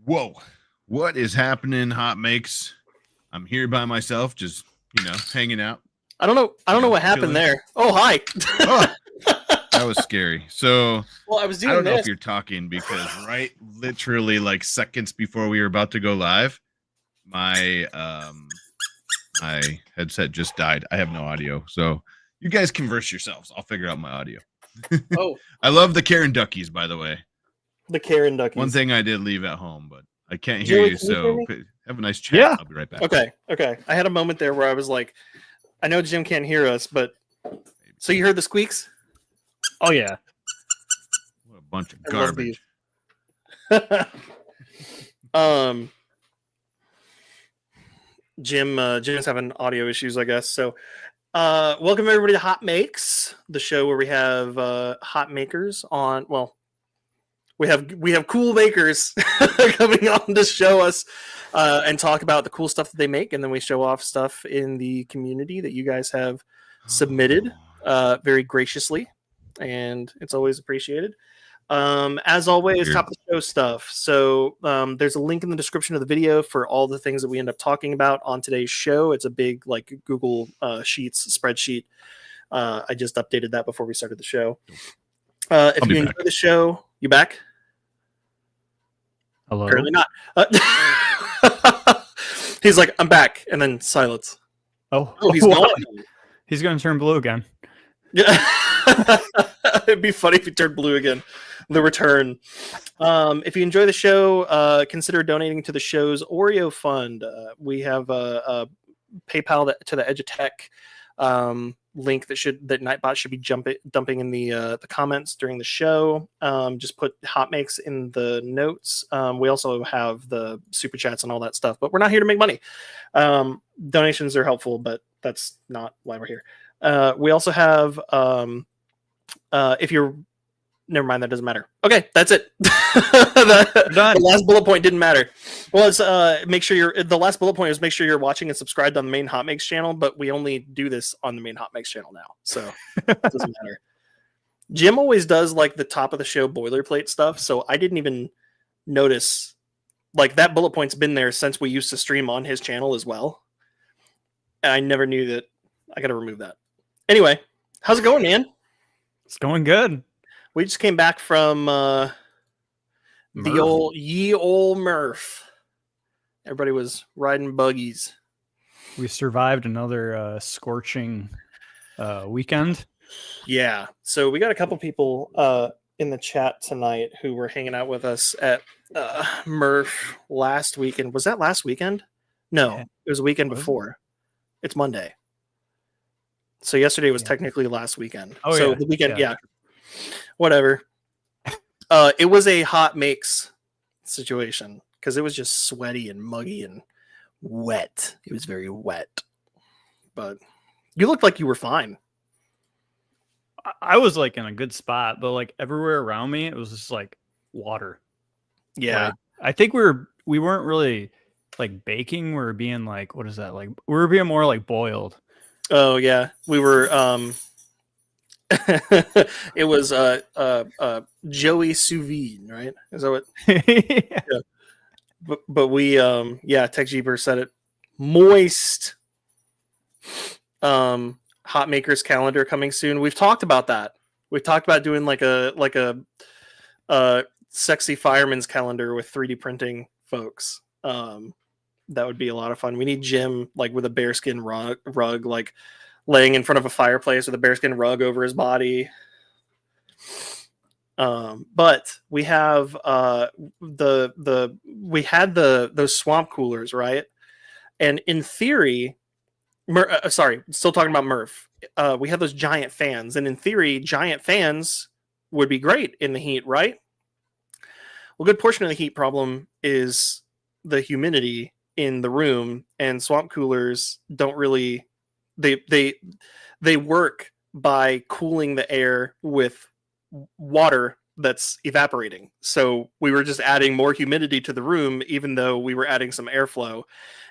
Whoa, what is happening, Hot Makes? I'm here by myself, just hanging out. I don't know what happened there. Oh, hi. Oh, that was scary. So, well, I was doing I don't know this. if you're talking because literally like seconds before we were about to go live, my my headset just died. I have no audio, so you guys converse yourselves. I'll figure out my audio. Oh, I love the Karen Duckies, by the way. The Karen Duckies. One thing I did leave at home, but I can't hear you, so have a nice chat. Yeah. I'll be right back. Okay. I had a moment there where I was like, I know Jim can't hear us, but so you heard the squeaks? Oh yeah. What a bunch of garbage. Jim's having audio issues, I guess. So welcome everybody to Hot Makes, the show where we have hot makers on. Well, we have cool makers coming on to show us and talk about the cool stuff that they make, and then we show off stuff in the community that you guys have submitted very graciously, and it's always appreciated. As always, top of the show stuff. So there's a link in the description of the video for all the things that we end up talking about on today's show. It's a big like Google Sheets spreadsheet. I just updated that before we started the show. If you enjoy the show, you back? Hello. Apparently not. He's like, I'm back, and then silence. Oh, he's gone. He's going to turn blue again. Yeah. It'd be funny if he turned blue again. The return. If you enjoy the show, consider donating to the show's Oreo fund. We have a PayPal to the Edge of Tech link that Nightbot should be dumping in the comments during the show. Just put Hot Makes in the notes. We also have the super chats and all that stuff, but we're not here to make money. Donations are helpful, but that's not why we're here. We also have if you're never mind, that doesn't matter. Okay, that's it. The last bullet point didn't matter. Well, it's the last bullet point is make sure you're watching and subscribed on the main Hot Makes channel, but we only do this on the main Hot Makes channel now, so it doesn't matter. Jim always does like the top of the show boilerplate stuff, so I didn't even notice like that bullet point's been there since we used to stream on his channel as well. And I never knew that. I gotta remove that. Anyway, how's it going, man? It's going good. We just came back from the old Murph. Everybody was riding buggies. We survived another scorching weekend. Yeah. So we got a couple people in the chat tonight who were hanging out with us at Murph last weekend. Was that last weekend? No, it was a weekend before. It's Monday. So yesterday was technically last weekend. Oh, so the weekend, whatever. It was a Hot Makes situation because it was just sweaty and muggy and wet. It was very wet. But you looked like you were fine. I was like in a good spot, but like everywhere around me, it was just like water. Yeah. Like, I think we weren't really like baking. We were being like, what is that? Like we were being more like boiled. Oh yeah, we were. It was Joey sous vide, right? Is that what? Yeah. But we Tech Jeeper said it. Moist. Hot Makers calendar coming soon. We've talked about that. We've talked about doing like a sexy fireman's calendar with 3D printing folks. That would be a lot of fun. We need Jim like with a bearskin rug, like laying in front of a fireplace with a bearskin rug over his body. But we have those swamp coolers, right? And in theory, still talking about Murph. We have those giant fans, and in theory, giant fans would be great in the heat, right? Well, a good portion of the heat problem is the humidity in the room, and swamp coolers don't really they work by cooling the air with water that's evaporating. So we were just adding more humidity to the room, even though we were adding some airflow.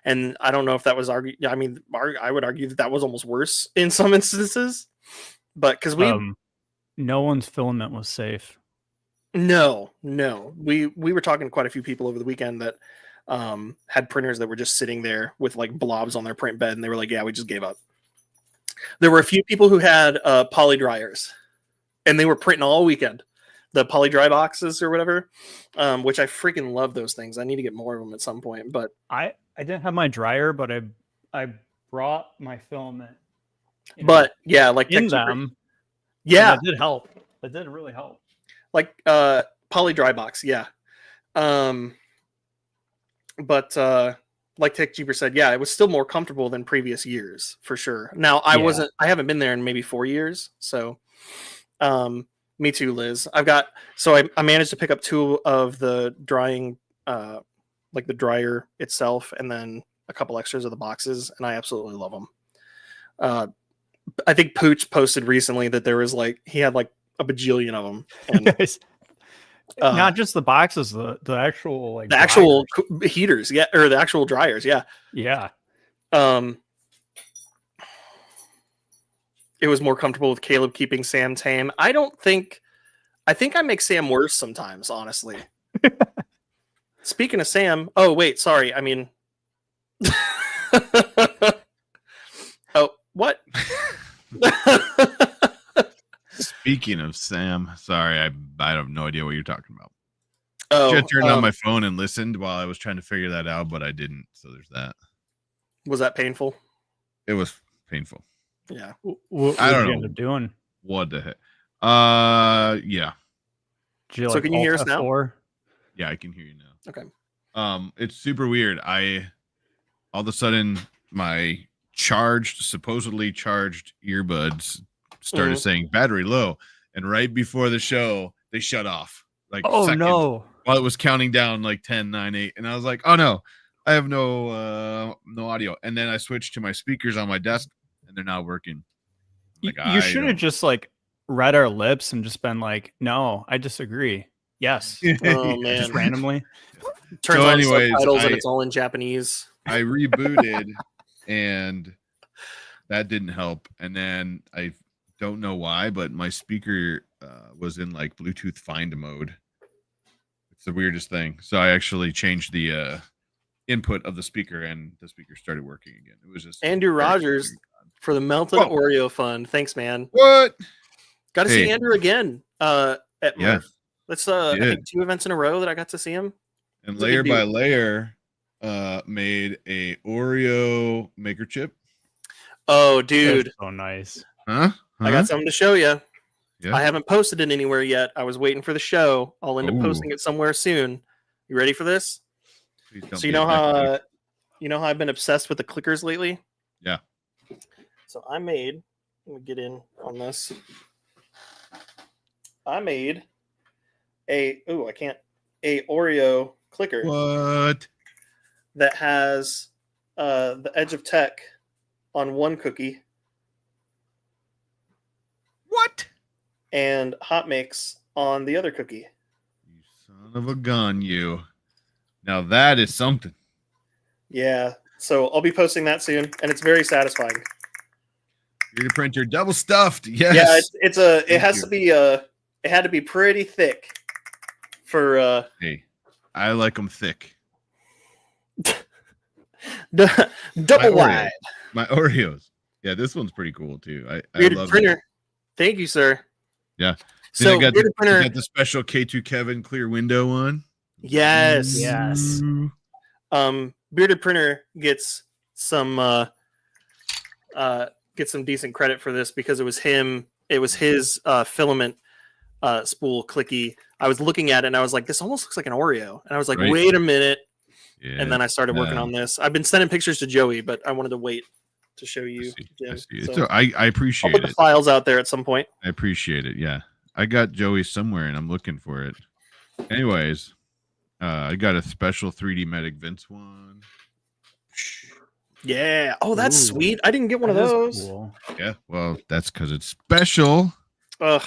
And I don't know if that was I would argue that was almost worse in some instances, but because no one's filament was safe. No. We were talking to quite a few people over the weekend that had printers that were just sitting there with like blobs on their print bed, and they were like, "Yeah, we just gave up." There were a few people who had poly dryers, and they were printing all weekend. The poly dry boxes or whatever, which I freaking love those things. I need to get more of them at some point. But I didn't have my dryer, but I brought my filament. Yeah, like in texture- them. Yeah, that did help. That did really help. Like poly dry box, yeah. But like Tech Jeeper said, yeah, it was still more comfortable than previous years for sure. Now I haven't been there in maybe 4 years, so me too, Liz. I managed to pick up 2 of the drying, like the dryer itself, and then a couple extras of the boxes, and I absolutely love them. I think Pooch posted recently that there was like he had like a bajillion of them. And, not just the boxes, the actual like the actual heaters, yeah, or the actual dryers, yeah. It was more comfortable with Caleb keeping Sam tame. I think I make Sam worse sometimes, honestly. Speaking of Sam, oh wait, sorry. I mean, oh, what? Speaking of Sam, sorry, I have no idea what you're talking about. Oh, I turned on my phone and listened while I was trying to figure that out, but I didn't. So there's that. Was that painful? It was painful. Yeah. What I don't did you know. end up doing? What the heck? Yeah. Did you, So can you hear us now? Yeah, I can hear you now. Okay. It's super weird. All of a sudden my supposedly charged earbuds started saying battery low, and right before the show they shut off. Like seconds, while it was counting down like 10, 9, 8, and I was like, oh no, I have no audio. And then I switched to my speakers on my desk, and they're not working. Like, you should have just like read our lips and just been like, no, I disagree. Yes. Oh man. Just randomly. Turns on subtitles and it's all in Japanese. I rebooted and that didn't help. And then I don't know why, but my speaker was in like Bluetooth find mode. It's the weirdest thing. So I actually changed the input of the speaker, and the speaker started working again. It was just Andrew Rogers for the Melted Oreo Fund. Thanks, man. What? Got to see Andrew again at Murph. That's I think 2 events in a row that I got to see him. And Layer by Layer made a Oreo maker chip. Oh, dude. That's so nice. Huh? I got something to show you. Yeah. I haven't posted it anywhere yet. I was waiting for the show. I'll end up posting it somewhere soon. You ready for this? So you know how I've been obsessed with the clickers lately? Yeah. So let me get in on this. I made a Oreo clicker. What? That has the Edge of Tech on one cookie. What? And Hot Mix on the other cookie. You son of a gun, you. Now that is something. Yeah. So I'll be posting that soon, and it's very satisfying. You're the printer double stuffed. Yes. Yeah, it had to be pretty thick for hey, I like them thick. Double wide. My Oreos. Yeah, this one's pretty cool too. I love printer. it. Thank you, sir. Yeah. So I got the special K2 Kevin clear window one. Yes. Yes. Bearded Printer gets some decent credit for this because it was him. It was his filament spool clicky. I was looking at it and I was like, this almost looks like an Oreo. And I was like, wait a minute. Yeah, and then I started working on this. I've been sending pictures to Joey, but I wanted to wait to show you, Jim. So I appreciate I'll put the files out there at some point. I appreciate it. Yeah. I got Joey somewhere and I'm looking for it. Anyways, I got a special 3D Medic Vince one. Yeah. Oh, that's sweet. I didn't get one of those. Cool. Yeah. Well, that's because it's special. Ugh.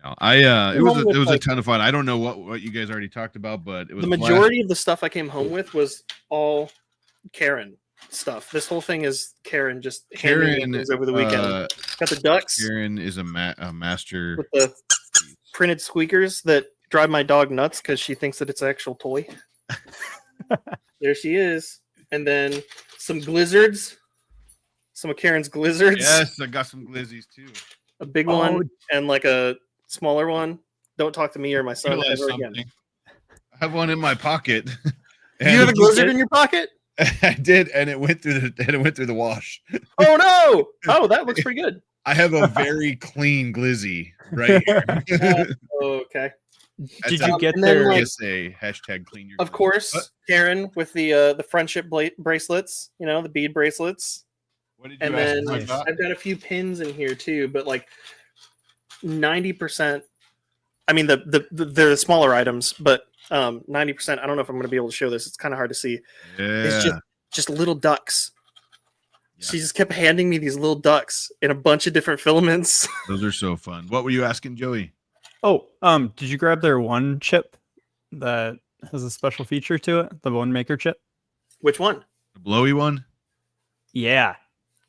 No, it was a ton of fun. I don't know what you guys already talked about, but it was the majority of the stuff I came home with was all Karen stuff. This whole thing is Karen just handing things over the weekend. Got the ducks. Karen is a master. With the printed squeakers that drive my dog nuts because she thinks that it's an actual toy. There she is. And then some Glizzards. Some of Karen's Glizzards. Yes, I got some glizzies too. A big one and like a smaller one. Don't talk to me or my son Realize ever something. again. I have one in my pocket. You have a Glizzard in your pocket? I did, and it went through the wash. Oh no! Oh, that looks pretty good. I have a very clean glizzy right here. Okay. Did you get and then, their? like, PSA hashtag clean your. Of glizzy. course, What? Karen with the friendship bracelets. You know, the bead bracelets. What did you And ask then me about? I've got a few pins in here too, but like 90%. I mean, they're the smaller items, but 90%. I don't know if I'm going to be able to show this. It's kind of hard to see. It's Yeah. just little ducks. Yeah. She just kept handing me these little ducks in a bunch of different filaments. Those are so fun. What were you asking, Joey? Oh, did you grab their one chip that has a special feature to it? The one maker chip. Which one? The blowy one? Yeah.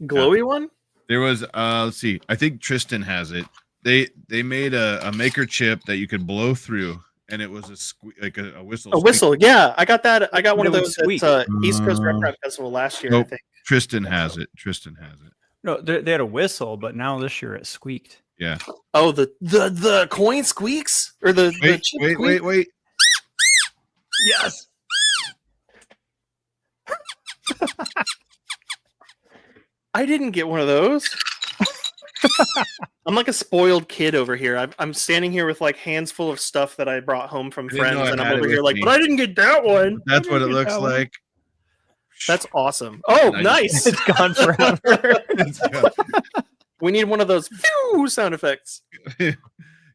Glowy one? There was let's see. I think Tristan has it. They made a maker chip that you could blow through, and it was a whistle. A whistle. Yeah, I got that. I got one of It would those squeak. at East Coast Rep Rap Festival last year, Nope. I think. Tristan has it. Tristan has it. No, they had a whistle, but now this year it squeaked. Yeah. Oh, the coin squeaks? Or the chip squeak? Wait. Yes. I didn't get one of those. I'm like a spoiled kid over here. I'm standing here with like hands full of stuff that I brought home from didn't know friends, I and I'm had it over here with like, me. but I didn't get that one. That's what it get looks that one. like. That's awesome. Oh, Nice. nice. It's gone forever. It's good. We need one of those phew sound effects.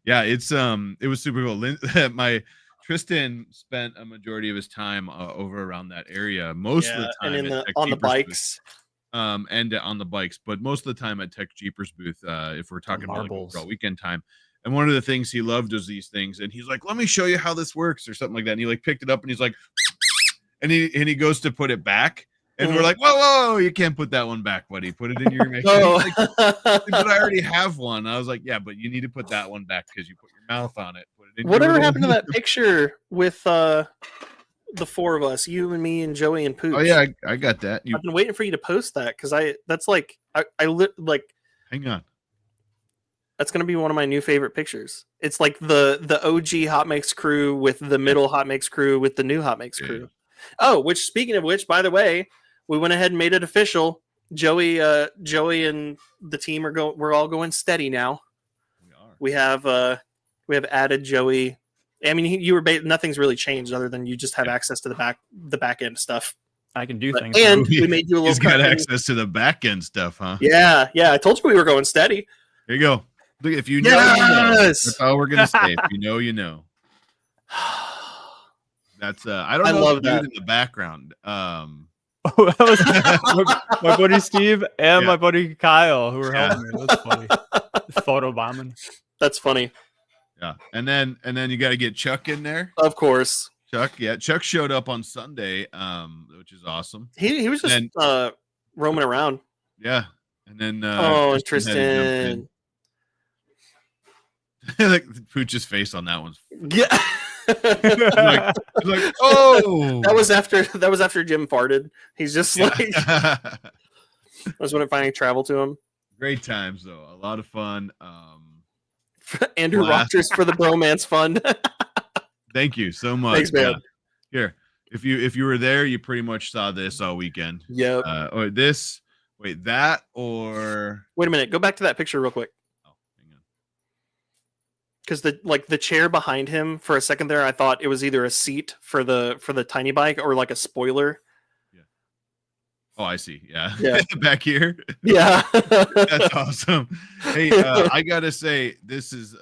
Yeah, it was super cool. My Tristan spent a majority of his time over around that area. Most of the time and in at Tech on the Jeepers bikes. booth, and on the bikes, but most of the time at Tech Jeepers booth, if we're talking about like Marbles. overall weekend time. And one of the things he loved was these things, and he's like, "Let me show you how this works," or something like that. And he like picked it up, and he's like, and he goes to put it back, and we're like, "Whoa, you can't put that one back, buddy. Put it in your machine." Oh. He's like, but I already have one. I was like, "Yeah, but you need to put that one back because you put your mouth on it." Put it in Whatever your happened to that pipicture with the four of us, you and me and Joey and Pooch? Oh yeah, I got that. You I've been waiting for you to post that because that's like hang on. that's gonna be one of my new favorite pictures. It's like the OG Hot Mix crew with the middle Hot Mix crew with the new Hot Mix Yeah. crew. Oh, which speaking of which, by the way, we went ahead and made it official. Joey and the team we're all going steady now. We are. We have added Joey. I mean, you were nothing's really changed other than you just have access to the back end stuff. I can do things. And now. we made you a little. He's got custom- access to the back end stuff, huh? Yeah. I told you we were going steady. Here you go. Look, if you know, you know. Yes! That's all we're gonna say. If you know, you know. That's I don't I know love the dude that. in the background. Oh, that was my buddy Steve and Yeah. my buddy Kyle who were Yeah. helping me. That's funny. Photo bombing. That's funny. Yeah, and then you got to get Chuck in there. Of course. Chuck showed up on Sunday, which is awesome. He was just roaming around. Yeah, and then And Tristan had to jump Tristan. in. Like Pooch's face on that one's Yeah. he's like, oh, That was after Jim farted. He's just like yeah. that's when it finally traveled to him. Great times though, a lot of fun. Andrew Blast. Rogers for the bromance fund. Thank you so much. Thanks, man. Yeah. Here, if you were there, you pretty much saw this all weekend. Yep. That or Wait a minute. Go back to that picture real quick. oh, hang on. Because the chair behind him for a second there, I thought it was either a seat for the tiny bike or like a spoiler. Oh, I see. Yeah. Yeah. Back here. Yeah. That's awesome. Hey, I gotta say, this is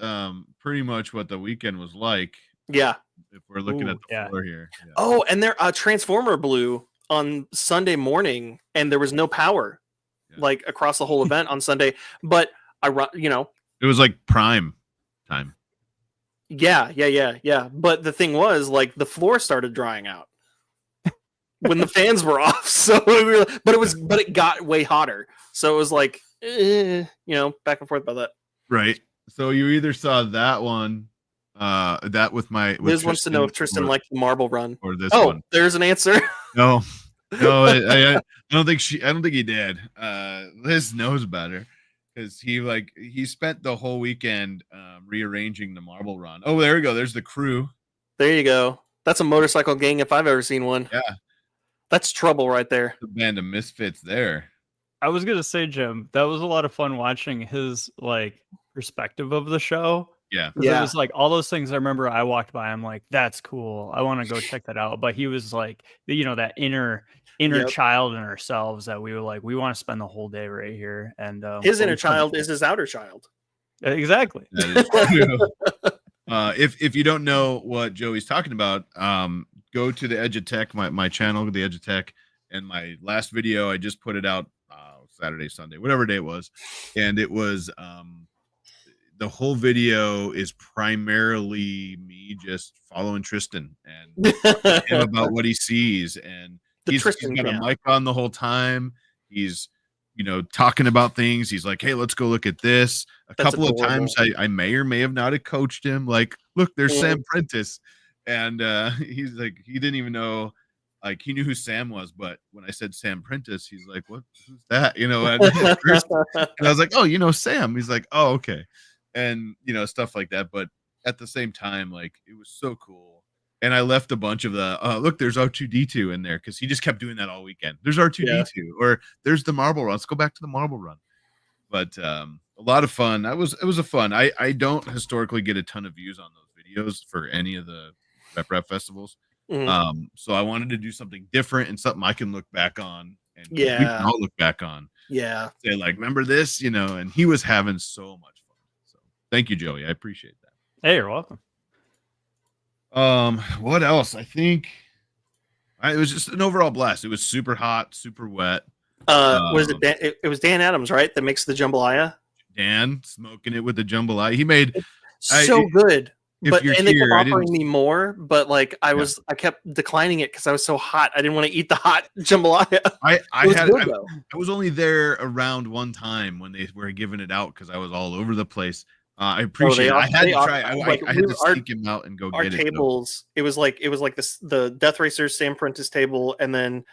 pretty much what the weekend was like. Yeah. If we're looking Ooh, at the yeah. floor here. Yeah. Oh, and there a transformer blew on Sunday morning, and there was no power, Yeah. like across the whole event on Sunday. But It was like prime time. yeah. But the thing was, like, the floor started drying out when the fans were off. So it got way hotter. So it was like, back and forth about that. Right. So you either saw that one That with Liz wants to know if Tristan liked the marble run. or this Oh, one. there's an answer. No, I don't think he did. Liz knows better because he spent the whole weekend rearranging the marble run. Oh, there we go. There's the crew. There you go. That's a motorcycle gang if I've ever seen one. Yeah, that's trouble right there. The band of misfits there. I was gonna say, Jim, that was a lot of fun watching his like perspective of the show. Yeah. It was like all those things I remember I walked by, I'm like, that's cool. I want to go check that out. But he was like, that inner child in ourselves that we were like, we want to spend the whole day right here. And his inner child is his outer child. Exactly. If you don't know what Joey's talking about, go to the Edge of Tech, my channel, the Edge of Tech, and my last video I just put it out Saturday, Sunday, whatever day it was, and it was the whole video is primarily me just following Tristan and him about what he sees, and he's got a mic on the whole time. He's talking about things. He's like, hey, let's go look at this. That's couple adorable. Of times I may or may have not have coached him, like, look, there's Sam Prentice, and he's like, he didn't even know. Like, he knew who Sam was, but when I said Sam Prentice, he's like, "What? Who's that?" And I was like, "Oh, Sam." He's like, "Oh, okay," and stuff like that. But at the same time, like, it was so cool. And I left a bunch of the look. There's R2D2 in there because he just kept doing that all weekend. There's R2D2, or there's the marble run. Let's go back to the marble run. But a lot of fun. It was a fun. I don't historically get a ton of views on those videos for any of the rep festivals. Mm-hmm. So I wanted to do something different and something I can look back on, and we can all look back on. Yeah, say like, remember this, and he was having so much fun. So thank you, Joey. I appreciate that. Hey, you're welcome. What else? I think it was just an overall blast. It was super hot, super wet. Was it Dan, it was Dan Adams, right? That makes the jambalaya. Dan smoking it with the jambalaya. He made good. But they kept offering me more, but like I kept declining it because I was so hot. I didn't want to eat the hot jambalaya. I was only there around one time when they were giving it out because I was all over the place. I appreciate it. I had to try. I had to seek him out and go get it. Our tables. It was like this, the Death Racers Sam Prentice table, and then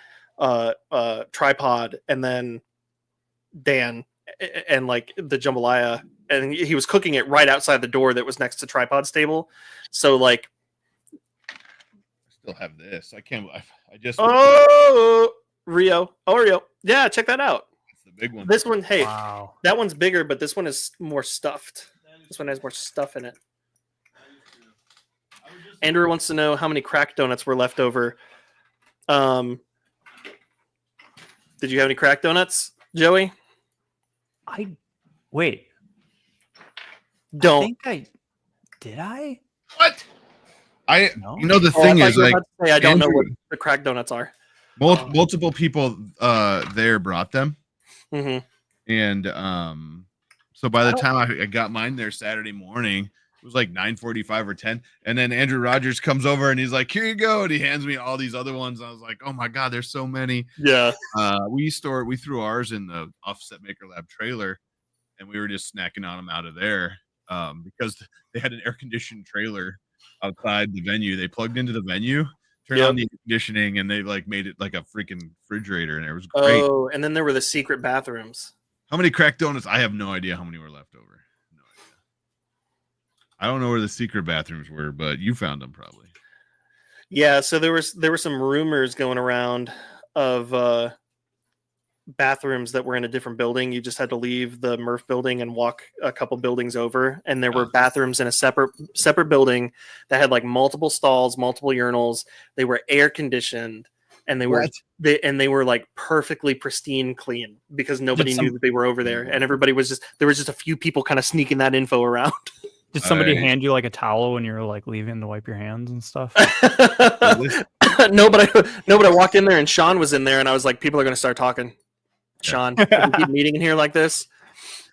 Tripod, and then Dan, and like the jambalaya. And he was cooking it right outside the door that was next to Tripod's table. So like, I still have this. I can't. I just Oreo. Yeah, check that out. It's the big one. This one, hey, wow. That one's bigger, but this one is more stuffed. This one has more stuff in it. Andrew wants to know how many crack donuts were left over. Did you have any crack donuts, Joey? Wait. Don't. Did I? What? The thing is, like, I don't know what the crack donuts are. Multiple people there brought them. Mm-hmm. And so by the time I got mine there Saturday morning, it was like 9:45 or 10. And then Andrew Rogers comes over and he's like, here you go. And he hands me all these other ones. I was like, oh my God, there's so many. Yeah. We threw ours in the Offset Maker Lab trailer, and we were just snacking on them out of there. Because they had an air-conditioned trailer outside the venue. They plugged into the venue, turned on the air conditioning, and they like made it like a freaking refrigerator, and it was great. Oh, and then there were the secret bathrooms. How many crack donuts? I have no idea how many were left over. No idea. I don't know where the secret bathrooms were, but you found them probably. Yeah, so there were some rumors going around of bathrooms that were in a different building. You just had to leave the Murph building and walk a couple buildings over, and there were bathrooms in a separate building that had like multiple stalls, multiple urinals. They were air conditioned, and they were like perfectly pristine clean because nobody knew that they were over there, and there was just a few people kind of sneaking that info around. Did somebody hand you like a towel when you were like leaving to wipe your hands and stuff? No, but I walked in there and Sean was in there, and I was like, people are going to start talking. Sean, can we keep meeting in here like this?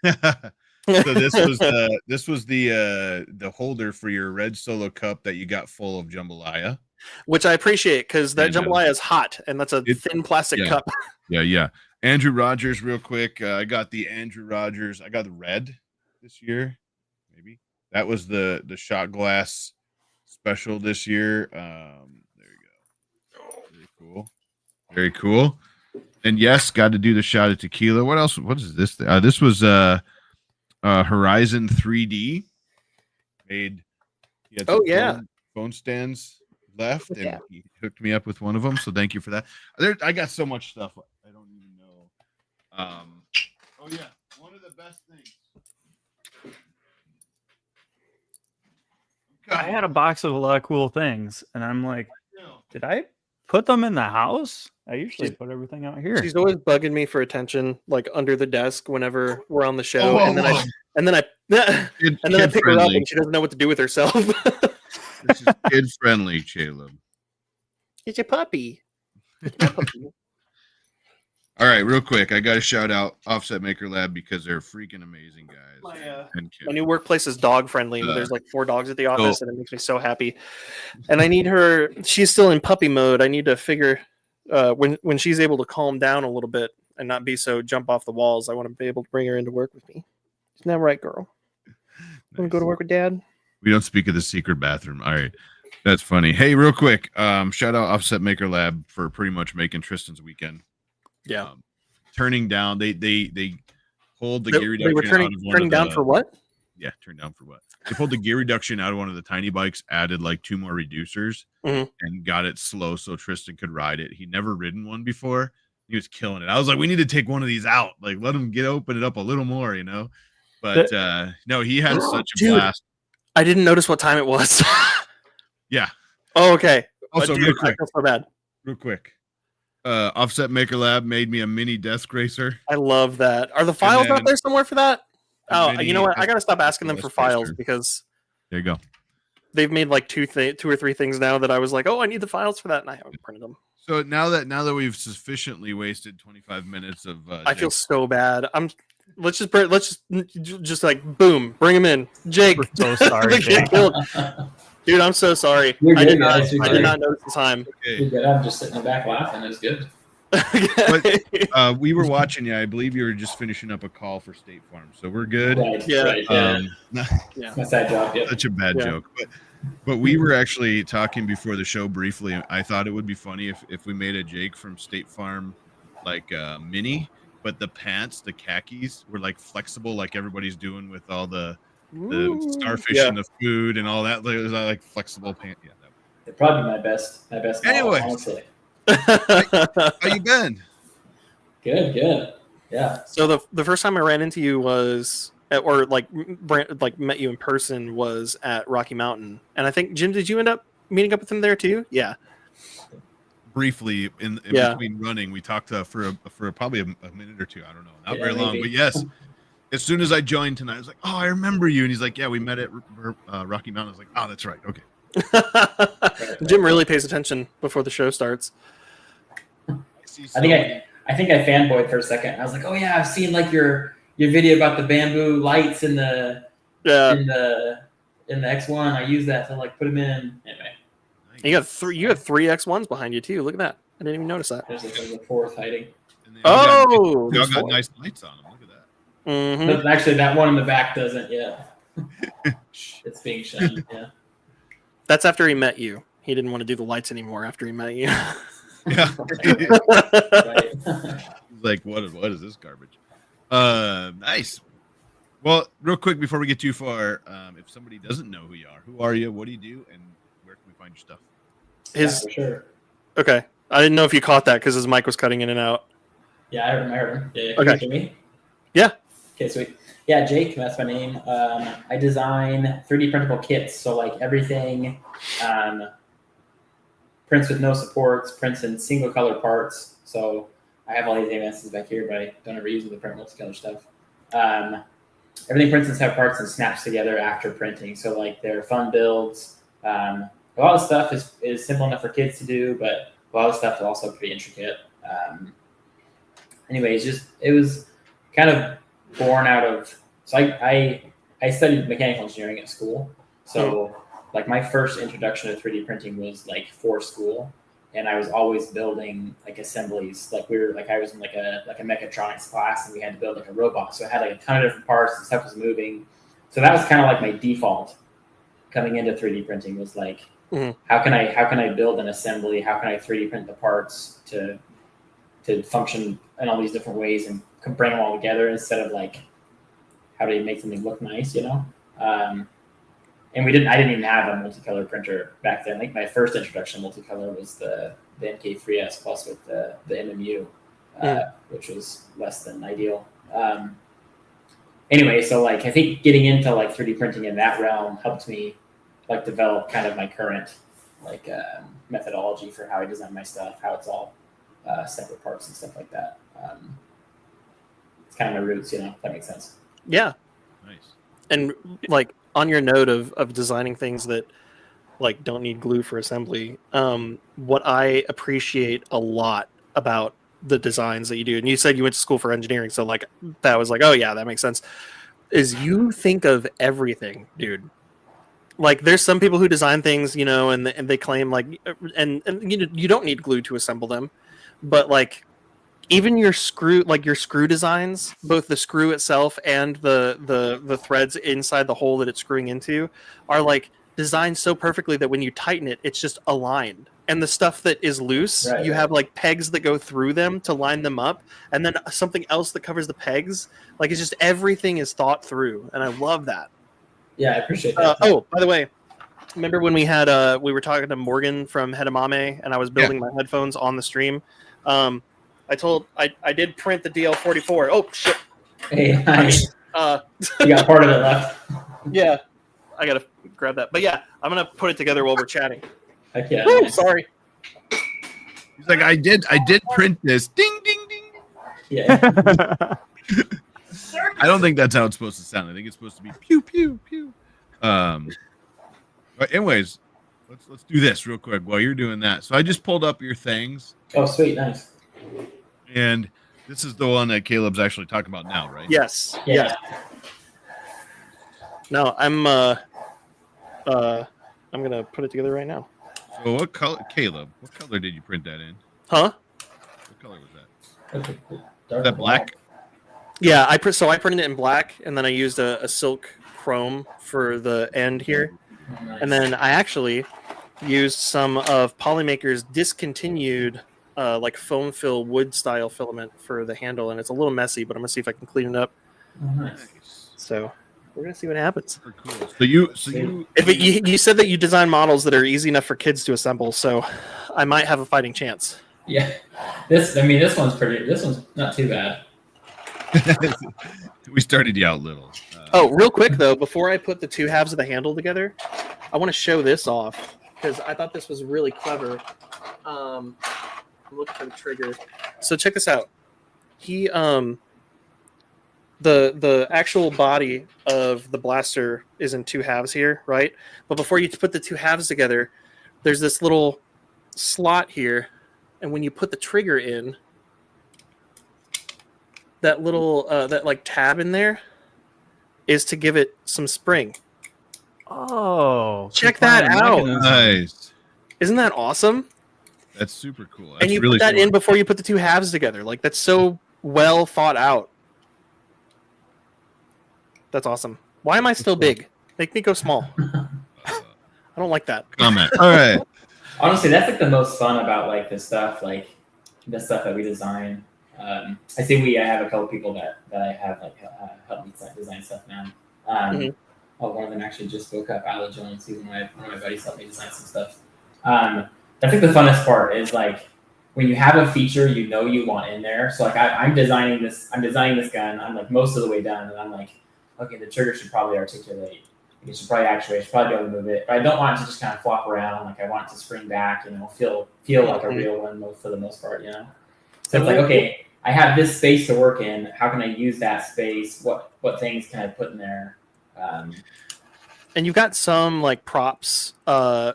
So this was the holder for your red Solo cup that you got full of jambalaya, which I appreciate because that jambalaya is hot, and that's a thin plastic cup. Yeah. Andrew Rogers, real quick. I got the Andrew Rogers. I got the red this year, maybe That was the shot glass special this year. There you go. Very cool. Very cool. And yes, got to do the shot of tequila. What else? What is this? This was Horizon 3D. He had some phone stands left, and he hooked me up with one of them. So thank you for that. I got so much stuff I don't even know. Oh yeah, one of the best things. I had a box of a lot of cool things, and I'm like, did I put them in the house? I usually put everything out here. She's always bugging me for attention, like under the desk whenever we're on the show, Oh, and then I pick her up and she doesn't know what to do with herself. This is kid friendly, Caleb. It's a puppy. All right, real quick, I got to shout out Offset Maker Lab because they're freaking amazing guys. My new workplace is dog friendly. There's like 4 dogs at the office, and it makes me so happy. And I need her. She's still in puppy mode. I need to figure when she's able to calm down a little bit and not be so jump off the walls. I want to be able to bring her into work with me. Isn't that right, girl? Nice. Want to go to work with Dad? We don't speak of the secret bathroom. All right. That's funny. Hey, real quick, shout out Offset Maker Lab for pretty much making Tristan's weekend. Yeah. Turning down, they pulled the gear reduction. They were turning down for what? Yeah, turned down for what? They pulled the gear reduction out of one of the tiny bikes, added like 2 more reducers, and got it slow so Tristan could ride it. He'd never ridden one before. He was killing it. I was like, we need to take one of these out. Like, let him open it up a little more, you know? But no, he had such a blast. I didn't notice what time it was. Yeah. Oh, okay. Also, dude, real quick. I feel so bad. Real quick. Offset Maker Lab made me a mini desk racer. I love that. Are the files out there somewhere for that? Oh, you know what? I gotta stop asking them for files because there you go. They've made like 2 or 3 things now that I was like, oh, I need the files for that, and I haven't printed them. So now that we've sufficiently wasted 25 minutes of, I feel so bad. Let's just like boom, bring him in, Jake. We're so sorry, Jake. Dude, I'm so sorry. You're I good, did not notice the time. Okay. You're good. I'm just sitting in the back laughing. It's good. But, we were watching you. I believe you were just finishing up a call for State Farm, so we're good. Right, Yeah. right, Yeah. My side job. Yep. Such a bad joke, but we were actually talking before the show briefly. I thought it would be funny if we made a Jake from State Farm like mini, but the pants, the khakis, were like flexible, like everybody's doing with all the starfish and the food and all that. It was like flexible pants. Yeah, It'd probably be my best. Anyway. Model, honestly. How you been? Good. Yeah. So the first time I ran into you was met you in person was at Rocky Mountain, and I think Jim, did you end up meeting up with him there too? Yeah. Briefly in between running, we talked for probably a minute or 2. I don't know, not very long, but yes. As soon as I joined tonight, I was like, "Oh, I remember you." And he's like, "Yeah, we met at Rocky Mountain." I was like, "Oh, that's right. Okay." Jim really pays attention before the show starts. I think I fanboyed for a second. I was like, "Oh yeah, I've seen like your video about the bamboo lights in the X1. I use that to like put them in." Anyway, you got 3 X1s behind you too. Look at that. I didn't even notice that. There's a 4th hiding. Oh, y'all got nice lights on them. Look at that. Mm-hmm. But actually, that one in the back doesn't yet. It's being shown. Yeah. That's after he met you. He didn't want to do the lights anymore after he met you. Yeah. Right. Like, what is this garbage? Nice. Well, real quick before we get too far, if somebody doesn't know who are you, what do you do, and where can we find your stuff? Yeah, for sure. Okay. I didn't know if you caught that because his mic was cutting in and out. Yeah, I heard him. Yeah, okay. Can you hear me? Yeah. Okay, sweet. Yeah, Jake, that's my name. I design 3D printable kits, so like everything prints with no supports, prints in single color parts. So I have all these AMSs back here, but I don't ever use them to print multicolor stuff. Everything prints in separate parts and snaps together after printing. So like they're fun builds. A lot of stuff is simple enough for kids to do, but a lot of stuff is also pretty intricate. Anyways, it was kind of born out of, so I studied mechanical engineering at school. So like my first introduction to 3D printing was like for school, and I was always building like assemblies. Like I was in like a mechatronics class, and we had to build like a robot. So it had like a ton of different parts and stuff was moving. So that was kind of like my default coming into 3D printing was like, how can I build an assembly? How can I 3D print the parts to function in all these different ways and bring them all together instead of like, how do you make something look nice, you know? And I didn't even have a multicolor printer back then. I think my first introduction to multicolor was the MK3S Plus with the MMU, which was less than ideal. Anyway, so like I think getting into like 3D printing in that realm helped me like develop kind of my current like methodology for how I design my stuff, how it's all separate parts and stuff like that. It's kind of my roots, you know, if that makes sense. Yeah. Nice. And like on your note of designing things that like don't need glue for assembly, what I appreciate a lot about the designs that you do, and you said you went to school for engineering, so like that was like, oh yeah, that makes sense, is you think of everything, dude. Like there's some people who design things, you know, and they claim like, and you don't need glue to assemble them, but like even your screw designs, both the screw itself and the threads inside the hole that it's screwing into are like designed so perfectly that when you tighten it, it's just aligned. And the stuff that is loose, you have like pegs that go through them to line them up, and then something else that covers the pegs. Like it's just everything is thought through, and I love that. Yeah, I appreciate that. Oh, by the way, remember when we were talking to Morgan from Hedamame, and I was building my headphones on the stream? I did print the DL44. Oh shit! Hey, nice. You got part of it left. Yeah, I gotta grab that. But yeah, I'm gonna put it together while we're chatting. Heck yeah. Woo, sorry. He's like, I did print this. Ding, ding, ding. Yeah. I don't think that's how it's supposed to sound. I think it's supposed to be pew, pew, pew. But anyways, let's do this real quick while you're doing that. So I just pulled up your things. Oh, sweet, nice. And this is the one that Caleb's actually talking about now, right? Yes. Yeah. Yes. No, I'm gonna put it together right now. So what color, Caleb? What color did you print that in? Huh? What color was that? Okay. Is that black? Yeah, I printed it in black, and then I used a silk chrome for the end here, Oh, nice. and then I actually used some of Polymaker's discontinued like foam fill wood style filament for the handle, and it's a little messy, but I'm gonna see if I can clean it up. Oh, nice. So we're gonna see what happens. Super cool. So you You said that you design models that are easy enough for kids to assemble, so I might have a fighting chance. Yeah. This one's not too bad. we started you out little. Oh, real quick though, before I put the two halves of the handle together, I want to show this off because I thought this was really clever. I'm looking for the trigger. So check this out. He the actual body of the blaster is in two halves here, right? But before you put the two halves together, there's this little slot here, and when you put the trigger in, that little that like tab in there is to give it some spring. Oh, Check that out. Nice. Isn't that awesome? That's super cool. That's And you really put that cool. in before you put the two halves together. Like that's so well thought out. That's awesome. Why am I still big? Make me go small. I don't like that. Comment. All right. Honestly, that's like the most fun about like this stuff, like the stuff that we design. I see I have a couple people that I have like help me design stuff now. Oh, one of them actually just woke up. Alex Jones, he's one of my buddies helped me design some stuff. I think the funnest part is like when you have a feature you know you want in there. So like I'm designing this gun. I'm like most of the way done, and I'm like, okay, the trigger should probably articulate. It should probably actuate. I should probably be able to move it, but I don't want it to just kind of flop around. Like I want it to spring back, feel like a real one for the most part, So it's like, okay, I have this space to work in. How can I use that space? What things can I put in there? And you've got some like props. I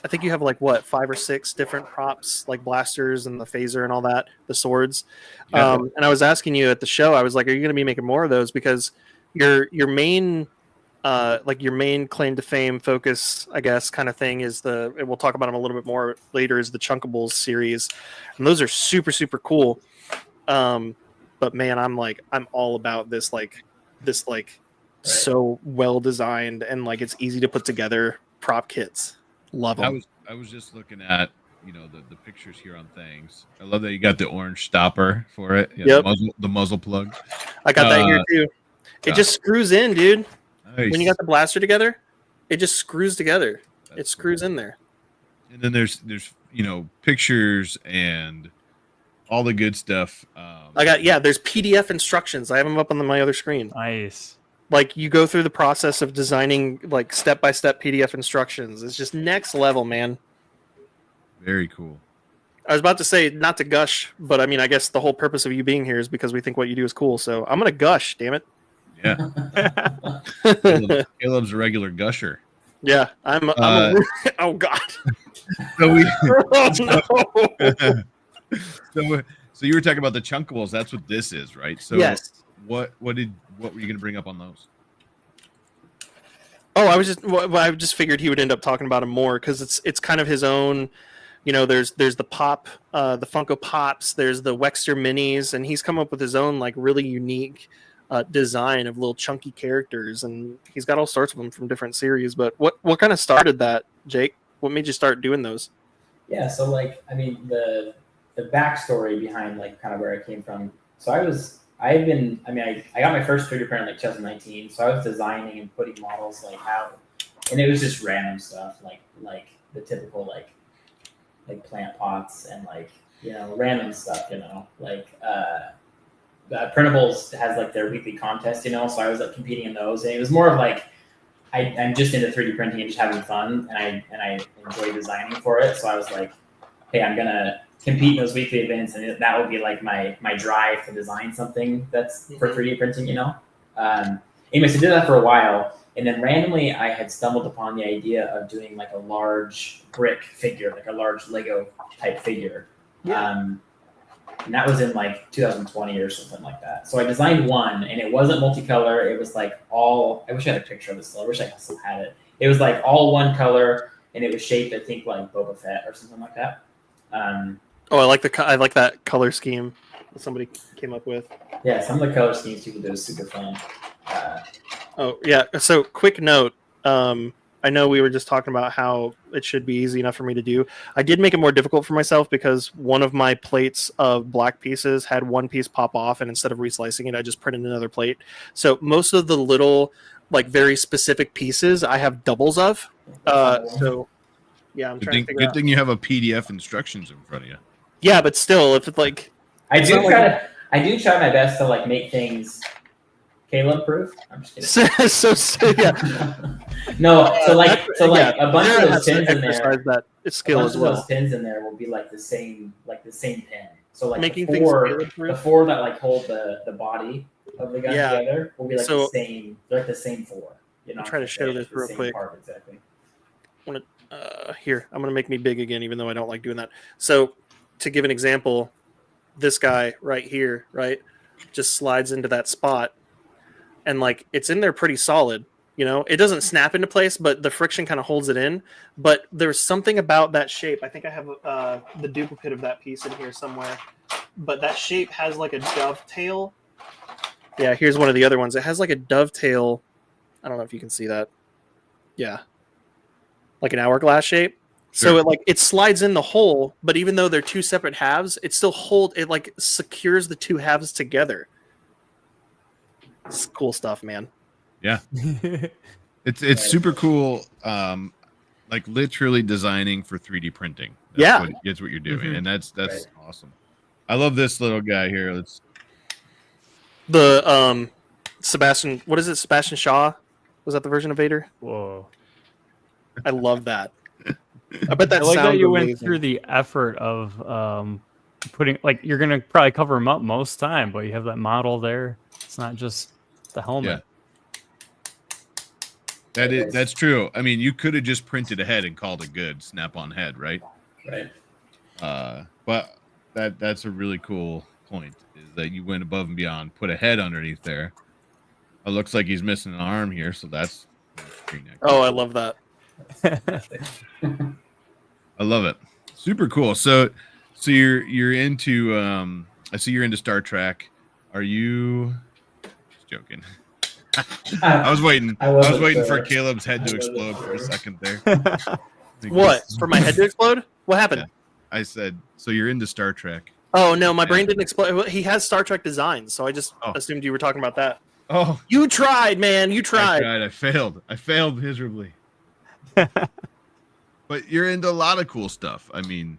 think you have like 5 or 6 different props, like blasters and the phaser and all that, the swords. Yeah. And I was asking you at the show, I was like, are you going to be making more of those? Because your main claim to fame focus, I guess, kind of thing is and we'll talk about them a little bit more later, is the Chunkables series. And those are super, super cool. But man, I'm all about this So well designed, and like it's easy to put together. Prop kits, love them. I was just looking at the pictures here on things. I love that you got the orange stopper for it. Yep. The muzzle plug. I got that here too. It just screws in, dude. Nice. When you got the blaster together, it just screws together. It screws in there. And then there's pictures and all the good stuff. There's PDF instructions. I have them up on my other screen. Nice. Like you go through the process of designing like step-by-step PDF instructions. It's just next level, man. Very cool. I was about to say not to gush, but I mean, I guess the whole purpose of you being here is because we think what you do is cool. So I'm gonna gush, damn it. Yeah. Caleb's a regular gusher. Yeah, I'm oh god. So we Oh, no. so you were talking about the chunkables. That's what this is, right? So Yes. What were you going to bring up on those? Oh, I just figured he would end up talking about him more because it's kind of his own. There's the pop, the Funko Pops. There's the Wexter Minis, and he's come up with his own like really unique design of little chunky characters, and he's got all sorts of them from different series. But what kind of started that, Jake? What made you start doing those? Yeah, so like I mean the backstory behind like kind of where I came from. So I got my first 3D printer in like 2019. So I was designing and putting models like out, and it was just random stuff like the typical like plant pots and like random stuff Printables has like their weekly contest, so I was like competing in those, and it was more of like I'm just into 3D printing and just having fun, and I enjoy designing for it. So I was like, hey, I'm gonna compete in those weekly events, and that would be like my drive to design something that's for 3D printing, Anyways, I did that for a while, and then randomly I had stumbled upon the idea of doing like a large brick figure, like a large Lego type figure. Yeah. And that was in like 2020 or something like that. So I designed one, and it wasn't multicolor. It was like I wish I had a picture of it still. I wish I still had it. It was like all one color, and it was shaped, I think, like Boba Fett or something like that. I like that color scheme that somebody came up with. Yeah, some of the color schemes people do is super fun. Oh yeah. So quick note. I know we were just talking about how it should be easy enough for me to do. I did make it more difficult for myself because one of my plates of black pieces had one piece pop off, and instead of reslicing it, I just printed another plate. So most of the little, like very specific pieces, I have doubles of. So yeah, I'm trying to figure out. Good thing you have a PDF instructions in front of you. Yeah, but still, if it's like, I do try my best to like make things Caleb proof. I'm just kidding. so yeah. No, so a bunch of those pins in there. That skill as well. Those pins in there will be like the same pin. So like making the four that like hold the body of the gun together will be like the same. They're like the same four. I'm trying to show this real quick. Part, exactly. Here, I'm gonna make me big again, even though I don't like doing that. So, to give an example, this guy right here, right, just slides into that spot, and like it's in there pretty solid. It doesn't snap into place, but the friction kind of holds it in. But there's something about that shape. I think I have the duplicate of that piece in here somewhere. But that shape has like a dovetail. Yeah, here's one of the other ones. It has like a dovetail. I don't know if you can see that. Yeah. Like an hourglass shape. Sure. So it slides in the hole, but even though they're two separate halves, it still it like secures the two halves together. It's cool stuff, man. Yeah. It's super cool. Like literally designing for 3D printing. That's what you're doing. Mm-hmm. And that's awesome. I love this little guy here. Let's the Sebastian, what is it? Sebastian Shaw? Was that the version of Vader? Whoa. I love that. I bet that I like sounds that you amazing. went through the effort of putting, like, you're gonna probably cover them up most time, but you have that model there. It's not just the helmet. Yeah. That's true. I mean, you could have just printed a head and called it good, snap-on head, right? Right. But that's a really cool point, is that you went above and beyond, put a head underneath there. It looks like he's missing an arm here, so that's pretty nice. Oh, I love that. I love it. Super cool. So you're into I see you're into Star Trek. Are you just joking? I was waiting. I wasn't was waiting for sure. Caleb's head to I wasn't explode for a sure. second there. What? For my head to explode? What happened? I said, so you're into Star Trek. Oh no, my brain didn't explode. Well, he has Star Trek designs, so I just assumed you were talking about that. Oh, You tried, man. You I tried. tried. I failed. I failed miserably. But you're into a lot of cool stuff. I mean,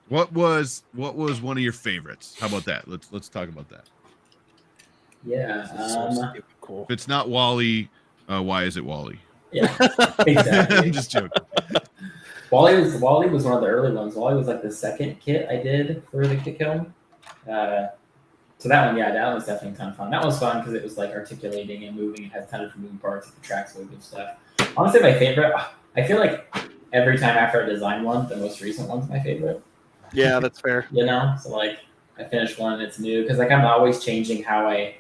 what was one of your favorites? How about that? Let's talk about that. Yeah. So stupid cool. If it's not Wally, why is it Wally? Yeah. Exactly. I'm just joking. Wally was one of the early ones. Wally was like the second kit I did for the Kit Kiln. So that one, yeah, that was definitely a ton of fun. That was fun because it was like articulating and moving. It had a ton of moving parts, like the tracks, and stuff. Honestly, my favorite. I feel like every time after I design one, the most recent one's my favorite. Yeah, that's fair. You know, so like I finish one and it's new because like I'm always changing how I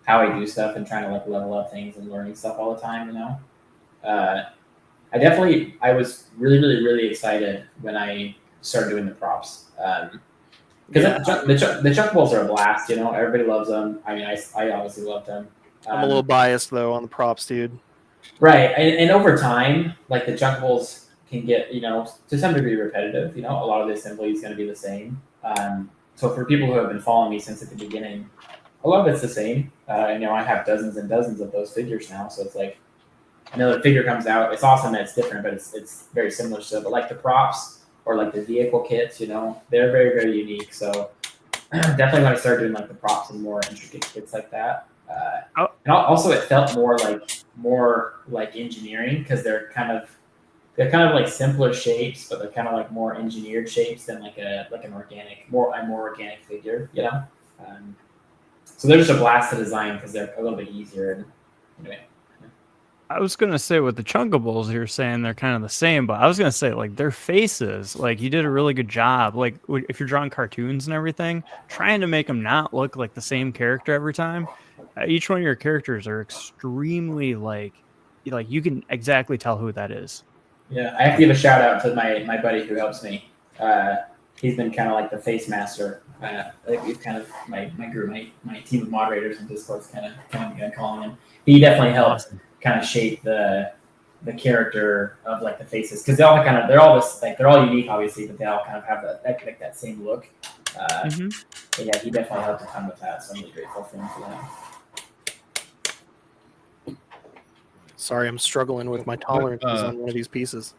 do stuff and trying to like level up things and learning stuff all the time. You know, I was really excited when I started doing the props. Because the Chunkables are a blast, you know. Everybody loves them. I mean, I obviously love them. I'm a little biased though on the props, dude. Right, and over time, like the Chunkables can get, you know, to some degree repetitive. You know, a lot of the assembly is going to be the same. So for people who have been following me since at the beginning, a lot of it's the same. You know, I have dozens and dozens of those figures now, so it's like another figure comes out. It's awesome that it's different, but it's very similar still. But like the props. Or like the vehicle kits, you know, they're very unique. So definitely when I started doing like the props and more intricate kits like that, and also it felt more like engineering because they're kind of like simpler shapes, but they're kind of like more engineered shapes than like an organic, more organic figure, you know. So they're just a blast to design because they're a little bit easier. And anyway. I was gonna say with the Chunkables, you're saying they're kind of the same, but I was gonna say like their faces, like you did a really good job. Like if you're drawing cartoons and everything, trying to make them not look like the same character every time. Each one of your characters are extremely like you can exactly tell who that is. Yeah, I have to give a shout out to my buddy who helps me. He's been kind of like the face master. Like we've kind of my group, my team of moderators in Discord's kind of begun calling him. He definitely helps. Awesome. Kind of shape the character of like the faces because they're all unique obviously, but they all kind of have that same look. But yeah, he definitely helped a ton with that, so I'm really grateful for him for that. Sorry, I'm struggling with my tolerances on one of these pieces.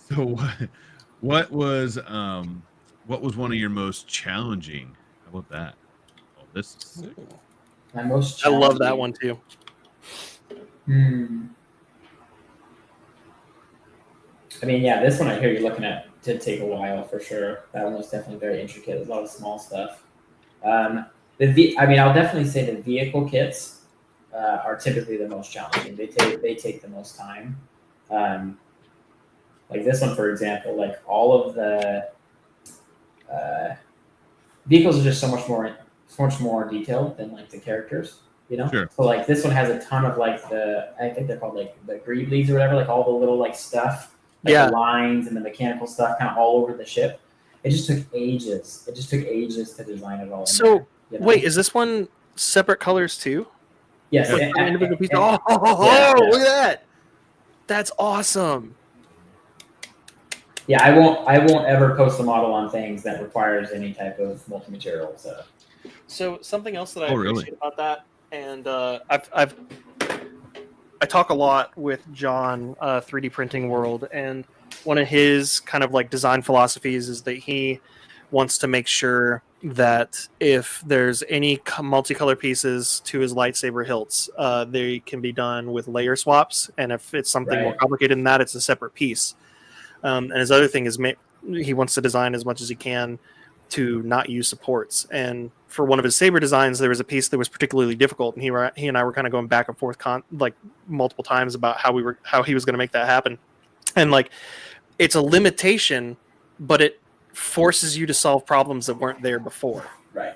So what was one of your most challenging? How about that? Oh, this is sick. My most I love that one too. I mean, yeah, this one I hear you're looking at did take a while for sure. That one was definitely very intricate. There's a lot of small stuff. I'll definitely say the vehicle kits are typically the most challenging. They take the most time. Like this one, for example, like all of the vehicles are just so much more detailed than like the characters. You know, sure. So like this one has a ton of like I think they're called like the greeblies or whatever, like all the little like stuff, like the lines and the mechanical stuff, kind of all over the ship. It just took ages. It just took ages to design it all. So you know? Wait, is this one separate colors too? Yes. Look at that! That's awesome. Yeah, I won't ever post a model on things that requires any type of multi-material setup. So something else that I appreciate about that. And I talk a lot with John, 3D Printing World, and one of his kind of like design philosophies is that he wants to make sure that if there's any multicolor pieces to his lightsaber hilts, they can be done with layer swaps, and if it's something more complicated than that, it's a separate piece. And his other thing is he wants to design as much as he can to not use supports. And for one of his saber designs, there was a piece that was particularly difficult, and he and I were kind of going back and forth like multiple times about how he was going to make that happen. And like, it's a limitation, but it forces you to solve problems that weren't there before. Right.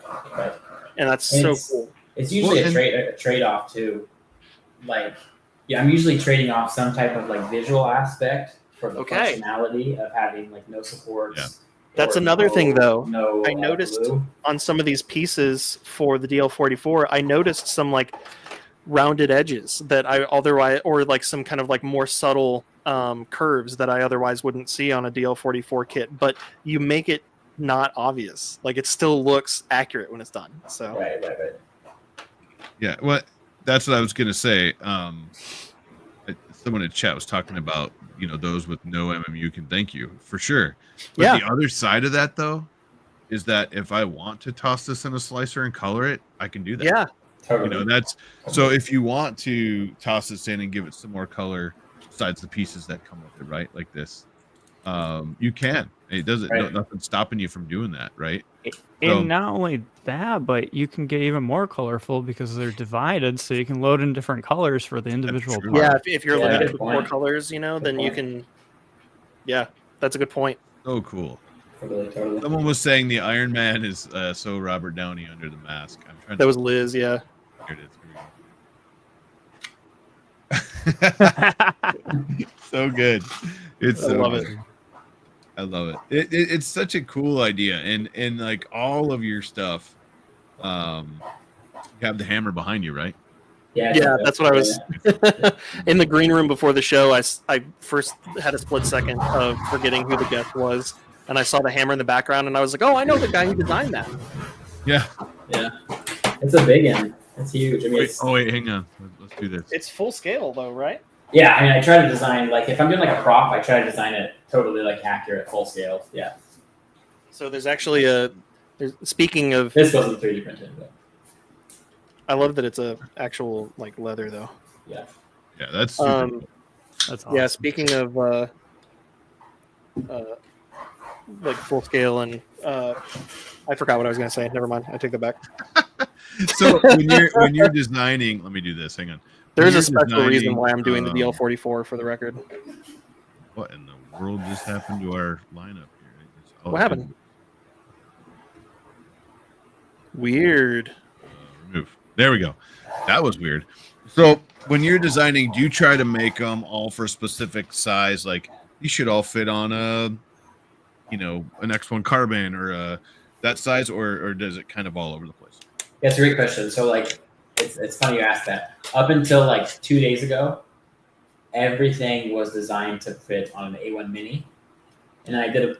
And that's so cool. It's usually a trade-off too. Like, yeah, I'm usually trading off some type of like visual aspect for the functionality of having like no supports. That's or another thing, though. No, I noticed blue. on some of these pieces for the DL44, I noticed some like rounded edges that I otherwise, or like some kind of like more subtle curves that I otherwise wouldn't see on a DL44 kit. But you make it not obvious. Like it still looks accurate when it's done. So Right. Yeah, that's what I was gonna say. Someone in chat was talking about, those with no MMU can thank you for sure. But Yeah. the other side of that though is that if I want to toss this in a slicer and color it, I can do that. yeah, Totally. That's so if you want to toss this in and give it some more color besides the pieces that come with it, right? Like this. You can. It doesn't Right. nothing stopping you from doing that, right? And not only that, but you can get even more colorful because they're divided, so you can load in different colors for the individual true. part. yeah. If you're Yeah, limited good to 4 point. colors, then you point. can. Yeah, that's a good point. So cool. Totally. Someone was saying the Iron Man is so Robert Downey under the mask. I'm trying That to was Liz. Yeah. Here it is. So good. It's I so love good. it. I love it. It's such a cool idea, and like all of your stuff, you have the hammer behind you, right? Yeah, that's what I was in the green room before the show. I first had a split second of forgetting who the guest was, and I saw the hammer in the background, and I was like, "Oh, I know the guy who designed that." Yeah. It's a big one. It's huge. I mean, Wait, hang on. Let's do this. It's full scale, though, right? yeah. I mean, I try to design like if I'm doing like a prop, I try to design it totally like accurate, full scale. Yeah. So there's actually speaking of, This wasn't 3D printed, but I love that it's a actual like leather though. yeah. Yeah, that's super cool. That's awesome. Yeah, speaking of like full scale and I forgot what I was gonna say. Never mind. I take that back. So when you're designing, let me do this. Hang on. There's When a special you're reason why I'm doing the designing, DL44 for the record. What in the world just happened to our lineup here? What happened? Weird. Remove. There we go. That was weird. So when you're designing, do you try to make them all for a specific size? Like these should all fit on an X1 carbon or that size, or does it kind of all over the place? Yeah, it's a great question. So like, it's funny you asked that. Up until like 2 days ago, everything was designed to fit on an A1 Mini. And then I did a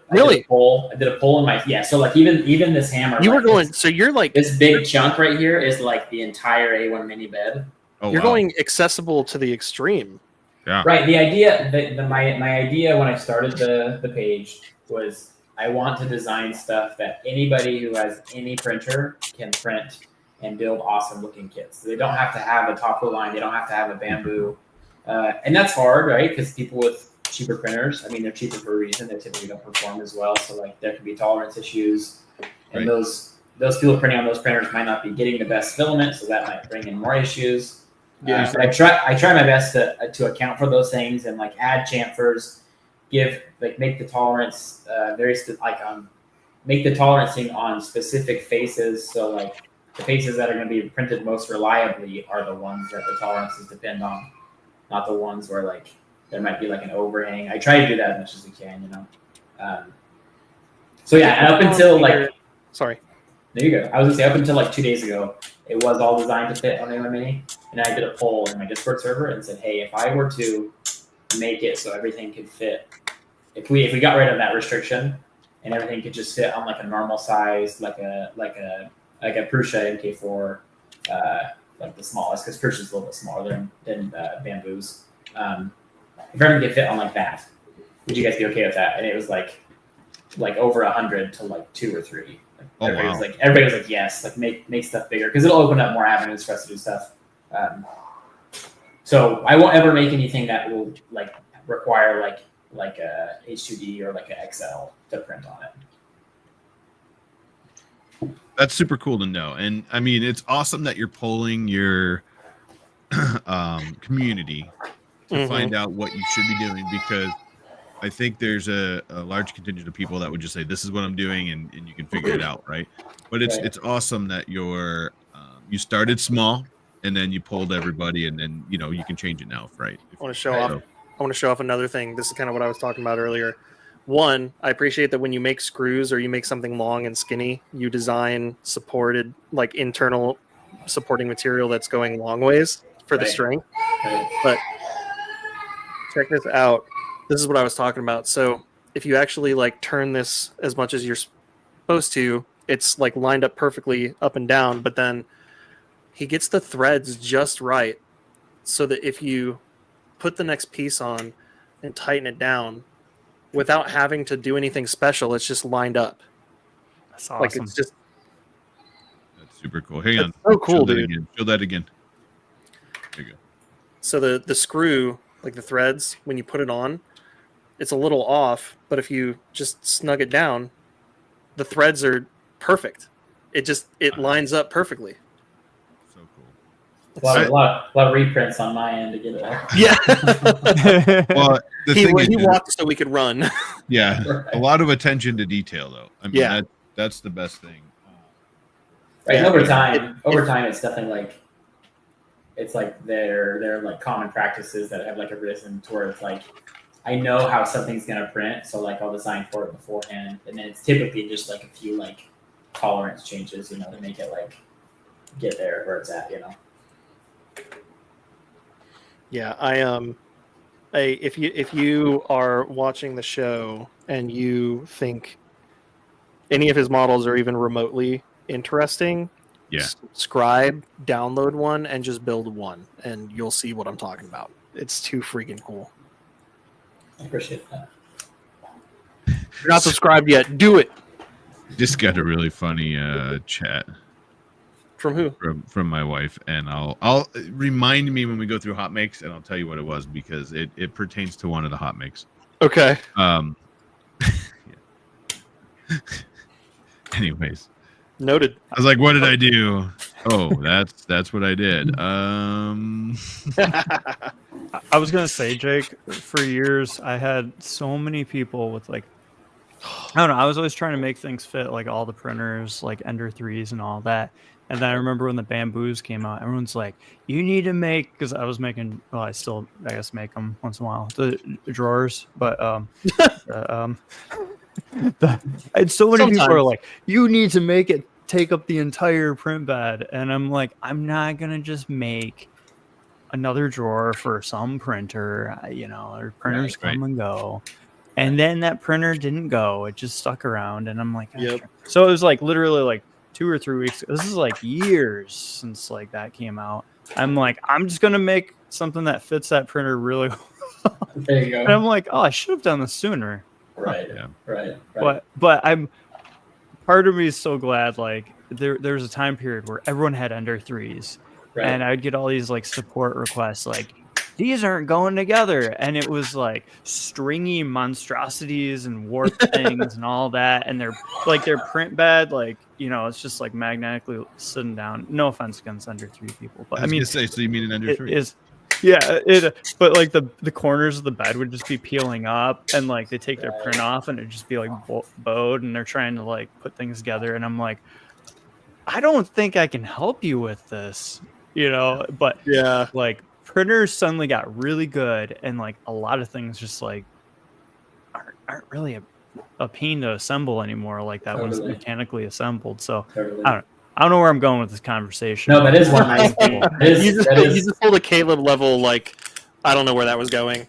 poll. I did a poll in my So like even this hammer. You like, were going. So you're like this big chunk right here is like the entire A1 Mini bed. Oh, you're wow. going accessible to the extreme. Yeah. Right. The idea, my idea when I started the page was I want to design stuff that anybody who has any printer can print and build awesome looking kits. So they don't have to have a top of the line. They don't have to have a bamboo. And that's hard, right? Because people with cheaper printers, I mean, they're cheaper for a reason. They typically don't perform as well. So like there can be tolerance issues. And Right. those people printing on those printers might not be getting the best filament. So that might bring in more issues. Yeah. But I try my best to account for those things and like add chamfers, make the tolerance make the tolerancing on specific faces. So like the faces that are going to be printed most reliably are the ones that the tolerances depend on, not the ones where like there might be like an overhang. I try to do that as much as we can, So yeah, and up until like, sorry. there you go. I was gonna say up until like 2 days ago, it was all designed to fit on A1 Mini, and I did a poll in my Discord server and said, hey, if I were to make it so everything could fit, if we got rid of that restriction and everything could just fit on like a normal size, like a Prusa MK4, like the smallest, because Prusa is a little bit smaller than bamboos. If everything could fit on like that, would you guys be okay with that? And it was like over 100 to like 2 or 3. Oh, Everybody was like, yes, like make stuff bigger because it'll open up more avenues for us to do stuff. So I won't ever make anything that will like require like a H2D or like an XL to print on it. That's super cool to know. And I mean, it's awesome that you're polling your community to find out what you should be doing, because I think there's a large contingent of people that would just say, this is what I'm doing, and you can figure it out, right? But it's awesome that you started small and then you polled everybody, and then you can change it now, right? I want to show off another thing. This is kind of what I was talking about earlier. one, I appreciate that when you make screws or you make something long and skinny, you design supported, like internal supporting material that's going long ways for the Right. strength. Right. But check this out. This is what I was talking about. So if you actually like turn this as much as you're supposed to, it's like lined up perfectly up and down, but then he gets the threads just right so that if you put the next piece on and tighten it down without having to do anything special, it's just lined up. That's Like awesome. it's just That's super cool. Hang on. It's so cool, Show that dude. again. Show that again. There you go. so the screw, like the threads, when you put it on, it's a little off, but if you just snug it down, the threads are perfect. It lines up perfectly. So cool. A lot of reprints on my end to get it all. Yeah. Well, the he thing is, walked so we could run. yeah, Right. a lot of attention to detail, though. I mean, Yeah. that's the best thing. Right. Yeah, Over it- time, it- it's definitely like it's like they're like common practices that have like a risen to where it's like I know how something's gonna print, so like I'll design for it beforehand, and then it's typically just like a few like tolerance changes, you know, to make it like get there where it's at, you know. Yeah, if you are watching the show and you think any of his models are even remotely interesting, Yeah. subscribe, download one, and just build one, and you'll see what I'm talking about. It's too freaking cool. I appreciate that. If you're not subscribed yet, do it. Just got a really funny chat From who? from my wife, and I'll remind me when we go through hot makes, and I'll tell you what it was because it pertains to one of the hot makes. Okay. Yeah. Anyways, Noted. I was like, "What did I do?" Oh, that's what I did. I was gonna say, Jake, for years I had so many people with like, I don't know. I was always trying to make things fit, like all the printers, like Ender 3s and all that. And then I remember when the bamboos came out, everyone's like, "You need to make," because I was making. Well, I guess make them once in a while, the drawers. But and so many people are Sometimes. like, "You need to make it take up the entire print bed," and I'm like, I'm not gonna just make another drawer for some printer. Our printers Right. come and go. And then that printer didn't go. It just stuck around. And I'm like, Yep. So it was like literally like 2 or 3 weeks. This is like years since like that came out. I'm like, I'm just going to make something that fits that printer really well. There you And go. I'm like, oh, I should have done this sooner. Right. Yeah. Right. But I'm part of me is so glad. Like there's a time period where everyone had Ender 3s. Right. And I would get all these like support requests like, these aren't going together. And it was like stringy monstrosities and warped things and all that. And they're like their print bed, like, it's just like magnetically sitting down. No offense against Ender 3 people. But I I was mean, gonna say, so you mean an Ender it 3? is, but like the corners of the bed would just be peeling up and like they take their print off and it'd just be like bowed and they're trying to like put things together. And I'm like, I don't think I can help you with this, but Yeah. like printers suddenly got really good and like a lot of things just like aren't really a pain to assemble anymore like that one's Totally. mechanically assembled. So Totally. I don't know where I'm going with this conversation. No, that is one nice thing. You just pulled a Caleb level, like, I don't know where that was going.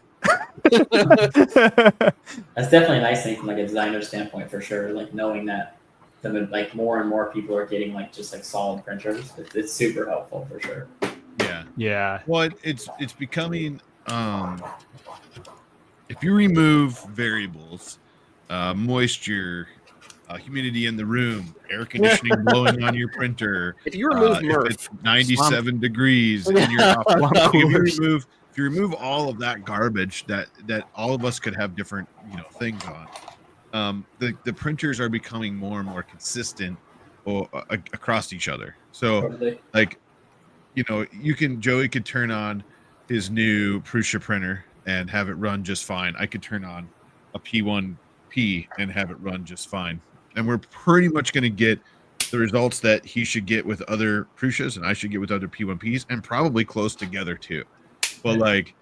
That's definitely a nice thing from like a designer standpoint for sure. Like knowing that like more and more people are getting like just like solid printers. It's super helpful for sure. Yeah. Yeah. Well, it's becoming if you remove variables, moisture, humidity in the room, air conditioning blowing on your printer, If you remove if Murph, it's 97 degrees in your office, if you remove all of that garbage that all of us could have different things on, the printers are becoming more and more consistent across each other. So Totally. like Joey could turn on his new Prusa printer and have it run just fine. I could turn on a P1P and have it run just fine. And we're pretty much going to get the results that he should get with other Prusas and I should get with other P1Ps and probably close together too. But like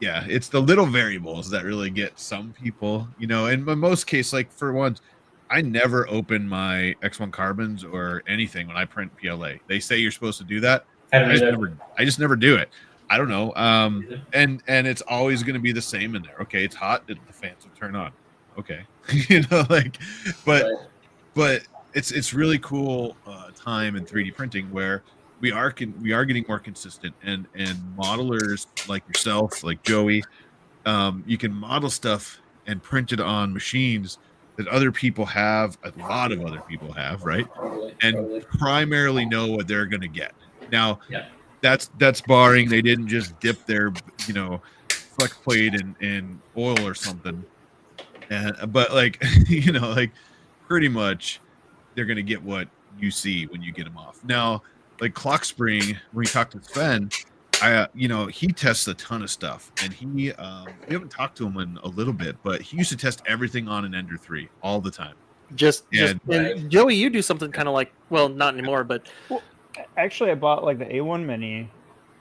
yeah, it's the little variables that really get some people, you know. And in most cases, like for once, I never open my X1 carbons or anything when I print PLA. They say you're supposed to do that. I don't either. I just never do it. I don't know. And it's always going to be the same in there. Okay, it's hot. The fans will turn on. Okay, you know, like, but it's really cool time in 3D printing where we are getting more consistent, and modelers like yourself, like Joey, you can model stuff and print it on machines that other people have, a lot of other people have, right? And primarily know what they're going to get. Now, that's barring they didn't just dip their, you know, flex plate in oil or something. But like, you know, like pretty much they're going to get what you see when you get them off. Now, like Clock Spring, when we talked to Sven, you know, he tests a ton of stuff, and we haven't talked to him in a little bit, but he used to test everything on an Ender 3 all the time. And Joey, you do something kind of like, well, not anymore, but Actually, I bought like the A1 Mini.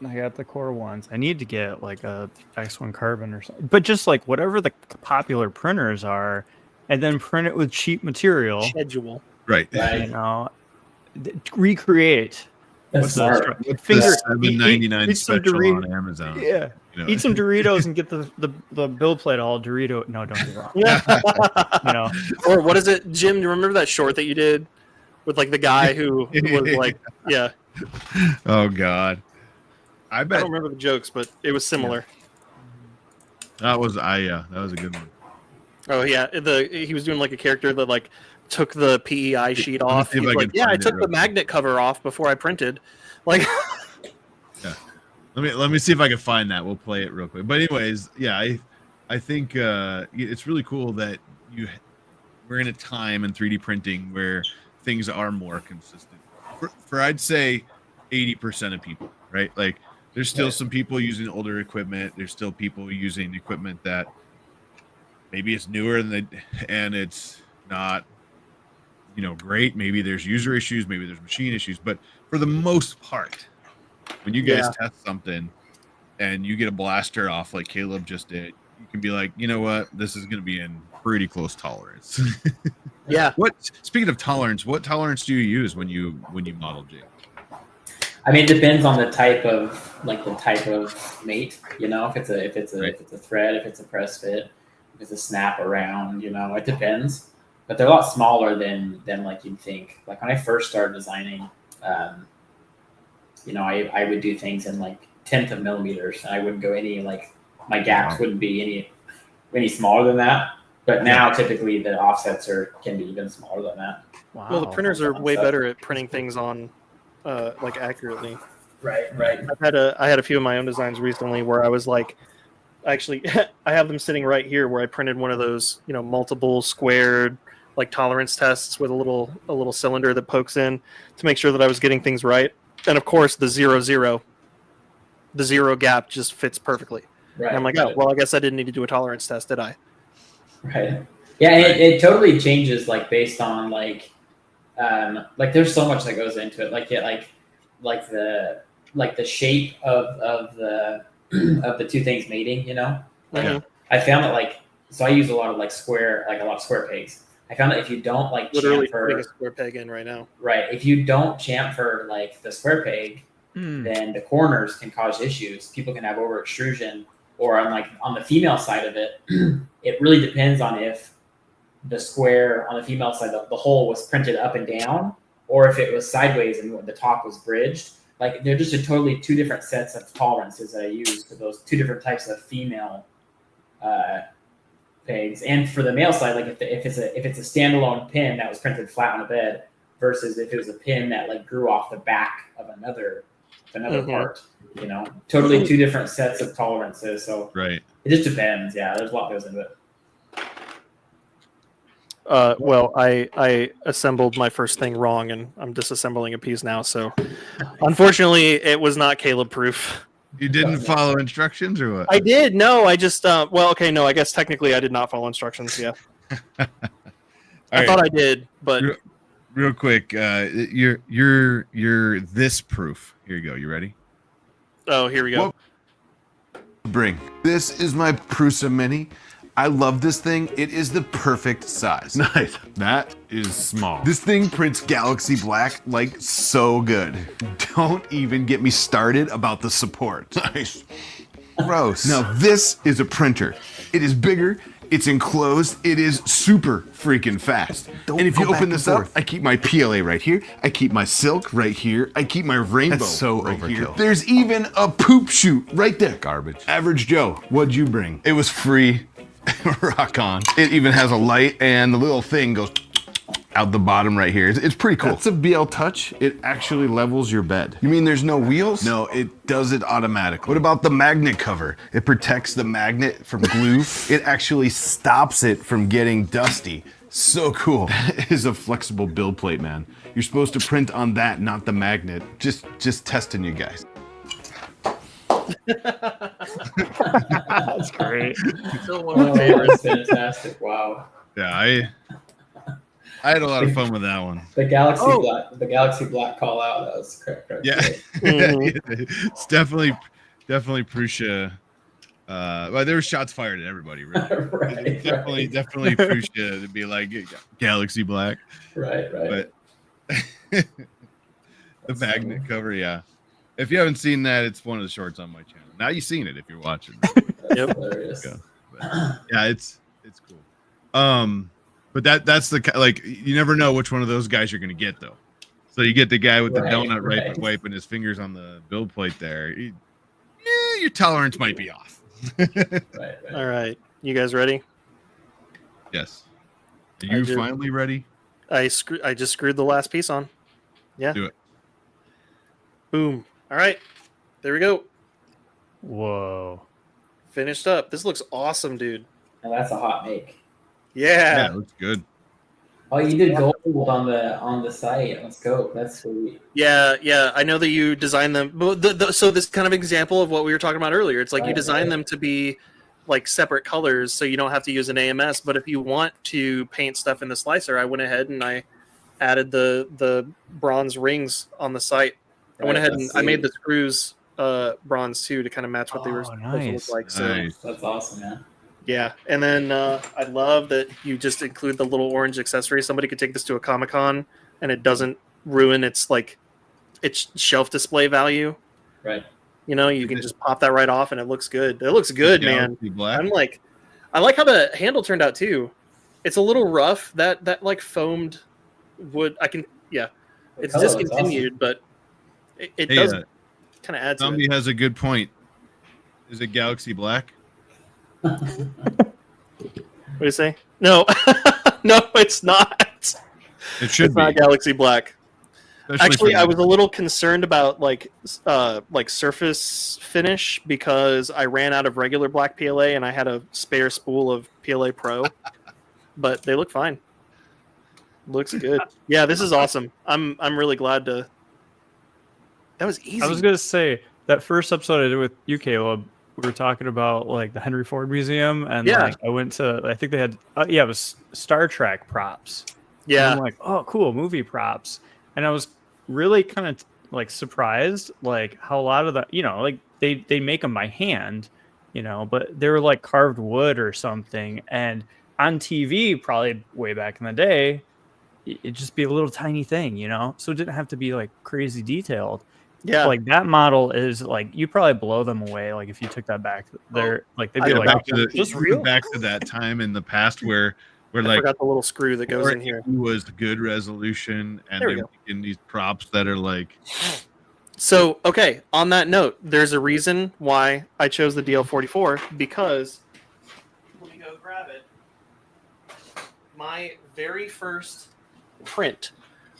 I got the Core ones. I need to get like a X1 Carbon or something, but just like whatever the popular printers are, and then print it with cheap material. schedule. Right. You know, recreate. That's smart. What's the $7.99 special on Amazon? Yeah. You know? Eat some Doritos and get the build plate all Dorito. No, don't do that. You know. Or what is it, Jim? Do you remember that short that you did with like the guy who was like, yeah. Oh God. I I bet don't remember the jokes, but it was similar. that was a good one. Oh yeah, he was doing like a character that like took the PEI sheet Let me off. see if He's I like, can yeah, I find it took real the quick. magnet cover off before I printed. Like, Let me see if I can find that. We'll play it real quick. But anyways, yeah, I think it's really cool that we're in a time in 3D printing where things are more consistent. For I'd say 80% of people, right? Like there's still some people using older equipment. There's still people using equipment that maybe it's newer and it's not, you know, great. Maybe there's user issues, maybe there's machine issues, but for the most part, when you guys test something and you get a blaster off like Caleb just did, you can be like, you know what, this is going to be in pretty close tolerance. yeah. Speaking of tolerance, what tolerance do you use when you model, Jake? I mean, it depends on the type of mate. You know, if it's a thread, if it's a press fit, if it's a snap around. You know, it depends. But they're a lot smaller than like you'd think. Like when I first started designing, you know, I would do things in like 1/10 of millimeters, and I wouldn't go any like my gaps wouldn't be any smaller than that. But now typically the offsets can be even smaller than that. Wow. Well, the printers are way better at printing things on, like accurately. Right. I had a few of my own designs recently where I was like, actually, I have them sitting right here where I printed one of those, you know, multiple squared like tolerance tests with a little cylinder that pokes in to make sure that I was getting things right. And of course, the 0 gap just fits perfectly. Right. And I'm like, oh, well, I guess I didn't need to do a tolerance test, did I? Right. Yeah, it totally changes like based on like there's so much that goes into it. Like the shape of the two things mating, you know? Like I found that so I use a lot of square pegs. I found that if you don't Literally chamfer, putting a square peg in right now. right, if you don't chamfer like the square peg, then the corners can cause issues. People can have over extrusion, or on the female side of it, it really depends on if the square on the female side, the hole was printed up and down, or if it was sideways and the top was bridged. Like they're just two different sets of tolerances that I use for those two different types of female pegs. And for the male side, like if it's a standalone pin that was printed flat on a bed versus if it was a pin that grew off the back of another part, you know, totally two different sets of tolerances. So right, it just depends. Yeah, there's a lot that goes into it. Well, I assembled my first thing wrong, and I'm disassembling a piece now. So, unfortunately, it was not Caleb proof. You didn't follow instructions, or what? I did. No, I just. Well, okay. No, I guess technically I did not follow instructions. Yeah. I thought I did, but real quick, you're this proof. Here you go. You ready? Oh, here we go. Bring. This is my Prusa Mini. I love this thing. It is the perfect size. Nice. That is small. This thing prints Galaxy Black like so good. Don't even get me started about the support. Nice. Gross. Now this is a printer. It is bigger, it's enclosed, it is super freaking fast. And if you open this up, I keep my PLA right here, I keep my silk right here, I keep my rainbow That's so right here. overkill. There's even a poop chute right there. Garbage. Average Joe, what'd you bring? It was free. Rock on. It even has a light and the little thing goes out the bottom right here. It's pretty cool. That's a BL Touch. It actually levels your bed. You mean there's no wheels? No, it does it automatically. What about the magnet cover? It protects the magnet from glue. It actually stops it from getting dusty. So cool. That is a flexible build plate, man. You're supposed to print on that, not the magnet. Just testing you guys. That's great. Still one of my It's fantastic. Wow. Yeah, I had a lot of fun with that one. The Galaxy Black call out. That was correct. Yeah, it's definitely Prusa. Well, there were shots fired at everybody. Really. Right, Definitely Prusa to be like Galaxy Black. Right. But the magnet cover, yeah. If you haven't seen that, it's one of the shorts on my channel. Now you've seen it if you're watching. Yep. Hilarious. Yeah, it's cool. But that's the like you never know which one of those guys you're gonna get though. So you get the guy with the donut right wiping his fingers on the build plate there. Your tolerance might be off. Right. All right, you guys ready? Yes. Are you finally ready? I just screwed the last piece on. Yeah. Do it. Boom. All right. There we go. Whoa. Finished up. This looks awesome, dude. And that's a hot make. Yeah. It looks good. Oh, you did gold on the site. Let's go. That's sweet. Yeah. I know that you designed them. So this kind of example of what we were talking about earlier. It's like you design them to be like separate colors, so you don't have to use an AMS. But if you want to paint stuff in the slicer, I went ahead and I added the bronze rings on the site. I went ahead and I made the screws bronze too to kind of match what they were supposed to look like. So Nice. That's awesome, man. yeah, and then I love that you just include the little orange accessory. Somebody could take this to a Comic-Con and it doesn't ruin its shelf display value. Right. You know, you can just pop that right off and it looks good. It looks good, man. Galaxy Black. I like how the handle turned out too. It's a little rough. That like foamed wood. It's color looks discontinued, but it Hey, does kind of add to it. Zombie has a good point. Is it Galaxy Black? What do you say? No, no, it's not. It should It's be. not Galaxy Black. Especially Actually, for I was a little concerned about like surface finish because I ran out of regular black PLA and I had a spare spool of PLA Pro, but they look fine. Looks good. Yeah, this is awesome. I'm really glad to. That was easy. I was gonna say that first episode I did with you, Caleb. We were talking about like the Henry Ford Museum, and like I went to. I think they had. It was Star Trek props. Yeah. And I'm like, oh, cool, movie props, and I was really kind of like surprised, like how a lot of the, like they make them by hand, but they were like carved wood or something, and on TV, probably way back in the day, it'd just be a little tiny thing, so it didn't have to be like crazy detailed. Yeah, like that model is like you probably blow them away. Like if you took that back there, like they'd be like, back to that time in the past where I like forgot the little screw that goes in here. It was good resolution, and they're making these props that are like. So okay, on that note, there's a reason why I chose the DL44 because let me go grab it. My very first print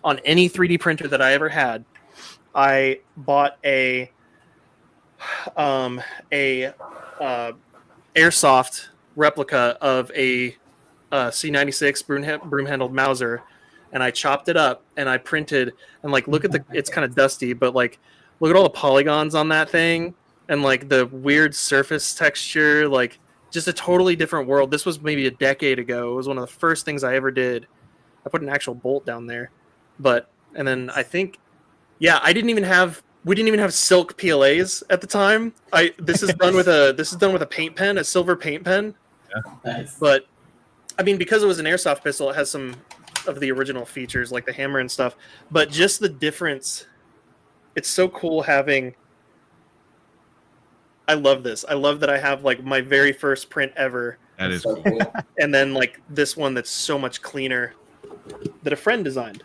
on any 3D printer that I ever had, I bought a airsoft replica of a C96 broom-handled Mauser, and I chopped it up and I printed and like look at it's kind of dusty, but like look at all the polygons on that thing and like the weird surface texture, like just a totally different world. This was maybe a decade ago. It was one of the first things I ever did. I put an actual bolt down there, and then I think. Yeah, I didn't even have we didn't even have silk PLAs at the time. This is done with a paint pen, a silver paint pen. Nice. But I mean, because it was an airsoft pistol, it has some of the original features like the hammer and stuff. But just the difference, it's so cool having. I love this. I love that I have like my very first print ever, That is so cool. cool. and then like this one that's so much cleaner that a friend designed.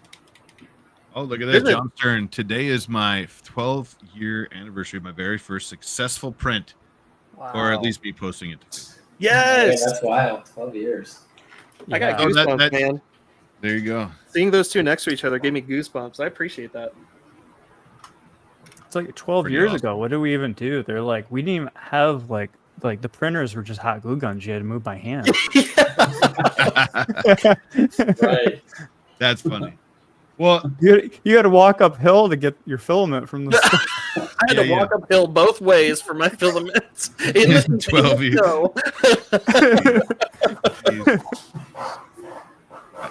Oh, look at that, Isn't it? John Stern. Today is my 12-year anniversary of my very first successful print, or at least me posting it to Facebook. Yeah, Yes, that's wild. 12 years. I got Oh, goosebumps, that- man. There you go. Seeing those two next to each other gave me goosebumps. I appreciate that. It's like 12 Pretty years awesome. ago. What did we even do? They're like, we didn't even have like the printers were just hot glue guns. You had to move by hand. Right. That's funny. Well, You had to walk uphill to get your filament from the store. I had to Yeah, walk uphill both ways for my filaments. In the 12 years. snow.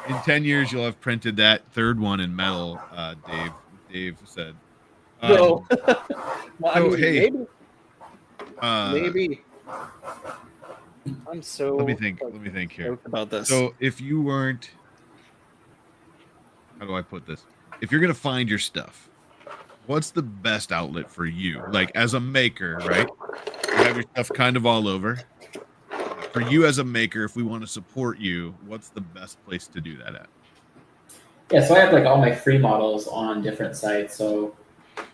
in 10 years, you'll have printed that third one in metal, Dave said. No. Well, I So, mean, hey, maybe. uh, Maybe. I'm so Let me think here. stoked about this. So if you weren't, how do I put this? If you're going to find your stuff, what's the best outlet for you? Like as a maker, right? You have your stuff kind of all over. For you as a maker, if we want to support you, what's the best place to do that at? Yeah, so I have like all my free models on different sites. So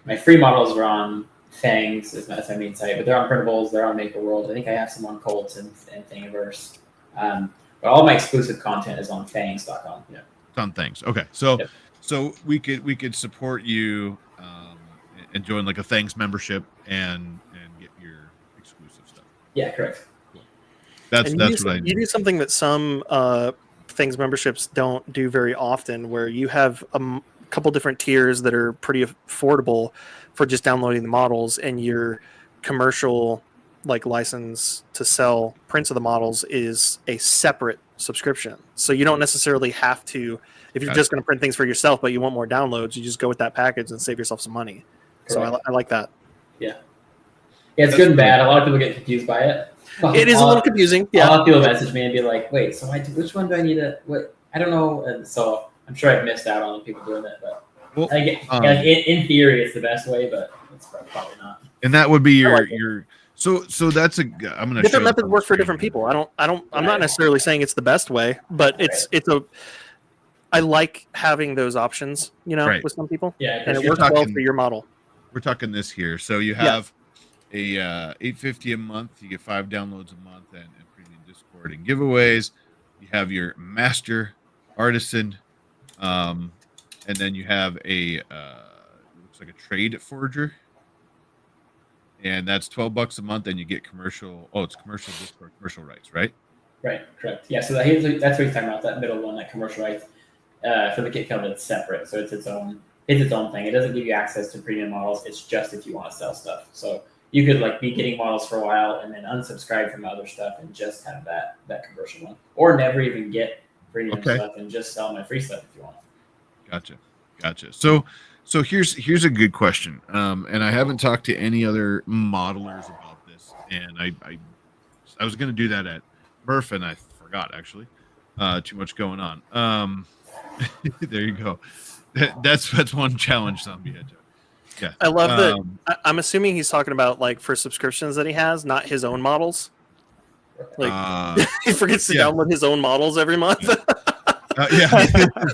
my free models are on Fangs, that's my main site, but they're on Printables, they're on Maker World. I think I have some on Colts and Thingiverse. But all my exclusive content is on fangs.com. Yeah. Some things. Okay. So Yep. so we could support you and join like a Thanks membership and get your exclusive stuff. Yeah, correct. That's And what I you do something that some things memberships don't do very often, where you have a couple different tiers that are pretty affordable for just downloading the models, and your commercial like license to sell prints of the models is a separate subscription. So you don't necessarily have to, if you're just going to print things for yourself, but you want more downloads, you just go with that package and save yourself some money. So I like that. Yeah, it's good and bad. A lot of people get confused by it. It is a little confusing. A Yeah. lot of people message me and be like, "Wait, so which one do I need to? What I don't know." And so I'm sure I've missed out on people doing that, but Well, I get, like, in theory, it's the best way, but it's probably not. and that would be your like it. your so that's a I'm gonna show Different this methods on work the for screen different here. people. I'm not necessarily saying it's the best way, but I like having those options, Right. with some people, Yeah, and it you're works well talking- for your model. We're talking this here. So you have a $8.50 a month. You get 5 downloads a month and premium Discord and giveaways. You have your master artisan, and then you have a looks like a trade forger, and that's $12 a month. And you get commercial. Oh, it's commercial Discord, commercial rights, right? Right, correct. Yeah, so that's what he's talking about, that middle one, that commercial rights. For the Kit Kiln, it's separate, so it's its own thing. It doesn't give you access to premium models. It's just if you want to sell stuff. So you could like be getting models for a while and then unsubscribe from other stuff and just have that commercial one, or never even get premium stuff and just sell my free stuff if you want. Gotcha. So here's a good question. And I haven't talked to any other modelers about this, and I was going to do that at Murph, and I forgot actually. Too much going on. There you go. That's one challenge Zombie Hedgehog. Yeah. I love that. I'm assuming he's talking about like for subscriptions that he has, not his own models. Like he forgets to download his own models every month. Yeah.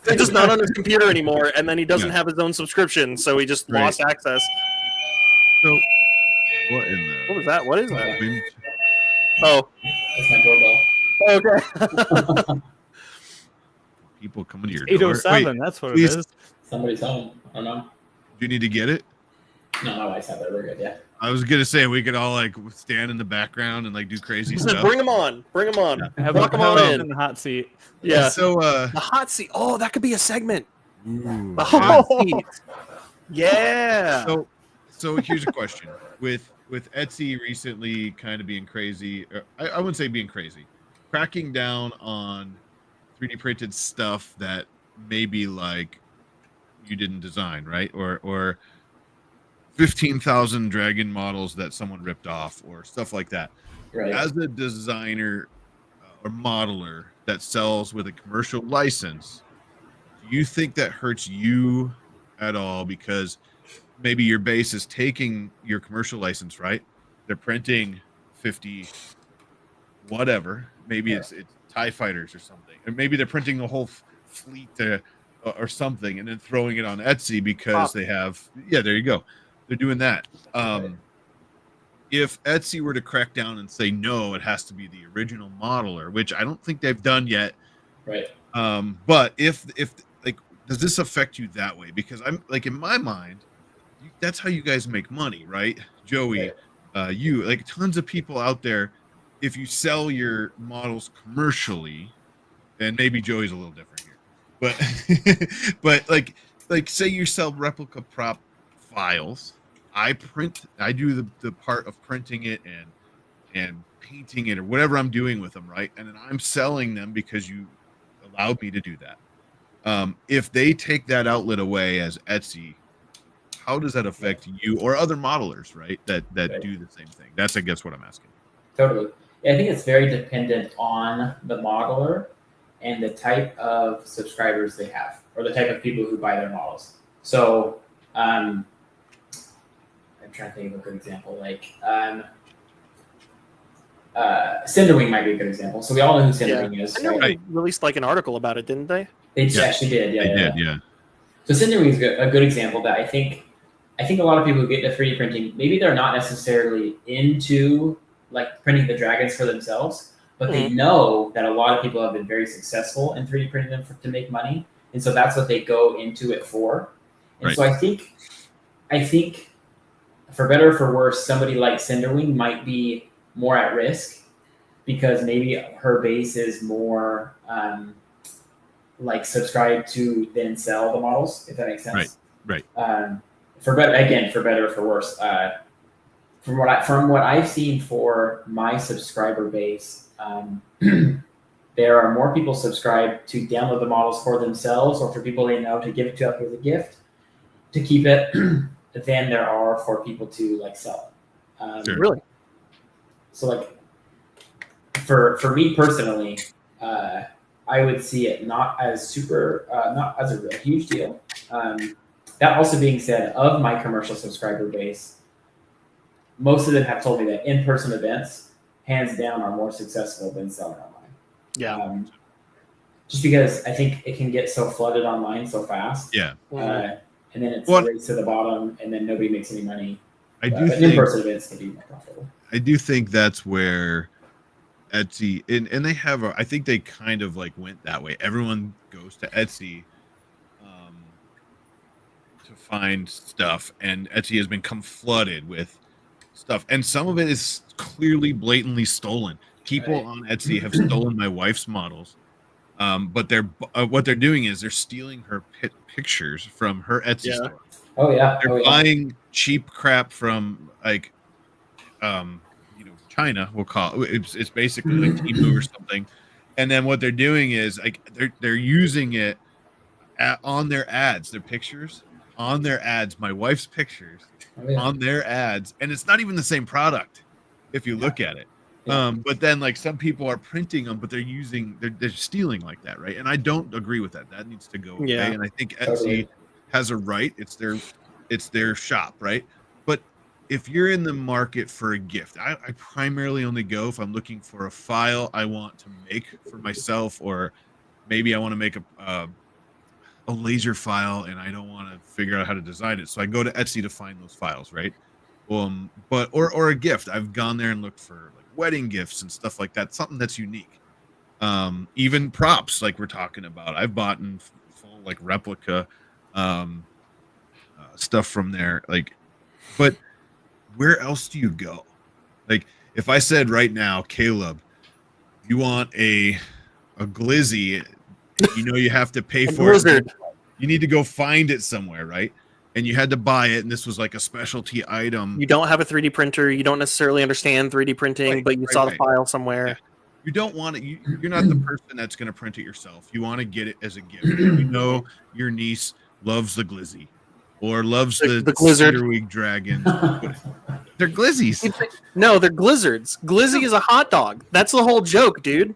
They're just not on his computer anymore, and then he doesn't have his own subscription, so he just lost access. So what in the What was that? What is that? wind? Oh, That's my doorbell. okay. People coming to your door. 807. Wait, That's what please. it is. Somebody's home. I don't know. do you need to get it? No, my wife's out there. We're good. Yeah. I was gonna say we could all like stand in the background and like do crazy He said, stuff. "Bring him on. Bring him on. Have Walk him one on in in." the hot seat. Yeah. So The hot seat. Oh, that could be a segment. ooh, The hot seat. Yeah. So here's a question: with Etsy recently kind of being crazy, I wouldn't say being crazy, cracking down on 3D printed stuff that maybe like you didn't design, right? Or 15,000 dragon models that someone ripped off or stuff like that. Right. As a designer or modeler that sells with a commercial license, do you think that hurts you at all? Because maybe your base is taking your commercial license, right? They're printing 50 whatever. Maybe it's TIE fighters or something. Or maybe they're printing the whole fleet or something and then throwing it on Etsy because they have, there you go. They're doing that. If Etsy were to crack down and say, no, it has to be the original modeler, which I don't think they've done yet. Right. But if like, does this affect you that way? Because I'm like, in my mind, that's how you guys make money, right? Joey, you, like tons of people out there, if you sell your models commercially, and maybe Joey's a little different here, but but like say you sell replica prop files, I do the part of printing it and painting it or whatever I'm doing with them, right? And then I'm selling them because you allowed me to do that. If they take that outlet away as Etsy, how does that affect you or other modelers, right? That do the same thing. That's, I guess, what I'm asking. Totally. Yeah, I think it's very dependent on the modeler and the type of subscribers they have, or the type of people who buy their models. So, I'm trying to think of a good example. Like, Cinderwing might be a good example. So we all know who Cinderwing is. Cinderwing released like an article about it, didn't they? They actually did. Yeah. So Cinderwing is a good example that I think a lot of people who get into 3D printing, maybe they're not necessarily into like printing the dragons for themselves, but they know that a lot of people have been very successful in 3D printing them to make money, and so that's what they go into it for. And so I think for better or for worse, somebody like Cinderwing might be more at risk because maybe her base is more like subscribe to then sell the models, if that makes sense. Right. For better or for worse. From what I've seen for my subscriber base, there are more people subscribed to download the models for themselves or for people they know to give it to us as a gift to keep it than there are for people to like sell. Sure. Really? So like for me personally, I would see it not as a real huge deal. That also being said, of my commercial subscriber base, most of them have told me that in-person events, hands down, are more successful than selling online. Yeah. Just because I think it can get so flooded online so fast. Yeah. And then it's a race to the bottom, and then nobody makes any money. But in-person events can be more profitable. I do think that's where Etsy and they have I think they kind of like went that way. Everyone goes to Etsy to find stuff, and Etsy has become flooded with stuff, and some of it is clearly blatantly stolen. People on Etsy have stolen my wife's models, but they're what they're doing is they're stealing her pictures from her Etsy store. They're buying cheap crap from like China, we'll call it. It's basically like Temu or something, and then what they're doing is like they're using it on their ads, their pictures on their ads, my wife's pictures on their ads, and it's not even the same product if you look at it. But then like some people are printing them, but they're stealing like that, right? And I don't agree with that. That needs to go away. And I think Etsy has a right. It's their shop, right? But if you're in the market for a gift, I primarily only go if I'm looking for a file I want to make for myself, or maybe I want to make a laser file and I don't want to figure out how to design it. So I go to Etsy to find those files, right? But or a gift. I've gone there and looked for like wedding gifts and stuff like that, something that's unique. Even props like we're talking about. I've bought in full like replica stuff from there. Like, but where else do you go? Like if I said right now, Caleb, you want a glizzy, you have to pay for it. You need to go find it somewhere, right? And you had to buy it, and this was like a specialty item. You don't have a 3D printer. You don't necessarily understand 3D printing, but you saw the file somewhere. Yeah. You don't want it. You're not the person that's going to print it yourself. You want to get it as a gift. Your niece loves the glizzy. or loves the Glizzard. Cinderweed dragon. They're glizzies. No, they're glizzards. Glizzy is a hot dog. That's the whole joke, dude.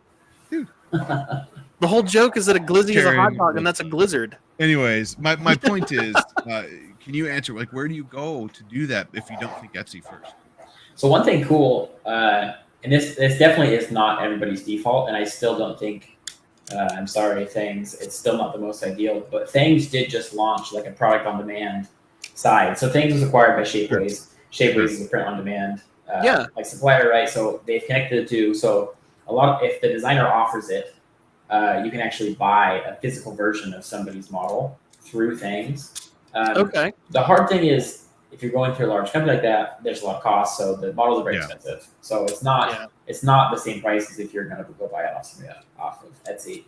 Dude. The whole joke is that a glizzy is a hot dog, and that's a glizzard. Anyways, my point is, can you answer, like, where do you go to do that if you don't think Etsy first? So one thing cool, and this definitely is not everybody's default, and I still don't think, I'm sorry, Things, it's still not the most ideal, but Things did just launch like a product on demand side. So Things was acquired by Shapeways. Shapeways is a print on demand like supplier, right? So they've connected the two. So if the designer offers it, you can actually buy a physical version of somebody's model through Things. Okay. The hard thing is, if you're going through a large company like that, there's a lot of costs, so the models are very expensive. So it's not the same price as if you're going to go buy it off of Etsy.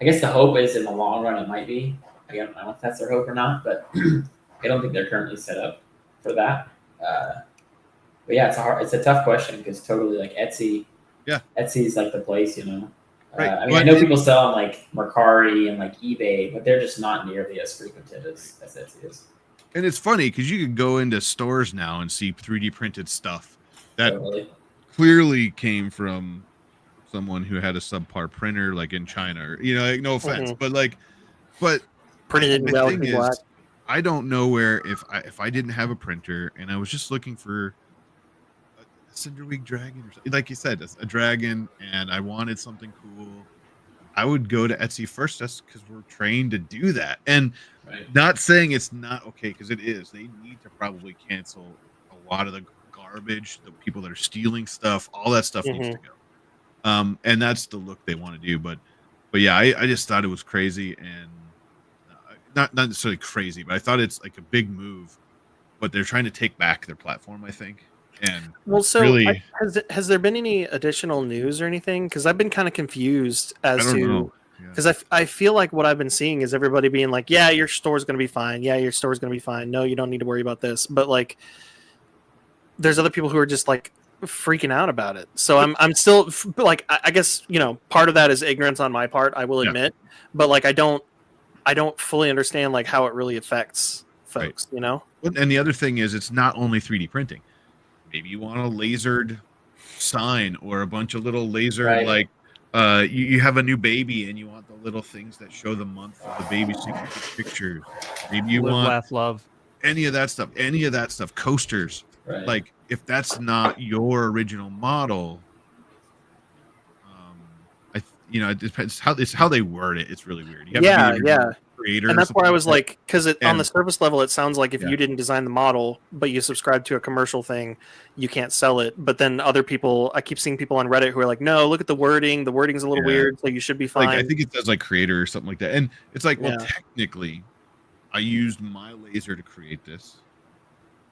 I guess the hope is in the long run it might be. I don't know if that's their hope or not, but I don't think they're currently set up for that. But yeah, it's a tough question because totally like Etsy. Yeah, Etsy is like the place, you know. Right. I mean, I know people sell on like Mercari and like eBay, but they're just not nearly as frequented as Etsy is. And it's funny because you can go into stores now and see 3D printed stuff that clearly came from someone who had a subpar printer, like in China, or, you know, like, no offense, but printed in black. I don't know where if I didn't have a printer and I was just looking for a Cinderweed dragon, or something, like you said, a dragon, and I wanted something cool, I would go to Etsy first, just because we're trained to do that. And not saying it's not okay, because it is. They need to probably cancel a lot of the garbage, the people that are stealing stuff, all that stuff needs to go. And that's the look they want to do. But yeah, I just thought it was crazy, and not necessarily crazy, but I thought it's like a big move. But they're trying to take back their platform, I think. And really, has there been any additional news or anything? Because I've been kind of confused as to, because I feel like what I've been seeing is everybody being like, yeah, your store's going to be fine. Yeah, your store's going to be fine. No, you don't need to worry about this. But like, there's other people who are just like freaking out about it. So I'm still like, I guess, you know, part of that is ignorance on my part, I will admit. But like, I don't fully understand like how it really affects folks, you know? And the other thing is, it's not only 3D printing. Maybe you want a lasered sign or a bunch of little laser, like you have a new baby and you want the little things that show the month of the baby so you can take pictures. Maybe you want laugh, love. Any of that stuff, coasters. Like, if that's not your original model, it depends how they word it. It's really weird. You have to be creator, and that's where I was like, because on the surface level, it sounds like if you didn't design the model, but you subscribe to a commercial thing, you can't sell it. But then other people, I keep seeing people on Reddit who are like, no, look at the wording. The wording's a little weird, so you should be fine. Like, I think it says like creator or something like that. And it's like, well, technically, I used my laser to create this.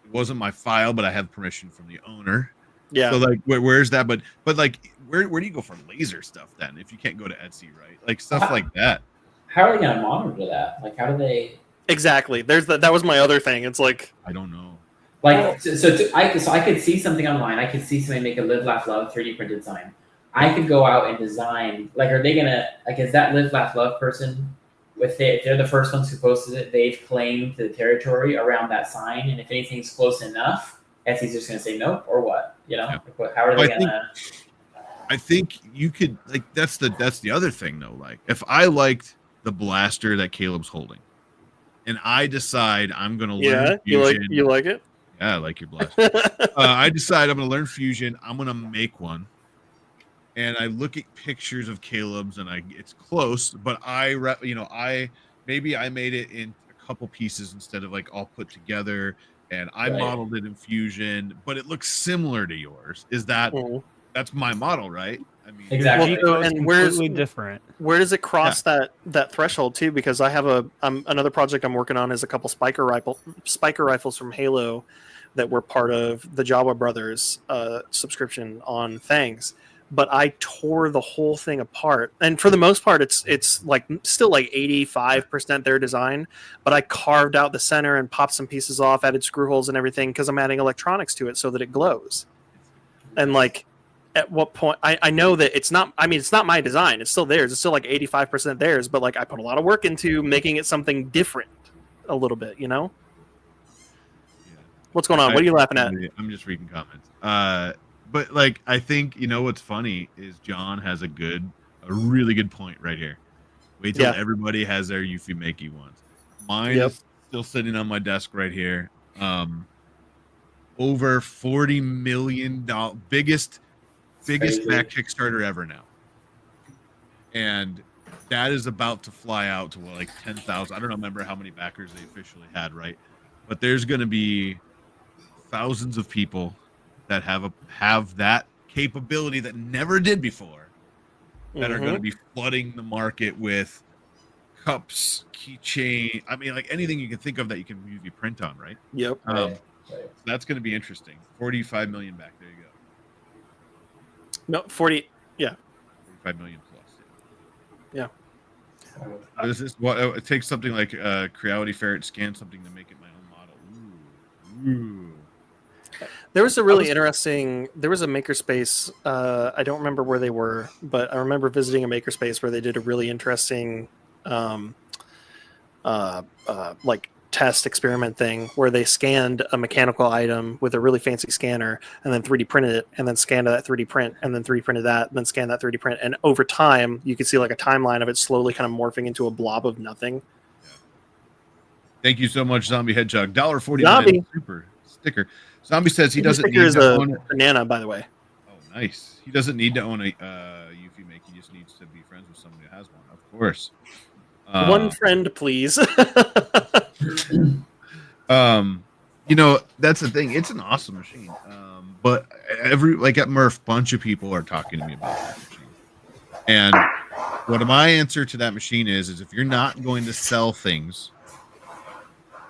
It wasn't my file, but I have permission from the owner. Yeah. So like, where's that? But like, where do you go for laser stuff then if you can't go to Etsy, right? Like stuff like that. How are they going to monitor that? Like, how do they? Exactly. That was my other thing. It's like, I don't know. Like, I could see something online. I could see somebody make a Live, Laugh, Love 3D printed sign. I could go out and design. Like, are they gonna like? Is that Live, Laugh, Love person? If they're the first ones who posted it, they've claimed the territory around that sign. And if anything's close enough, Etsy's just going to say nope, or what? You know, how are they going to? I think you could, like, that's the other thing though. Like, if I liked the blaster that Caleb's holding, and I decide I'm going to learn Fusion. you like it? Yeah, I like your blaster. I decide I'm going to learn Fusion. I'm going to make one, and I look at pictures of Caleb's, and it's close, but I made it in a couple pieces instead of like all put together, and I modeled it in Fusion, but it looks similar to yours. Is that? That's my model, right? I mean, exactly. And where's different? Where does it cross that threshold too? Because I have another project I'm working on is a couple spiker rifles from Halo that were part of the Jawa Brothers subscription on Thangs. But I tore the whole thing apart, and for the most part, it's like still like 85% their design. But I carved out the center and popped some pieces off, added screw holes and everything because I'm adding electronics to it so that it glows. And like, at what point I know that it's not. I mean, it's not my design. It's still theirs. It's still like 85% theirs. But like, I put a lot of work into making it something different, a little bit, you know. What's going on? What are you laughing at? I'm just reading comments. But like, I think what's funny is John has a really good point right here. Wait till everybody has their Eufy Makey ones. Mine is still sitting on my desk right here. Over $40 million, biggest back Kickstarter ever now, and that is about to fly out to like 10,000. I don't remember how many backers they officially had, right? But there's going to be thousands of people that have that capability that never did before, that are going to be flooding the market with cups, keychain. I mean, like anything you can think of that you can UV print on, right? Yep. That's going to be interesting. 45 million back. There you go. No, 40. Yeah. 45 million plus. Yeah. This is what it takes something like Creality Ferret scan something to make it my own model. Ooh. There was a really interesting. There was a makerspace. I don't remember where they were, but I remember visiting a makerspace where they did a really interesting, like test experiment thing where they scanned a mechanical item with a really fancy scanner and then 3D printed it and then scanned that 3D print and then 3D printed that and then scanned that 3D print, and over time you could see like a timeline of it slowly kind of morphing into a blob of nothing. Thank you so much, Zombie Hedgehog. $1.49 super sticker. Zombie says he doesn't need is to a own banana, by the way. Oh, nice. He doesn't need to own a Eufy Make. He just needs to be friends with somebody who has one. Of course. One friend, please. That's the thing. It's an awesome machine. But at Murph, bunch of people are talking to me about that machine. And what my answer to that machine is if you're not going to sell things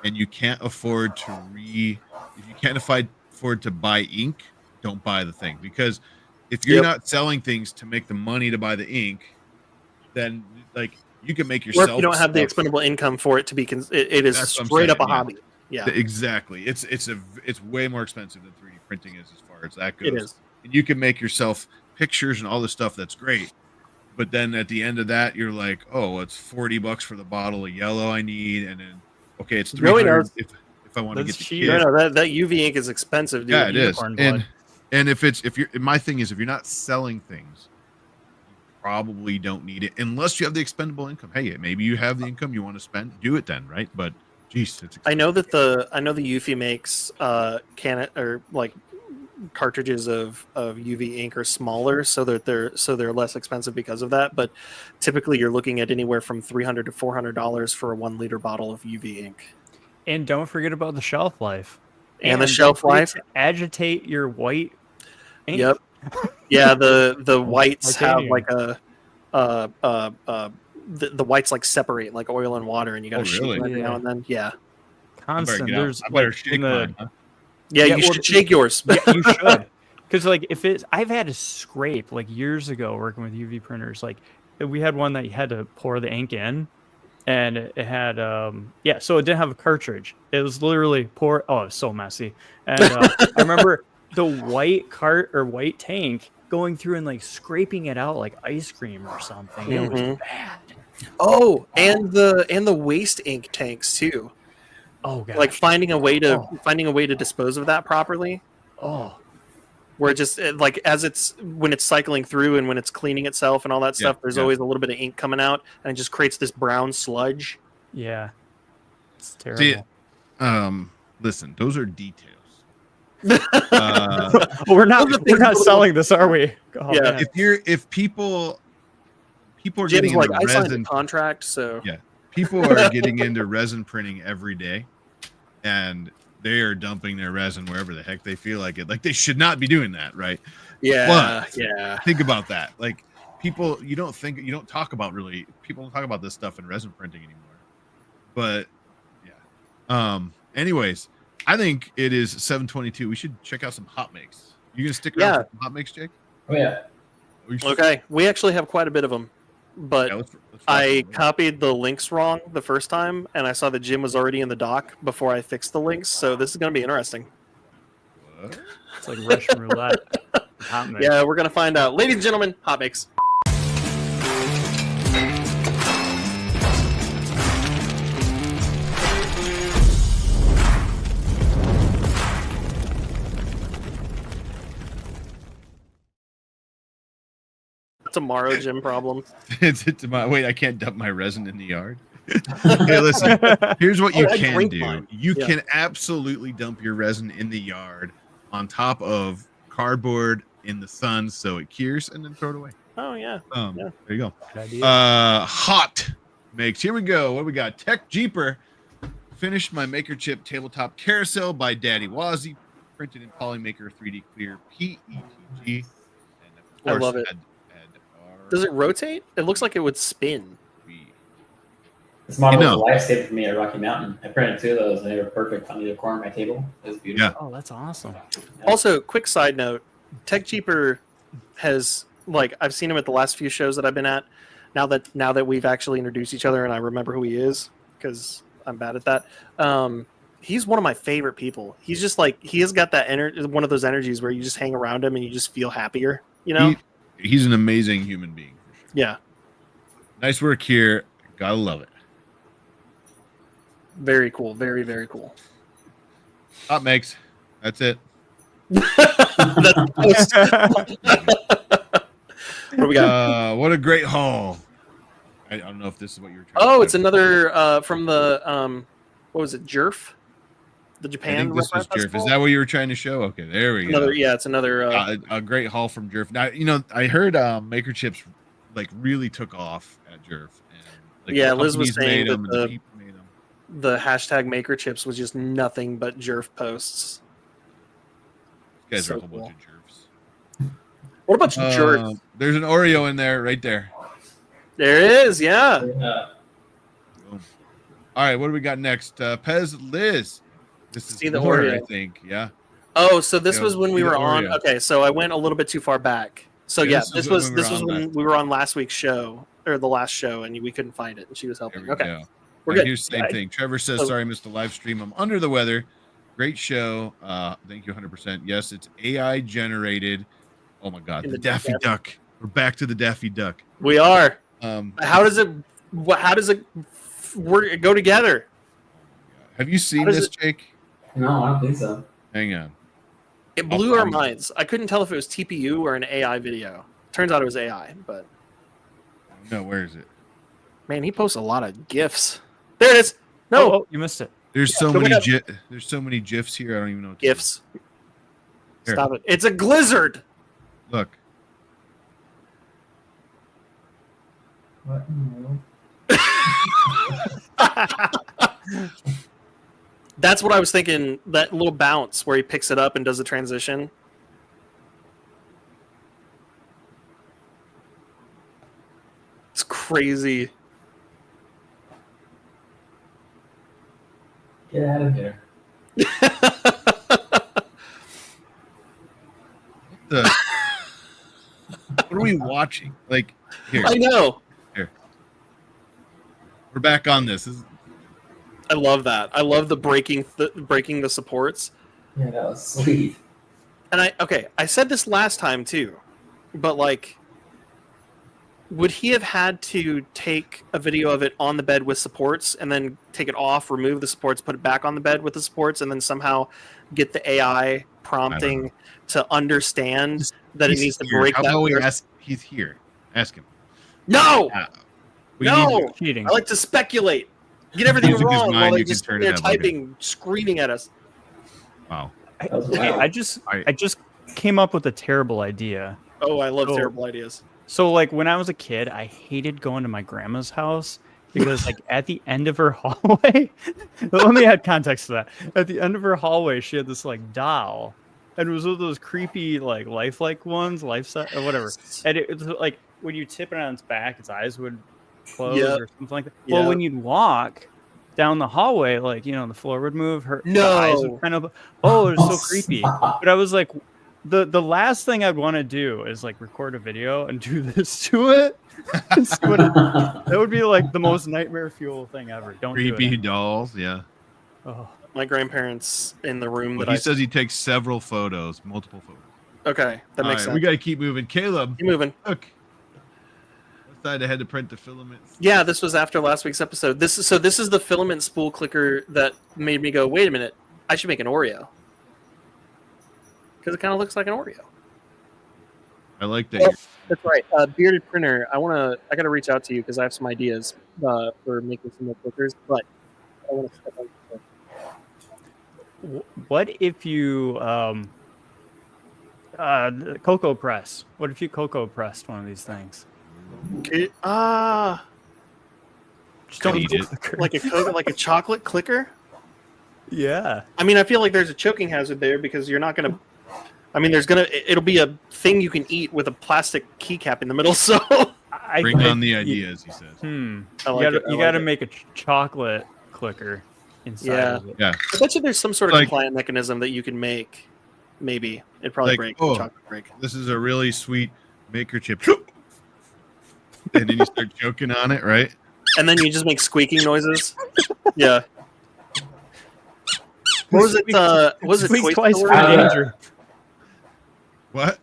and you can't afford to if you can't afford to buy ink, don't buy the thing. Because if you're not selling things to make the money to buy the ink, then like you can make yourself. Or if you don't have the expendable income for it to be, it is straight up a hobby. Yeah, exactly. It's way more expensive than 3D printing is as far as that goes. It is. And you can make yourself pictures and all this stuff. That's great. But then at the end of that, you're like, oh, it's $40 for the bottle of yellow I need, and then okay, it's $300 if I want to get the kit. No, that UV ink is expensive. Dude. Yeah, it is. And if you're my thing is if you're not selling things, you probably don't need it unless you have the expendable income. Hey, maybe you have the income you want to spend, do it then, right? But geez, it's expensive. I know the Eufy makes cartridges of UV ink are smaller, so that they're less expensive because of that. But typically, you're looking at anywhere from $300 to $400 for a 1 liter bottle of UV ink. And don't forget about the shelf life. And the shelf life. Agitate your white ink. Yep. Yeah, the whites have like the whites like separate like oil and water, and you got to shake them every now and then. Yeah. Constant. I better shake mine. Huh? Yeah, you should shake yours. Yeah, you should. Because like I've had to scrape like years ago working with UV printers. Like we had one that you had to pour the ink in, and it had so it didn't have a cartridge. It was literally pour. Oh, it was so messy. And I remember the white tank going through and like scraping it out like ice cream or something. It was bad. Oh, and the waste ink tanks too. Oh god. Like finding a way to dispose of that properly. Oh. Where it just like when it's cycling through and when it's cleaning itself and all that stuff, there's always a little bit of ink coming out, and it just creates this brown sludge. Yeah. It's terrible. See, listen, those are details. we're not selling this, are we? Oh, yeah. Man. If people are Jim's getting into I signed resin a contract, so yeah, people are getting into resin printing every day, and they are dumping their resin wherever the heck they feel like it. Like they should not be doing that, right? Yeah, but yeah. Think about that. Like people, people don't talk about this stuff in resin printing anymore. But yeah. Anyways, I think it is 7:22. We should check out some hot makes. You gonna stick around for some hot makes, Jake? Oh yeah. Okay, we actually have quite a bit of them, but let's I copied the links wrong the first time, and I saw that Jim was already in the dock before I fixed the links, so this is going to be interesting. What? It's like Russian roulette. Hot mix. Yeah, we're going to find out. Ladies and gentlemen, hot mix. Tomorrow, Jim problem. Wait, I can't dump my resin in the yard. Hey, listen. Here's what you I can drink do. mine. You Yeah. can absolutely dump your resin in the yard on top of cardboard in the sun so it cures, and then throw it away. Oh yeah. Yeah. There you go. Good idea. Hot makes. Here we go. What we got? Tech Jeeper finished my Maker Chip tabletop carousel by Daddy Wazzy, printed in Polymaker 3D Clear PETG. And of course, I love it. Does it rotate? It looks like it would spin. This model was a lifesaver for me at Rocky Mountain. I printed 2 of those, and they were perfect on either corner of my table. It was beautiful. Yeah. Oh, that's awesome. Also, quick side note: Tech Cheaper has I've seen him at the last few shows that I've been at. Now that we've actually introduced each other and I remember who he is because I'm bad at that. He's one of my favorite people. He's just he has got that one of those energies where you just hang around him and you just feel happier. You know, he's an amazing human being. For sure. Yeah. Nice work here. Gotta love it. Very cool. Very, very cool. Hot makes. That's it. What do we got? What a great haul. I don't know if this is what you're trying Oh, to it's another from the what was it, Jerf? The Japan. I think this was Jerf. festival? Is that what you were trying to show? Okay, there we go. Yeah, it's another a great haul from Jerf. Now, I heard Maker Chips really took off at Jerf. And, yeah, Liz was saying them, that the hashtag Maker Chips was just nothing but Jerf posts. You guys So are a whole cool. bunch of Jerfs. What about Jerf? There's an Oreo in there, right there. There it is, yeah. Boom. All right, what do we got next? Pez Liz. This is See the more, Oreo. I think. Yeah. Oh, so this Yeah, was when see we the were on. Oreo. Okay, so I went a little bit too far back. So Yeah, yeah, this this is was when when we were on last week's show or the last show, and we couldn't find it, and she was There helping. we Okay, go. we're Now, good. here's the same thing. Trevor says, so- sorry, missed the live stream. I'm under the weather. Great show. Thank you 100%. Yes, it's AI generated. Oh my God. In The the Daffy Daffy- Duck. We're back to the Daffy Duck. We are. How How does it go together? Have you seen How does this, it- Jake? No, I don't think so. Hang on. It blew our minds. I couldn't tell if it was TPU or an AI video. Turns out it was AI, but No, where is it? man, he posts a lot of gifs. There it is. No Oh, you missed it. There's so go many back up. there's so many GIFs here. I don't even know what to gifs. Here. Stop it. It's a glizzard. do. Look. What? That's what I was thinking. That little bounce where he picks it up and does the transition. It's crazy. Get out of here. What are we watching? Like, here. I know. We're back on this. I love that. I love the breaking the supports. Yeah, that was sweet. And I said this last time too, but would he have had to take a video of it on the bed with supports and then take it off, remove the supports, put it back on the bed with the supports, and then somehow get the AI prompting to understand that it needs to here. break How that? about we first- ask? He's here. Ask him. No, We no. need- Cheating. I like to speculate. Get everything Music is wrong mine, while they you can just turn sit it there up, okay. typing, screaming at us. wow. I, That was okay, wild. I just came up with a terrible idea. Oh, I love Oh. terrible ideas. So when I was a kid, I hated going to my grandma's house because at the end of her hallway, let me add context to that. At the end of her hallway, she had this doll, and it was one of those creepy lifelike ones, life set or whatever. And it was when you tip it on its back, its eyes would close Yep. or something like that. Well, Yep. when you'd walk down the hallway, the floor would move. The No. eyes would kind of. Oh, it was so creepy. Stop. But I was like, the last thing I'd want to do is record a video and do this to it. And see what that would be the most nightmare fuel thing ever. Don't Creepy do it. dolls. Yeah. Oh, My grandparents in the room Well, that he says he takes several photos, multiple photos. Okay, that All makes right, sense. we got to keep moving. Caleb, Keep moving. look. What side I had to print the filaments? Yeah, this was after last week's episode. This is the filament spool clicker that made me go, wait a minute, I should make an Oreo. Because it kind of looks like an Oreo. I like that. Well, you're- That's right. Bearded Printer. I gotta reach out to you because I have some ideas for making some more clickers, but I want to step on. What if you the cocoa press? What if you cocoa pressed one of these things? Just Could don't eat it. Like a chocolate clicker. Yeah. I mean, I feel like there's a choking hazard there because you're not gonna. I mean, it'll be a thing you can eat with a plastic keycap in the middle. So Bring on the ideas, he says. I like it. I You like gotta it. make a chocolate clicker inside Yeah. of it. Yeah. I bet you there's some sort of Like- compliant mechanism that you can make. Maybe it'd probably Like, break. oh. Chocolate break. This is a really sweet maker chip. And then you start choking on it, right? And then you just make squeaking noises. Yeah. What was it? What was it? Squeak Toy twice Story? for danger. What?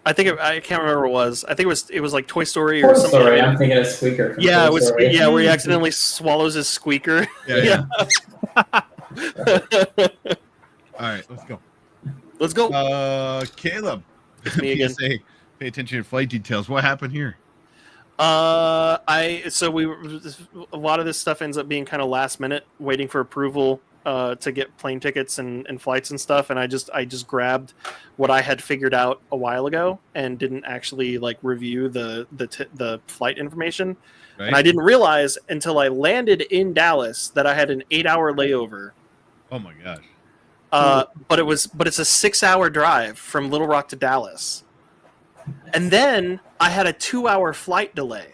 I can't remember what it was. I think it was like Toy Story Toy or something. Story. I'm thinking of Squeaker. From Yeah, Toy it was. Story. Yeah, where he accidentally swallows his squeaker. Yeah. All right, let's go. Let's go. Caleb. It's me again. PSA, pay attention to flight details. What happened here? A lot of this stuff ends up being kind of last minute, waiting for approval to get plane tickets and flights and stuff. And I just grabbed what I had figured out a while ago and didn't actually like review the flight information. Right? And I didn't realize until I landed in Dallas that I had an 8-hour layover. Oh my gosh. But it's a 6-hour drive from Little Rock to Dallas. And then I had a 2-hour flight delay.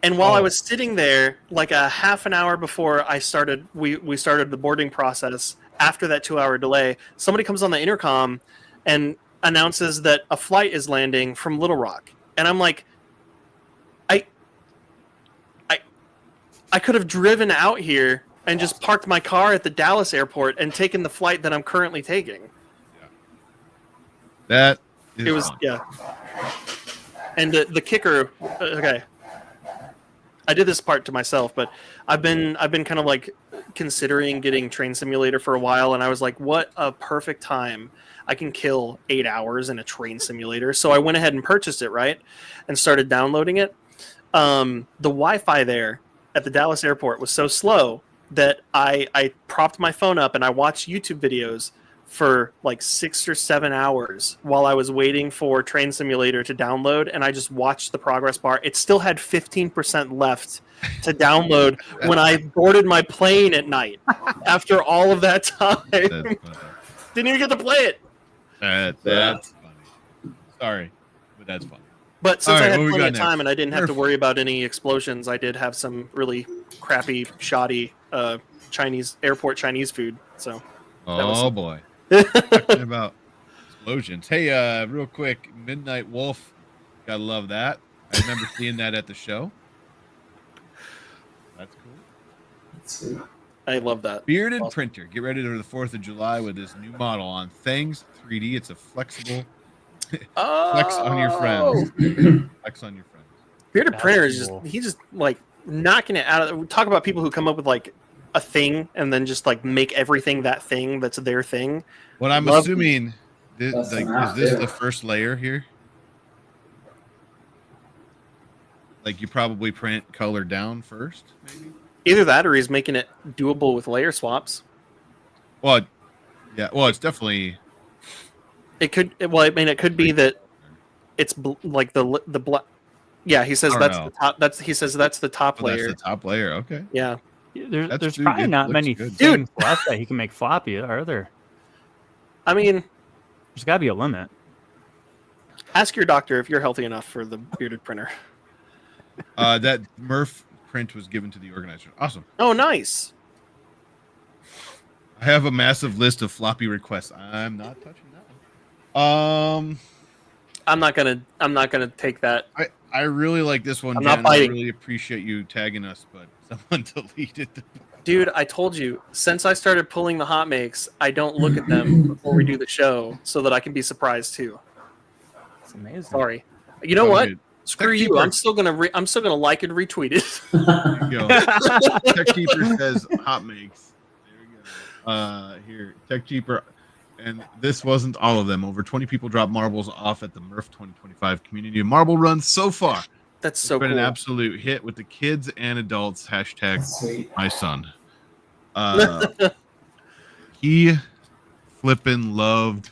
And while I was sitting there, like a half an hour before I started, we started the boarding process. After that 2-hour delay, somebody comes on the intercom and announces that a flight is landing from Little Rock. And I'm like, I could have driven out here and just parked my car at the Dallas airport and taken the flight that I'm currently taking. That is It was fun. yeah. And the kicker, okay. I did this part to myself, but I've been kind of like considering getting Train Simulator for a while, and I was like, what a perfect time. I can kill 8 hours in a train simulator. So I went ahead and purchased it, right? And started downloading it. The Wi-Fi there at the Dallas airport was so slow that I propped my phone up and I watched YouTube videos for like 6 or 7 hours while I was waiting for Train Simulator to download, and I just watched the progress bar. It still had 15% left to download when I boarded my plane at night after all of that time. That's funny. Didn't even get to play it. That's funny. Sorry, but that's funny. But since All right, I had what we plenty got of time next? and I didn't have to worry about any explosions, I did have some really crappy, shoddy airport Chinese food. So Oh boy. Talking about explosions. Hey, real quick, Midnight Wolf. Gotta love that. I remember seeing that at the show. That's cool. Let's see. I love that. Bearded Awesome. Printer. Get ready for the 4th of July with this new model on Things 3D. It's a flexible flex on your friends. Flex on your friends. Bearded That's Printer is cool. he's just like knocking it out of. Talk about people who come up with like a thing and then just like make everything that thing that's their thing. What I'm Love- assuming, this, That's like, an is this app, the too. first layer here? Like you probably print color down first, maybe? Either that or he's making it doable with layer swaps. Well, yeah. Well, it's definitely. It could. Well, I mean, it could be that it's like the black. Yeah, he says I don't that's know. the top. He says that's the top Oh, that's layer. the top layer. Okay. Yeah. There's Dude, probably it not looks many good. things left that he can make floppy, are there? I mean, There's got to be a limit. ask your doctor if you're healthy enough for the Bearded Printer. That Murph print was given to the organizer. Awesome. Oh, nice. I have a massive list of floppy requests. I'm not touching that one. I'm not gonna take that. I really like this one. I'm not Jen. I biting. really appreciate you tagging us, but someone deleted the. Dude, I told you, since I started pulling the hot makes, I don't look at them before we do the show so that I can be surprised too. It's amazing. Sorry. You know Oh, what? dude. Screw Tech you. Keeper. I'm still gonna like and retweet it. There you go. Tech Keeper says hot makes. There we go. Here, Tech Keeper. And this wasn't all of them. Over 20 people dropped marbles off at the Murph 2025 Community Marble Run so far. That's It's so been cool. an absolute hit with the kids and adults. Hashtag That's sweet. my son. He flippin' loved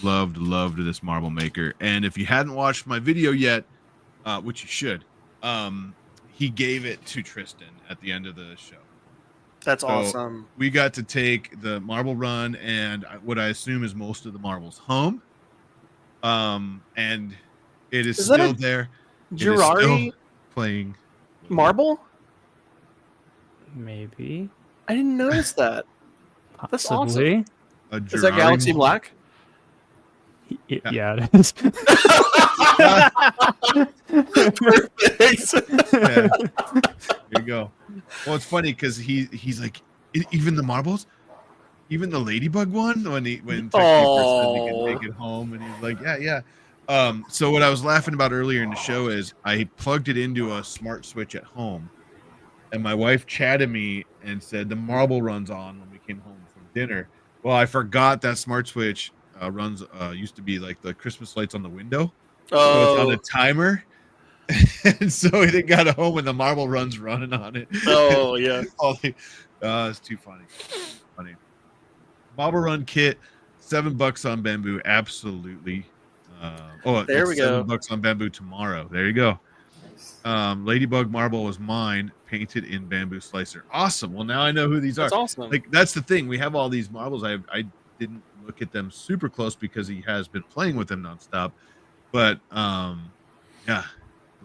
this marble maker. And if you hadn't watched my video yet, which you should, he gave it to Tristan at the end of the show. That's So awesome. we got to take the marble run and what I assume is most of the marbles home. And it is that still a there. It is Girardi still playing. marble? Maybe. I didn't notice that. That's awesome. Possibly. A Is that Girardi Galaxy marble. Black? Yeah, it is. Perfect. Yeah. There you go. Well, it's funny because he's like, even the marbles, even the ladybug one when Tech Keeper said they could take it home, and he's like, yeah. So what I was laughing about earlier in the show is I plugged it into a smart switch at home, and my wife chatted me and said the marble runs on when we came home from dinner. Well, I forgot that smart switch runs used to be like the Christmas lights on the window. So it's on a timer. And so they got home and the marble run's running on it. Oh yeah. It's too funny. Marble run kit, $7 on Bamboo. Absolutely. There we go. $7 on Bamboo tomorrow. There you go. Ladybug marble was mine, painted in bamboo slicer. Awesome. Well, now I know who these are. That's awesome. Like that's the thing. We have all these marbles. I didn't look at them super close because he has been playing with them nonstop. But yeah,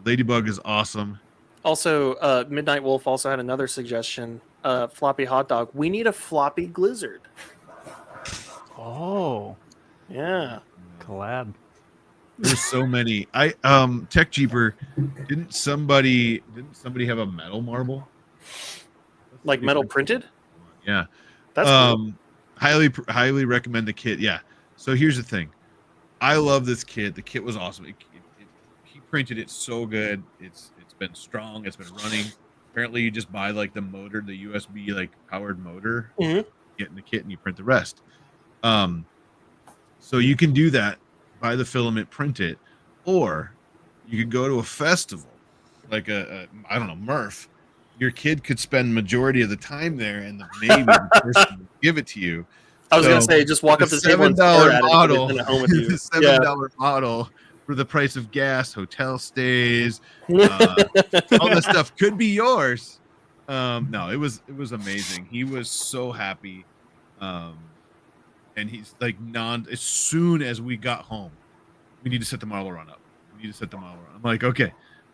Ladybug is awesome. Also, Midnight Wolf also had another suggestion. Floppy hot dog. We need a floppy Glizzard. Oh, Yeah. collab. There's so many. Tech Jeeper, didn't somebody have a metal marble? Like metal printed? Yeah. That's cool. Highly recommend the kit. Yeah. So here's the thing. I love this kit. The kit was awesome. He printed it so good. It's been strong. It's been running. Apparently, you just buy like the motor, the USB like powered motor, Mhm. get in the kit, and you print the rest. So you can do that. Buy the filament, print it, or you could go to a festival, like I don't know, Murph. Your kid could spend majority of the time there, and maybe the person will give it to you. I was gonna So, say, just walk up to the table and $7 stare at it model, and send it home with you. the $7 model for the price of gas, hotel stays, all that stuff could be yours. No, it was amazing. He was so happy. And he's like as soon as we got home, we need to set the marble run up. I'm like, okay,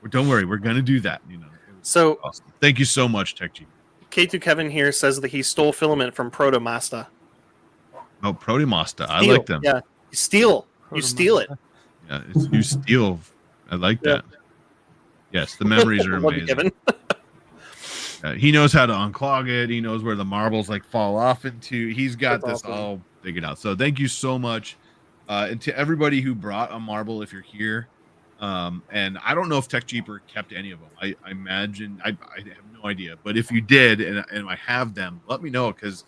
don't worry, we're gonna do that. You know. So Awesome. Thank you so much, Tech G. K2 Kevin here says that he stole filament from Protomasta. Oh, Protomasta. I Steal. like them. Yeah, you steal. You steal it. Yeah, you steal. I like that. Yes, the memories are Love you, amazing. Kevin. He knows how to unclog it. He knows where the marbles like fall off into. He's got That's this awesome. all figured out. So thank you so much. And to everybody who brought a marble, if you're here, and I don't know if Tech Jeeper kept any of them. I imagine I have no idea. But if you did, and I have them, let me know because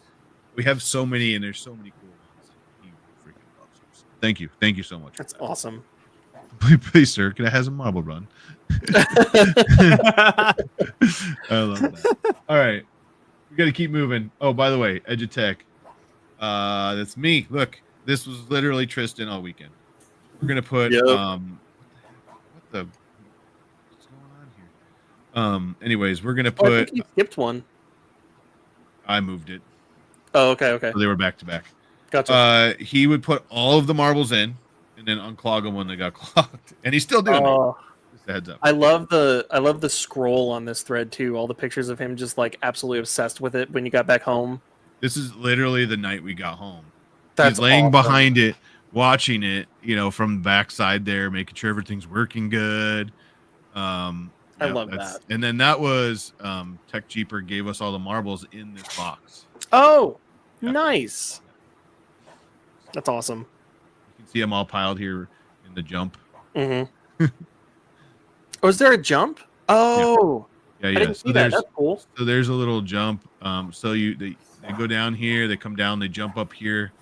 we have so many, and there's so many cool ones. He freaking loves them. So thank you so much. That's awesome. Please, sir, can I have some marble run? I love that. All right, we got to keep moving. Oh, by the way, Edutech, that's me. Look, this was literally Tristan all weekend. We're gonna put Yep. what's going on here? Anyways, we're gonna Oh, I put. think he skipped one. I moved it. Oh, okay. So they were back to back. Gotcha. He would put all of the marbles in and then unclog them when they got clogged, and he's still doing it. Oh, Just a heads up. I love the scroll on this thread too. All the pictures of him just like absolutely obsessed with it when you got back home. This is literally the night we got home. That's He's laying awesome. behind it, watching it, from the backside there, making sure everything's working good. I love that. And then that was Tech Jeeper gave us all the marbles in this box. Oh, Yeah. nice. That's awesome. You can see them all piled here in the jump. Mm-hmm. Oh, is there a jump? Oh, Yeah, I yeah. didn't see that. That's cool. So there's a little jump. So they go down here, they come down, they jump up here,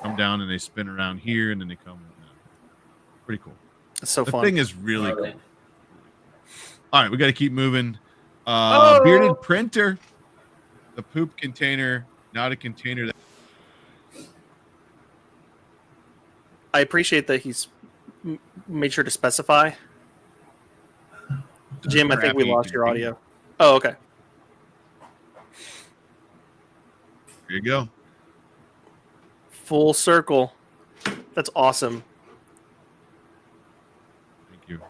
come down and they spin around here, and then they come. Pretty cool. It's so The fun. thing is really cool. All right, we got to keep moving. Oh! Bearded printer, the poop container, not a container. I appreciate that he's made sure to specify. Jim, I think we lost your audio. Oh, okay. Here you go. Full circle. That's awesome. Thank you.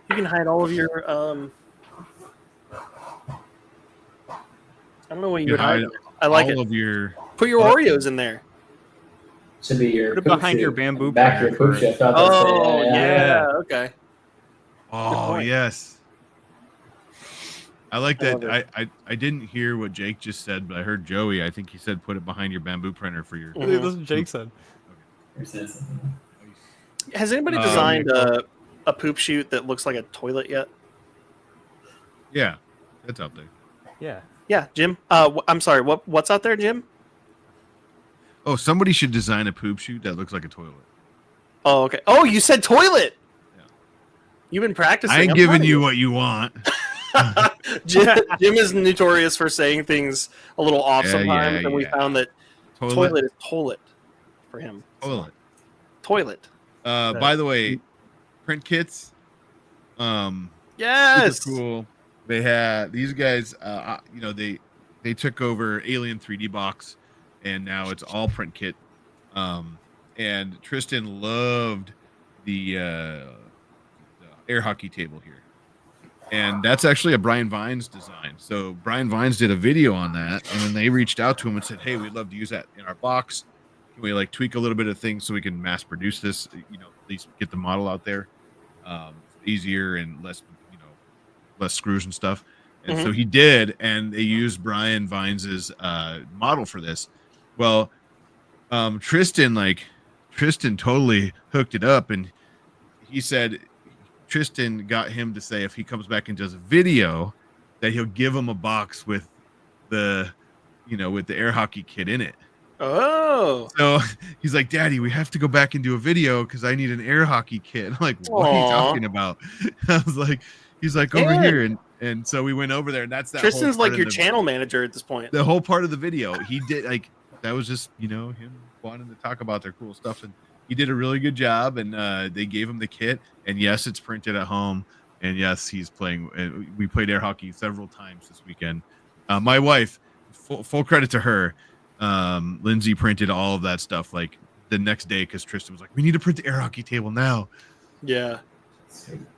You can hide all of your. I don't know what you would hide. I like all it. of your. Put your Oreos in there. Should be your Put it poop behind your chute. bamboo Back your printer poop chute. I thought Oh, that's it. yeah. Okay. Oh point. yes. I like I love that. I didn't hear what Jake just said, but I heard Joey. I think he said put it behind your bamboo printer for your. Mhm. That's what Jake said. Has anybody designed a poop chute that looks like a toilet yet? Yeah, that's out there. Yeah. Yeah, Jim. I'm sorry. What's out there, Jim? Oh, somebody should design a poop chute that looks like a toilet. Oh, okay. Oh, you said toilet. Yeah. You've been practicing. I ain't I'm giving proud of you what you want. Jim is notorious for saying things a little off Yeah, sometimes, yeah, and we yeah. found that toilet is toilet for him. Toilet. Toilet. By the way, print kits. Yes. Super cool. They had these guys. They took over Alien 3D Box, and now it's all print kit. And Tristan loved the air hockey table here, and that's actually a Brian Vines design. So Brian Vines did a video on that, and then they reached out to him and said, "Hey, we'd love to use that in our box. Can we like tweak a little bit of things so we can mass produce this? At least get the model out there easier and less screws and stuff." And so he did, and they used Brian Vines's model for this. Well, Tristan totally hooked it up, and he said Tristan got him to say if he comes back and does a video that he'll give him a box with the air hockey kit in it. Oh. So he's like, "Daddy, we have to go back and do a video because I need an air hockey kit." I'm like, "What are you talking about?" I was like, he's like, "Over here." And so we went over there, and that's that. Tristan's whole part like your of channel manager at this point. The whole part of the video, he did that was just him wanting to talk about their cool stuff, and he did a really good job. And they gave him the kit, and yes, it's printed at home, and yes, he's playing. We played air hockey several times this weekend. My wife, full credit to her. Lindsay printed all of that stuff like the next day because Tristan was like, "We need to print the air hockey table now." Yeah.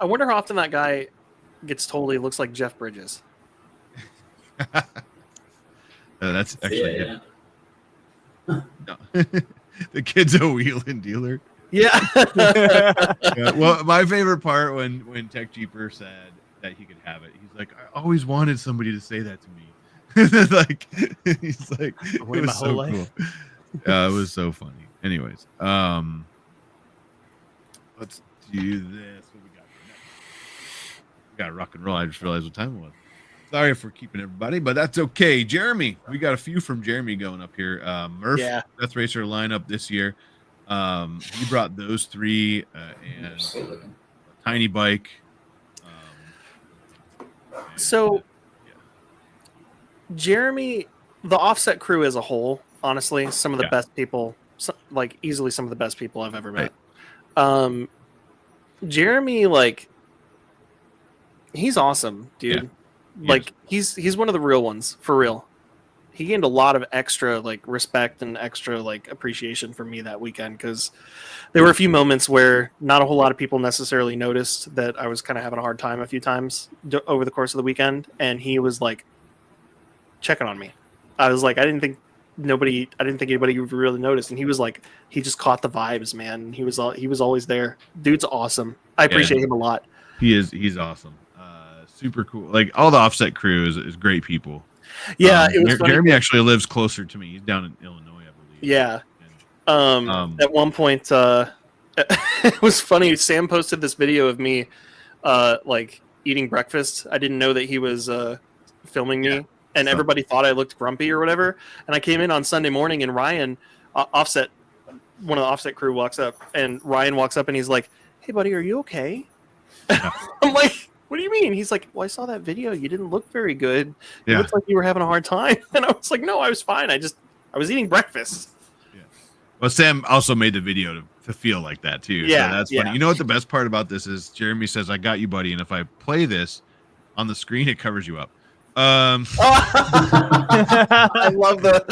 I wonder how often that guy gets told he looks like Jeff Bridges. That's actually him. No. The kid's a wheeling dealer. Yeah. Yeah. Well, my favorite part when Tech Jeeper said that he could have it, he's like, "I always wanted somebody to say that to me." Like he's like, it was so cool. Yeah, it was so funny. Anyways, let's do this. What we got next? We got rock and roll. I just realized what time it was. Sorry for keeping everybody, but that's okay. Jeremy, we got a few from Jeremy going up here. Murph, Death Racer lineup this year. He brought those three and a tiny bike. So Jeremy, the Offset crew as a whole, honestly, some of the best people, like easily some of the best people I've ever met. Right. Jeremy, like, he's awesome, dude. Yeah. Like, he's one of the real ones, for real. He gained a lot of extra like respect and extra like appreciation from me that weekend because there were a few moments where not a whole lot of people necessarily noticed that I was kind of having a hard time a few times over the course of the weekend, and he was like checking on me. I was like, I didn't think anybody really noticed, and he was like, he just caught the vibes, man. He was always there. Dude's awesome. I appreciate him a lot. He's awesome. Super cool. Like all the Offset crew is great people. Yeah, it was funny. Jeremy actually lives closer to me. He's down in Illinois, I believe. Yeah. At one point, it was funny. Sam posted this video of me, like eating breakfast. I didn't know that he was filming me, and everybody thought I looked grumpy or whatever. And I came in on Sunday morning, and Ryan, Offset, one of the Offset crew, walks up, and Ryan walks up and he's like, "Hey, buddy, are you okay?" I'm like, "What do you mean?" He's like, "Well, I saw that video. You didn't look very good. It Yeah. looked like you were having a hard time." And I was like, "No, I was fine. I was eating breakfast." Well, Sam also made the video to feel like that too. Yeah, So that's funny. You know what the best part about this is? Jeremy says, "I got you, buddy," and if I play this on the screen, it covers you up. I love that.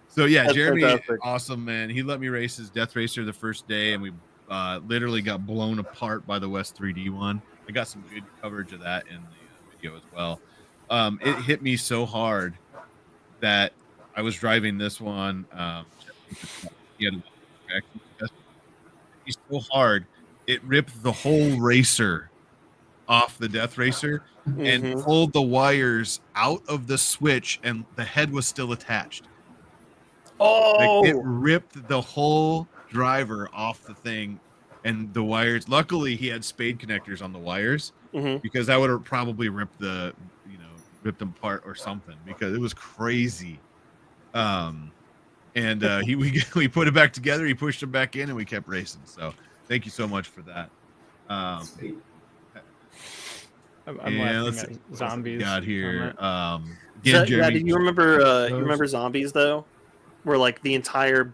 So yeah, That's Jeremy, fantastic. awesome man. He let me race his Death Racer the first day, and we literally got blown apart by the West 3D one. I got some good coverage of that in the video as well. It hit me so hard that I was driving this one. He had hit me so hard it ripped the whole racer off the Death Racer and pulled the wires out of the switch, and the head was still attached. Oh, Like, it ripped the whole driver off the thing and the wires. Luckily, he had spade connectors on the wires because that would have probably ripped them apart or something, because it was crazy. And we put it back together. He pushed them back in, and we kept racing. So thank you so much for that. Sweet. I'm And laughing let's at see what zombies. we got here. comment. Again, yeah. Jeremy, Did you remember? You remember Zombies though, where like the entire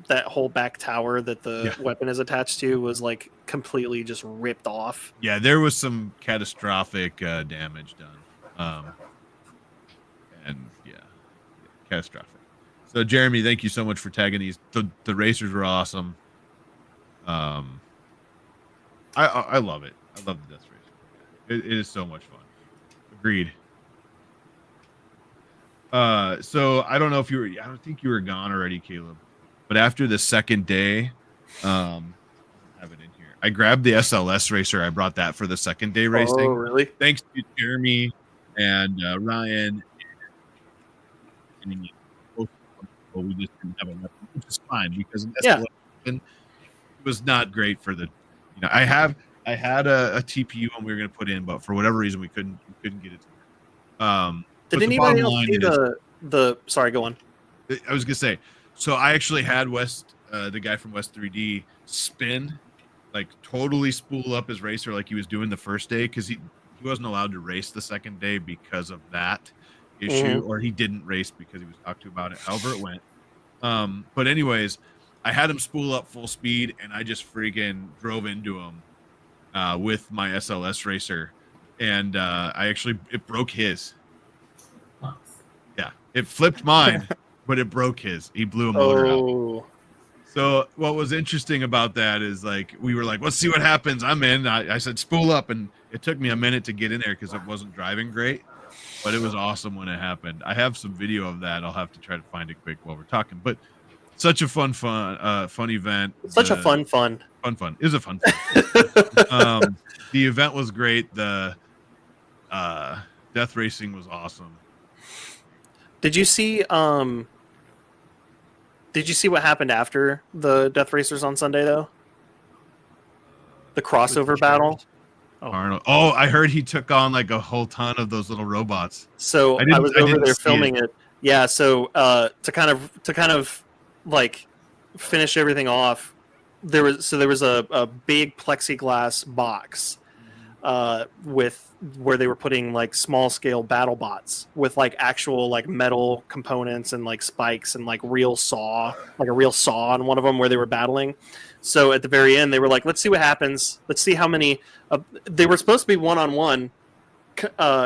that whole back tower that the weapon is attached to was like completely just ripped off. Yeah, there was some catastrophic damage done. And catastrophic. So Jeremy, thank you so much for tagging these. The racers were awesome. I love it. I love the Death Racer. It is so much fun. Agreed. So I don't know if I don't think you were gone already, Caleb. But after the second day, I have it in here. I grabbed the SLS racer. I brought that for the second day racing. Oh, really? Thanks to Jeremy and Ryan. We just didn't have a weapon, which is fine, because an SLS weapon was not great for the. I had a TPU one we were going to put in, but for whatever reason we couldn't get it. Did anybody else see the? Sorry, go on. I was gonna say, so I actually had the guy from West 3D spin, like totally spool up his racer like he was doing the first day, because he wasn't allowed to race the second day because of that issue, or he didn't race because he was talked to about it. However it went. But anyways, I had him spool up full speed, and I just freaking drove into him with my SLS racer, and it broke his. Yeah, it flipped mine, but it broke his. He blew a motor out. So what was interesting about that is, like, we were like, let's see what happens. I'm in. I said spool up, and it took me a minute to get in there because it wasn't driving great, but it was awesome when it happened. I have some video of that. I'll have to try to find it quick while we're talking. But such a fun event. Such a fun. Fun. It was a fun. The event was great. The death racing was awesome. Did you see what happened after the Death Racers on Sunday though? The crossover battle. Arnold. Oh, I heard he took on like a whole ton of those little robots. So I was over there filming it. Yeah. So to kind of like finish everything off, there was a big plexiglass box where they were putting like small scale battle bots with like actual like metal components and like spikes and like a real saw on one of them where they were battling. So at the very end they were like, let's see what happens, let's see how many they were supposed to be one-on-one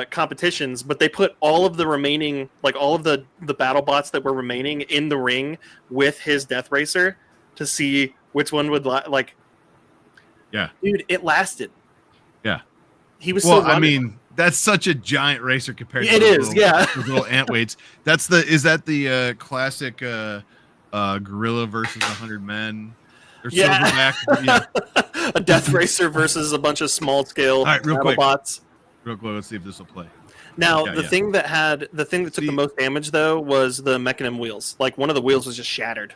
competitions, but they put all of the remaining, like all of the battle bots that were remaining in the ring with his Death Racer to see which one would like. Yeah, dude, it lasted. Yeah, he was. Well, still running. I mean, that's such a giant racer compared to those little ant weights. Is that the classic gorilla versus 100 men? Or Silverback? A Death Racer versus a bunch of small scale bots. Real quick, let's see if this will play. Now, the thing that took the most damage though was the mechanism wheels. Like one of the wheels was just shattered.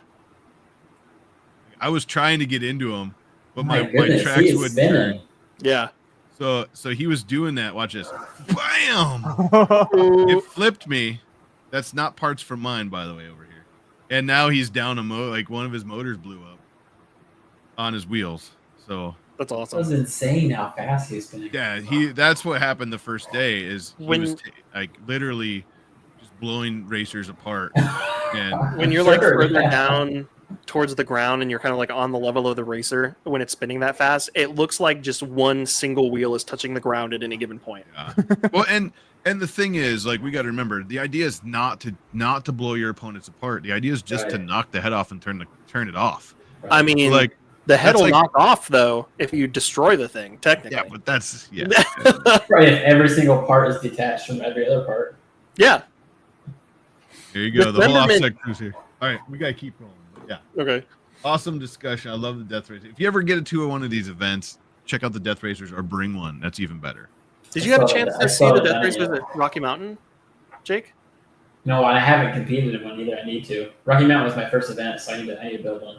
I was trying to get into them, but my tracks wouldn't turn. Yeah. So he was doing that. Watch this. Bam! It flipped me. That's not parts from mine, by the way, over here. And now he's down like one of his motors blew up on his wheels. So That's It awesome. was insane how fast he was spinning. yeah, that's what happened the first day. Is he was like literally just blowing racers apart. And When you're like Sure, further yeah. down towards the ground and you're kind of like on the level of the racer when it's spinning that fast, it looks like just one single wheel is touching the ground at any given point. yeah. Well, and the thing is, like, we got to remember, the idea is not to blow your opponents apart. The idea is just to Right. knock the head off and turn it off. I mean, Like, the head that's will like- knock off though if you destroy the thing. Technically, yeah, but that's yeah. Right, if every single part is detached from every other part. yeah. There you go. The whole Dismemberment- offset cruise here. All right, we gotta keep rolling. But yeah, Okay. awesome discussion. I love the Death Racer. If you ever get to one of these events, check out the Death Racers or bring one. That's even better. Did I you have a saw chance that- to I see saw the that, Death Racers yeah. at Rocky Mountain, Jake? No, I haven't competed in one either. I need to. Rocky Mountain was my first event, so I need to build one.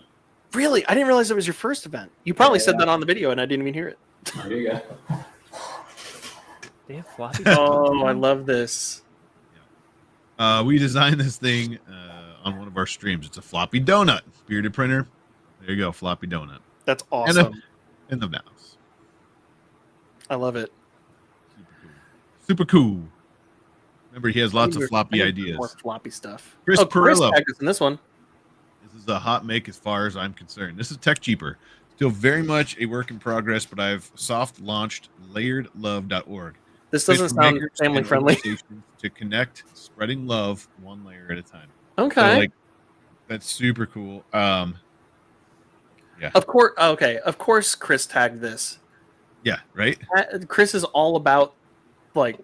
Really? I didn't realize it was your first event. You probably Yeah. said that on the video and I didn't even hear it. Oh, here you go. They have floppy. Oh, I love this. We designed this thing on one of our streams. It's a floppy donut bearded printer. There you go, floppy donut That's And awesome. in the mouse. I love it. Super cool. Remember, he has lots I of floppy need ideas. More floppy stuff. Chris Chris Perillo. tagged us in this one. This is a hot make as far as I'm concerned. This is Tech Cheaper. Still very much a work in progress, but I've soft launched layeredlove.org. This doesn't sound family friendly. To connect, spreading love one layer at a time. Okay. So, like, that's super cool. Of course. Okay. Of course, Chris tagged this. Yeah, right? Chris is all about like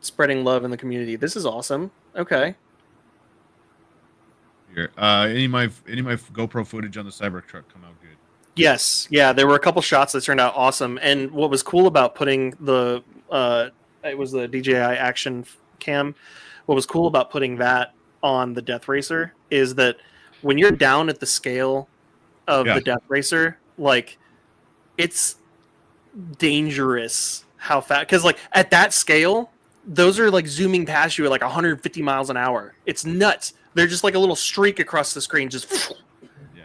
spreading love in the community. This is awesome. Okay. Here. Any of my GoPro footage on the Cybertruck come out good. Yes. Yeah. There were a couple shots that turned out awesome. And what was cool about putting the it was the DJI Action Cam. What was cool about putting that on the Death Racer is that when you're down at the scale of Yeah. the Death Racer, like it's dangerous how fast, because like at that scale, those are like zooming past you at like 150 miles an hour. It's nuts. They're just like a little streak across the screen. Just Yeah.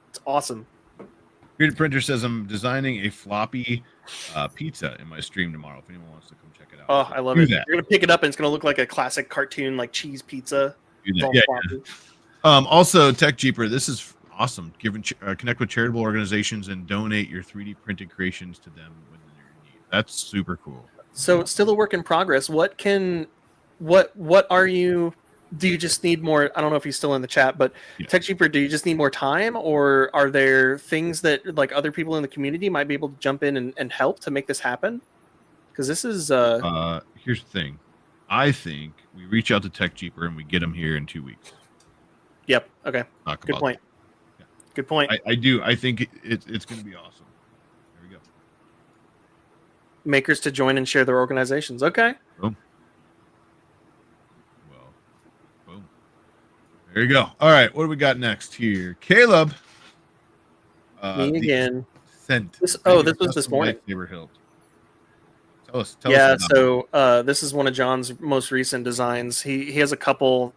it's awesome. Bearded Printer says I'm designing a floppy pizza in my stream tomorrow. If anyone wants to come check it out. Oh, I love Do it. that. You're gonna pick it up and it's gonna look like a classic cartoon, like cheese pizza. Do It's that. all Yeah, floppy. Also, Tech Cheaper, this is awesome. Connect with charitable organizations and donate your 3D printed creations to them when they're in need. That's super cool. So it's still a work in progress. What are you? Do you just need more? I don't know if he's still in the chat, but Yeah. Tech Cheaper, do you just need more time, or are there things that like other people in the community might be able to jump in and help to make this happen? Because this is Here's the thing. I think we reach out to Tech Cheaper and we get them here in 2 weeks. yep. Okay. Talk Good about point. Yeah. Good point. that. I do. I think it's going to be awesome. There we go. Makers to join and share their organizations. Okay. Boom. Well, boom. There you go. All right. What do we got next here? Caleb. Me the again. Scent. This was this Custom morning. lightsaber hilt. Tell us. Yeah, us about it. so this is one of John's most recent designs. He has a couple.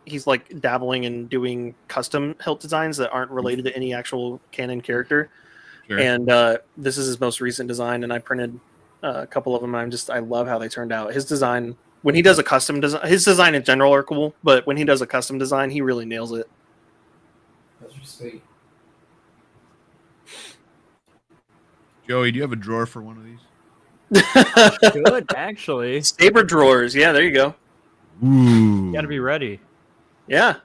He's like dabbling in doing custom hilt designs that aren't related to any actual canon character. Sure. And this is his most recent design, and I printed a couple of them. I love how they turned out. His design, when he does a custom design, his design in general are cool, but when he does a custom design, he really nails it. Those are sweet. Joey, do you have a drawer for one of these? Good, actually. Saber drawers, yeah, there you go. Ooh. You got to be ready. Yeah,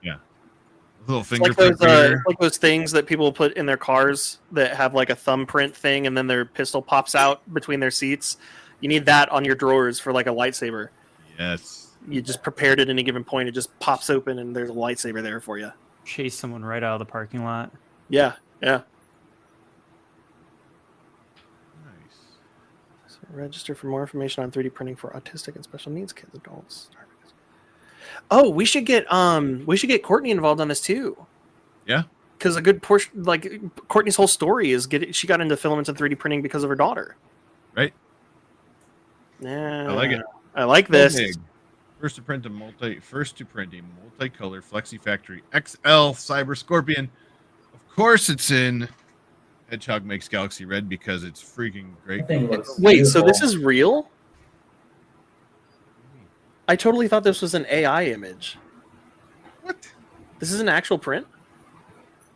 Little it's like fingerprint those reader. like those things that people put in their cars that have like a thumbprint thing, and then their pistol pops out between their seats. You need that on your drawers for like a lightsaber. Yes. You just prepared at any given point, it just pops open, and there's a lightsaber there for you. Chase someone right out of the parking lot. Yeah, yeah. Nice. So register for more information on 3D printing for autistic and special needs kids, adults. Oh, we should get Courtney involved on this too. Yeah. Because a good portion, like Courtney's whole story is she got into filaments and 3D printing because of her daughter. Right. Yeah, I like it. I like So this. big. First to print a multicolor Flexi Factory XL Cyber Scorpion. Of course, it's in Hedgehog Makes Galaxy Red because it's freaking great. That thing looks Wait, so this beautiful. is real? I totally thought this was an AI image. What? This is an actual print?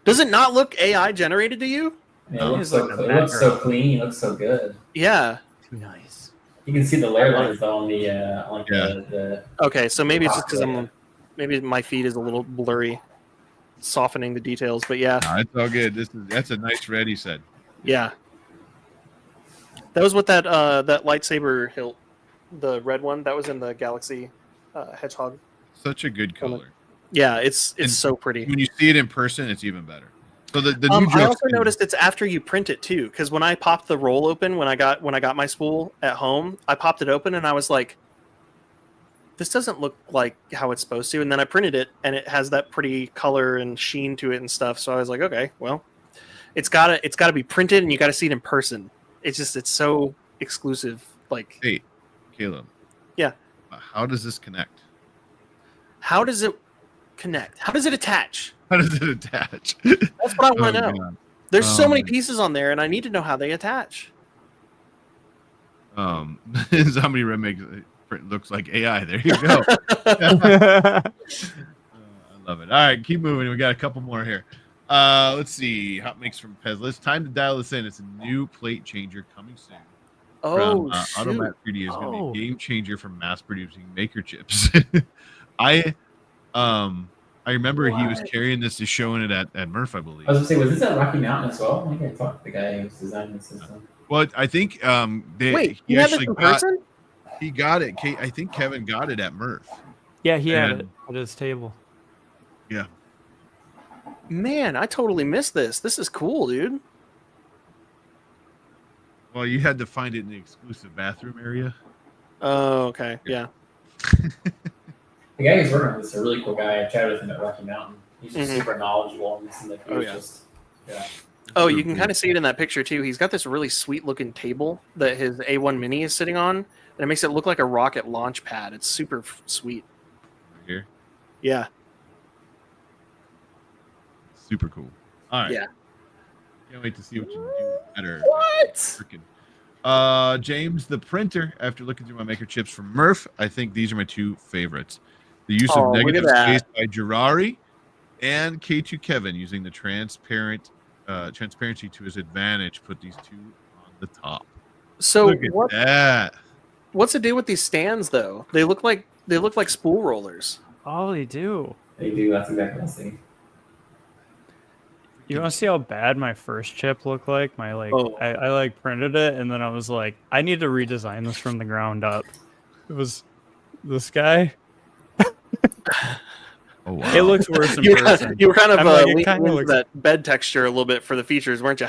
Does it not look AI generated to you? I mean, it looks It's so like a it looks so background. clean. It looks so good. Yeah. Nice. You can see the layer lines though on the Yeah. the Okay, so maybe it's just because maybe my feed is a little blurry, softening the details. But yeah, No, it's all good. That's a nice red, he said. yeah. That was what that lightsaber hilt, the red one, that was in the Galaxy Hedgehog. Such a good color. Yeah, it's And so pretty. When you see it in person, it's even better. So the new I joke also is- noticed it's after you print it too, because when I popped the roll open when I got my spool at home, I popped it open and I was like, this doesn't look like how it's supposed to. And then I printed it and it has that pretty color and sheen to it and stuff. So I was like, okay, well, it's gotta be printed and you gotta see it in person. It's so exclusive. Like, Hey, Caleb. Yeah. How does this connect? how does it connect? How does it attach? How does it attach? That's what I want to Oh, know. God. There's so many Um, pieces on there and I need to know how they attach. Somebody makes it looks like AI. There you go. I love it. All right, keep moving. We got a couple more here. Let's see. Hot mix from Pezla. It's time to dial this in. It's a new plate changer coming soon. Oh, From, shoot. Automat 3D is going to Oh. be a game changer for mass producing maker chips. I remember he was What? carrying this, is showing it at Murph, I believe. I was gonna say, was this at Rocky Mountain as well? I think I talked to the guy who was designing the system. Well, I think Wait, he you have this actually in got person? he got it. I think Kevin got it at Murph. Yeah, he had And- it at his table. Yeah. Man, I totally missed this. This is cool, dude. Well, you had to find it in the exclusive bathroom area. Oh, okay. Yeah. The guy who's working on this is a really cool guy. I chatted with him at Rocky Mountain. He's just Mhm. super knowledgeable and this and like he Oh, was yeah. just yeah. Oh, you can kind of see it in that picture too. He's got this really sweet looking table that his A1 Mini is sitting on, and it makes it look like a rocket launch pad. It's super sweet. Right here. Yeah. Super cool. All right. Yeah. Can't wait to see what you do better. What? Freaking. James the printer. After looking through my maker chips from Murph, I think these are my two favorites. The use Oh, of look at negative that. space by Girari and K2 Kevin using the transparency to his advantage. Put these two on the top. So Look at that. what's it do with these stands though? They look like spool rollers. Oh, they do. They do, that's exactly what I was thinking. You want to see how bad my first chip looked like? My Oh. I like printed it and then I was like, I need to redesign this from the ground up. It was this guy. Oh wow. It looks worse in You person. were kind of I'm like, it leaning kinda into looks- that bed texture a little bit for the features, weren't you?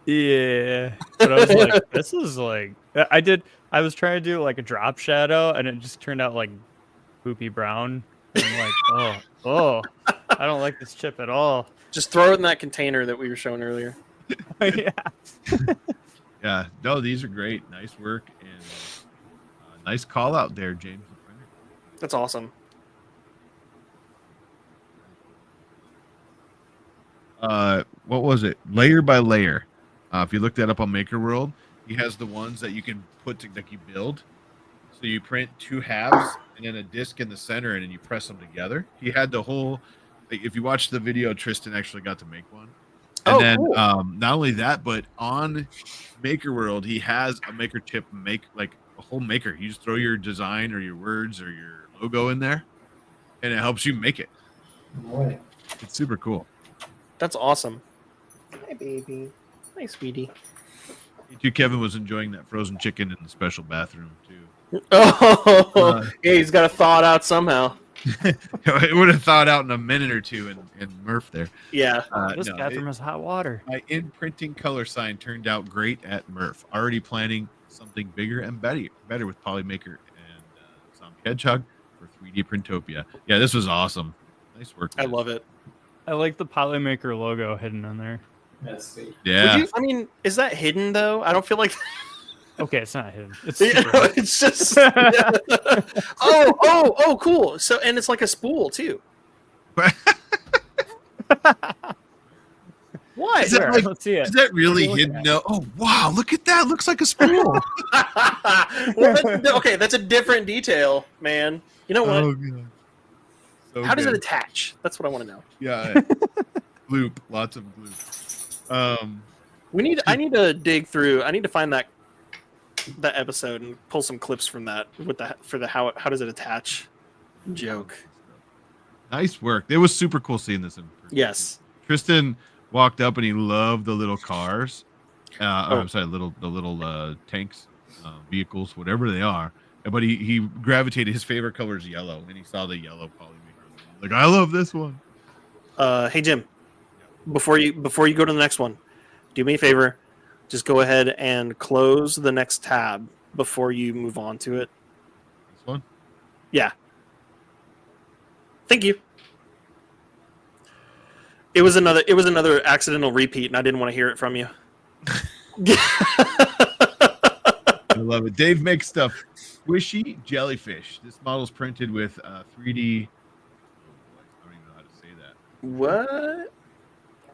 Yeah, but I was like, this is like I was trying to do like a drop shadow and it just turned out like poopy brown. And I'm like, oh, I don't like this chip at all. Just throw it in that container that we were showing earlier. Yeah. Yeah. No, these are great. Nice work and nice call out there, James the printer. That's awesome. What was it? Layer by layer. If you look that up on Maker World, he has the ones that you can put to, like you build. So you print two halves and then a disc in the center, and then you press them together. He had the whole. Like, if you watch the video, Tristan actually got to make one. And Oh, then cool. not only that, but on Maker World, he has a maker chip make like a whole maker. You just throw your design or your words or your logo in there, and it helps you make it. Boy. It's super cool. That's awesome. Hi, baby. Hi, sweetie. You Kevin was enjoying that frozen chicken in the special bathroom too. Oh, yeah, he's got to thaw it out somehow. It would have thawed out in a minute or two in Murph there. Yeah. This bathroom has hot water. My imprinting color sign turned out great at Murph. Already planning something bigger and better with Polymaker and Zombie Hedgehog for 3D Printopia. Yeah, this was awesome. Nice work. I guys. love it. I like the Polymaker logo hidden in there. That's sweet. Would Yeah. you, I mean, is that hidden though? I don't feel like Okay, it's not hidden. It's Yeah, super hidden. it's just oh, cool. So and it's like a spool too. What? Is that Where? like- Let's see it. Is that really What are you looking hidden? No. Oh wow! Look at that. Looks like a spool. Well, okay, that's a different detail, man. You know what? Oh god. So How does it good. attach? That's what I want to know. Yeah. Gloop. Lots of gloop. I need to dig through. I need to find that episode and pull some clips from that with the how does it attach joke. Nice work. It was super cool seeing this in person. Yes. Tristan walked up and he loved the little cars. Oh. I'm sorry, the little tanks, vehicles, whatever they are. But he gravitated. His favorite color is yellow, and he saw the yellow polymaker. Like, I love this one. Hey Jim, before you go to the next one, do me a favor. Just go ahead and close the next tab before you move on to it. This one. Yeah. Thank you. It was another accidental repeat, and I didn't want to hear it from you. I love it. Dave makes stuff. Squishy jellyfish. This model's printed with 3D. I don't even know how to say that. What?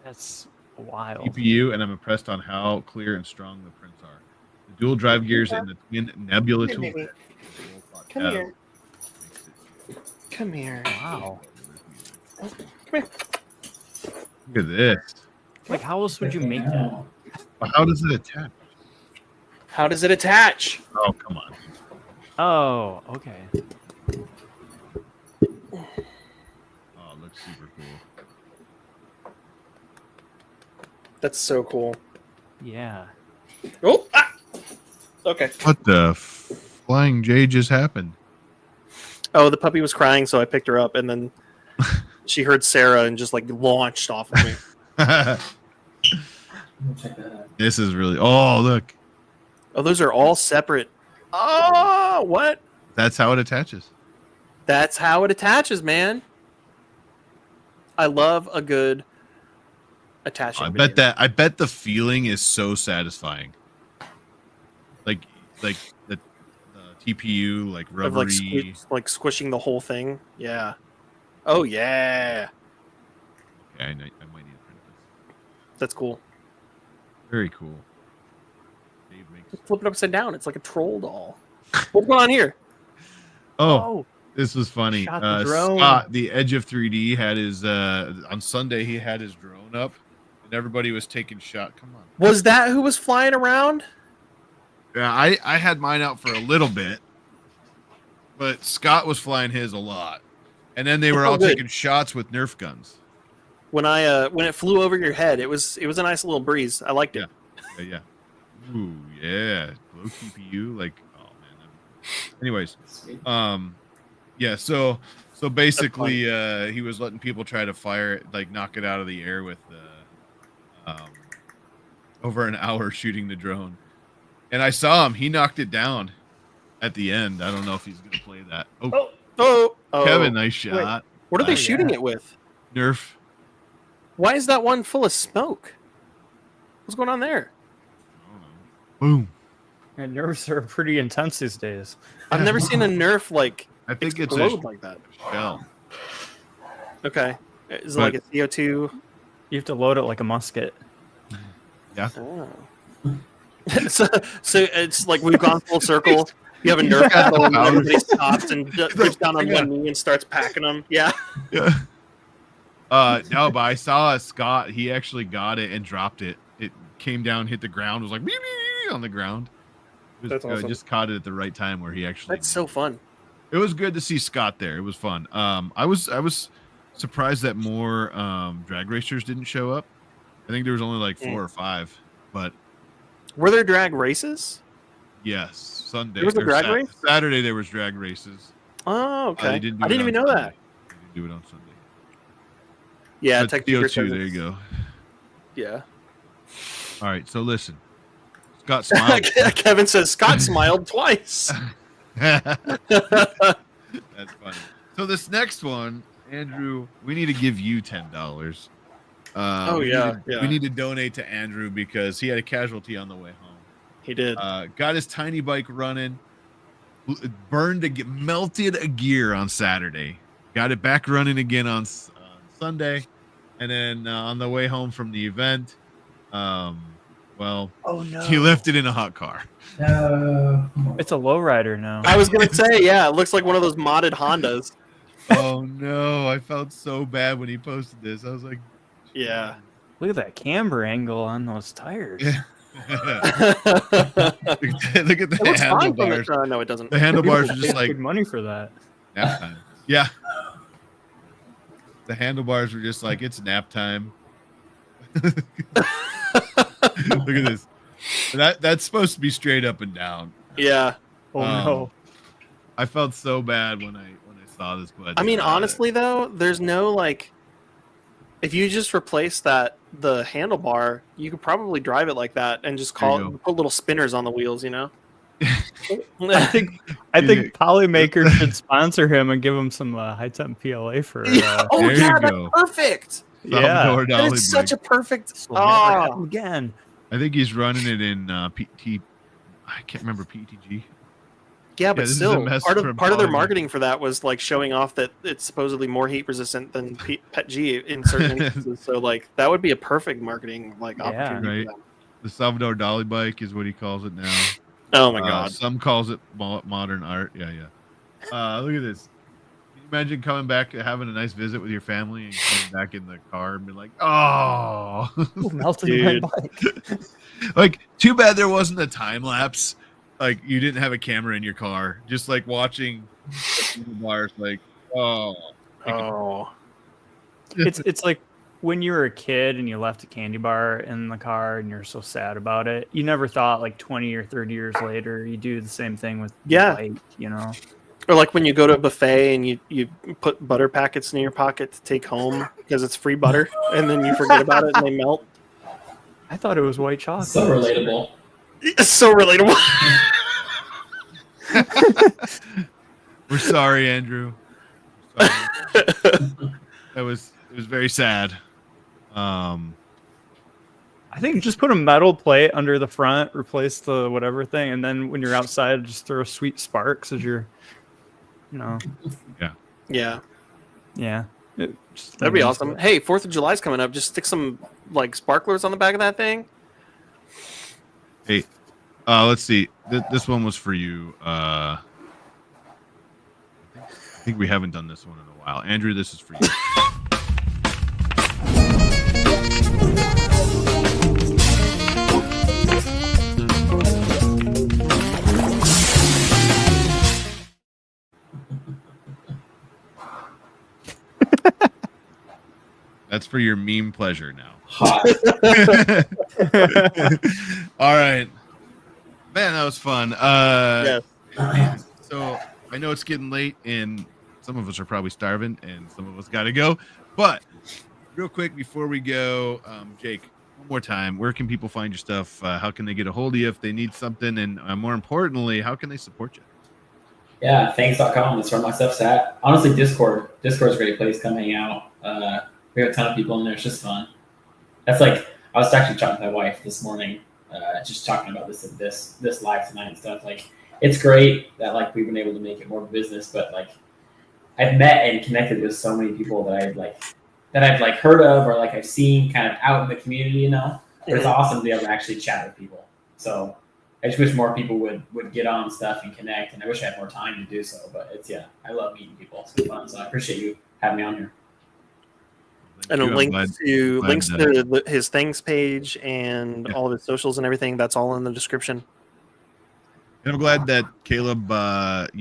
That's wild. CPU, and I'm impressed on how clear and strong the prints are. The dual drive gears and the twin nebula Come here, tool. baby. Come here. Come here. Wow. Come here. Look at this. Like, how else would you make that? How does it attach? How does it attach? Oh, come on. Oh, okay. Oh, it looks super cool. That's so cool. Yeah. Oh, okay. What the flying J just happened? Oh, the puppy was crying, so I picked her up, and then she heard Sarah and just like launched off of me. Check that out. This is really. Oh, look. Oh, those are all separate. Oh, what? That's how it attaches. That's how it attaches, man. I love a good attaching. I bet the feeling is so satisfying. Like the TPU, like of rubbery. like squishing the whole thing. Yeah. Oh yeah, Okay, I might need to print this. that's cool. Very cool. Dave makes. Flip it upside down. It's like a troll doll. What's going on here? Oh, this was funny. Shot the drone. Scott, the Edge of 3D, had his on Sunday. He had his drone up, and everybody was taking shot. Come on. Was that who was flying around? Yeah, I had mine out for a little bit, but Scott was flying his a lot, and then they were Oh, all good. taking shots with Nerf guns. When it flew over your head, it was a nice little breeze. I liked it. Yeah. Ooh, yeah. Low TPU, like, oh man. Anyways, Sweet. yeah. So basically, he was letting people try to fire it, like knock it out of the air with over an hour shooting the drone, and I saw him. He knocked it down at the end. I don't know if he's gonna play that. Oh, Oh, Kevin, nice shot. What are they Nice. shooting it with? Nerf. Why is that one full of smoke? What's going on there? Boom. And nerves are pretty intense these days. I've never seen a Nerf like I think it's explode a like that. shell. Okay, is it like a CO2? You have to load it like a musket. Oh. so it's like we've gone full circle. You have a Nerf gun and everybody stops and gets down on one knee and starts packing them. Yeah. Yeah. No, but I saw Scott. He actually got it and dropped it. It came down, hit the ground, was like "Beep, beep, beep," on the ground. It was, That's awesome. just caught it at the right time where he actually. That's so fun. It was good to see Scott there. It was fun. I was surprised that more drag racers didn't show up. I think there was only like 4 or 5, but Were there drag races? yes, Sunday. There was a or drag race? Saturday there was drag races. Oh, okay. They didn't do I it didn't on even know Sunday. that. They didn't do it on Sunday. Yeah, But Tech CO2, Secret there you says- go. Yeah. All right, so listen. Scott smiled. Kevin says Scott smiled twice. That's funny. So this next one, Andrew, we need to give you $10. Oh, we yeah, need to- yeah. We need to donate to Andrew because he had a casualty on the way home. He did. Got his tiny bike running. Melted a gear on Saturday. Got it back running again on Sunday, and then on the way home from the event, well, Oh no. he left it in a hot car. No. It's a lowrider now. I was gonna say, yeah, it looks like one of those modded Hondas. Oh no, I felt so bad when he posted this. I was like, Yeah. Look at that camber angle on those tires. Yeah. It Look at the looks fine from the handlebars. front. No, it doesn't. The handlebars are People just paid like good money for that. nap time. Yeah. The handlebars were just like, it's nap time. Look at this. That's supposed to be straight up and down. Yeah. Oh no. I felt so bad when I saw this, but I mean, honestly, though, there's no like. If you just replace the handlebar, you could probably drive it like that and just There you put little spinners on the wheels, you know. I think Polymaker should sponsor him and give him some high temp PLA for. Oh There yeah, you that's go. perfect. Yeah. Salvador That Dali is such a bike. perfect. This will never happen Oh, again. I think he's running it in PT. I can't remember PTG. yeah, but this is a still, mess part of from their Polymaker. marketing for that was like showing off that it's supposedly more heat resistant than Pet G in certain instances. So like that would be a perfect marketing like Yeah. opportunity. Right. For them. The Salvador Dali bike is what he calls it now. Oh my god. Some calls it modern art. Yeah. Look at this. Can you imagine coming back, having a nice visit with your family, and coming back in the car and be like, "Oh, Ooh, melted my Dude. bike. like too bad there wasn't a time lapse. Like you didn't have a camera in your car, just like watching the bars. Like, oh, Oh. It's like when you were a kid and you left a candy bar in the car and you're so sad about it. You never thought like 20 or 30 years later you do the same thing with your Yeah. bike, you know. Or like when you go to a buffet and you put butter packets in your pocket to take home because it's free butter, and then you forget about it and they melt. I thought it was white chocolate. So relatable. It's so relatable. we're sorry, Andrew. Sorry. It was very sad. I think just put a metal plate under the front, replace the whatever thing, and then when you're outside, just throw sweet sparks as you're, you know, Yeah, yeah. that'd be awesome. Hey, 4th of July's coming up. Just stick some like sparklers on the back of that thing. Hey, let's see. This one was for you. I think we haven't done this one in a while. Andrew, this is for you. That's for your meme pleasure now. Hot. All right. Man, that was fun. Yes. So I know it's getting late and some of us are probably starving and some of us got to go. But real quick before we go, Jake, one more time, where can people find your stuff? How can they get a hold of you if they need something? And more importantly, how can they support you? Yeah, thanks.com. That's where my stuff's at. Honestly, Discord. Discord's a great place. Come hang out. We have a ton of people in there. It's just fun. That's like, I was actually talking to my wife this morning, just talking about this live tonight and stuff. Like, it's great that like we've been able to make it more business, but like I've met and connected with so many people that I've heard of or like I've seen kind of out in the community, you know. But it's awesome to be able to actually chat with people. So I just wish more people would get on stuff and connect, and I wish I had more time to do so. But I love meeting people. It's fun. So I appreciate you having me on here. And a I'm link glad- to glad links that- to his things page and Yeah. all of his socials and everything. That's all in the description. And I'm glad that Caleb, drug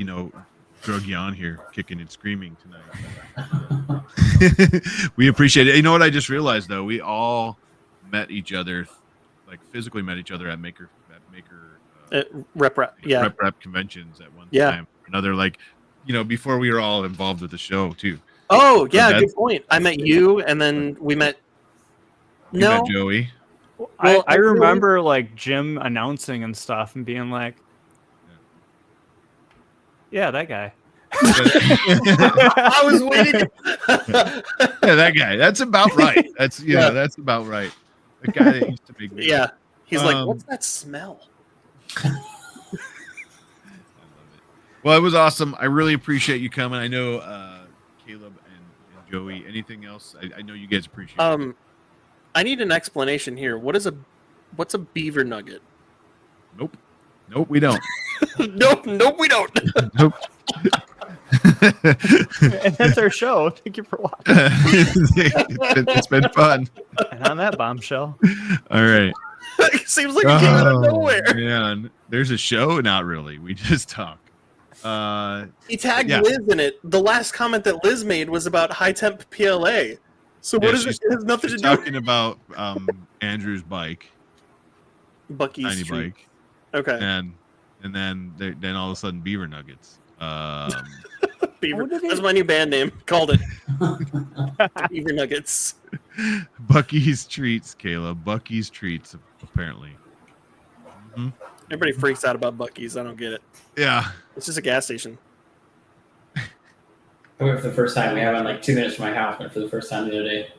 you on here, kicking and screaming tonight. We appreciate it. You know what? I just realized though, we all met each other, like physically met each other at Maker, Rep. Yeah. rep conventions at one Yeah. time or another. Like, before we were all involved with the show too. Oh yeah, that's- good point. I met you, and then we met. We No, met Joey. Well, I I feel- remember like Jim announcing and stuff and being like, yeah, that guy. I was waiting. Yeah, that guy. That's about right. That's Yeah. that's about right. The guy that used to make Yeah, he's like, Um, "What's that smell?" Well, it was awesome. I really appreciate you coming. I know Caleb and Joey. Anything else? I know you guys appreciate it. I need an explanation here. What's a beaver nugget? Nope, we don't. Nope, we don't. Nope. And that's our show. Thank you for watching. It's been fun. And on that bombshell. All right. It seems like it came out of nowhere. Man, there's a show? Not really. We just talk. He tagged yeah. Liz in it. The last comment that Liz made was about high temp PLA. So what is it? It has nothing to do with talking about Andrew's bike, Bucky's tiny Street. bike, Okay. and then all of a sudden Beaver Nuggets. Beaver. That's my new band name. Called it. Beaver Nuggets. Bucky's Treats, Caleb. Bucky's Treats, apparently. Mm-hmm. Everybody freaks out about Bucky's. I don't get it. Yeah. It's just a gas station. I went for the first time. We have one like 2 minutes from my house. Went for the first time the other day.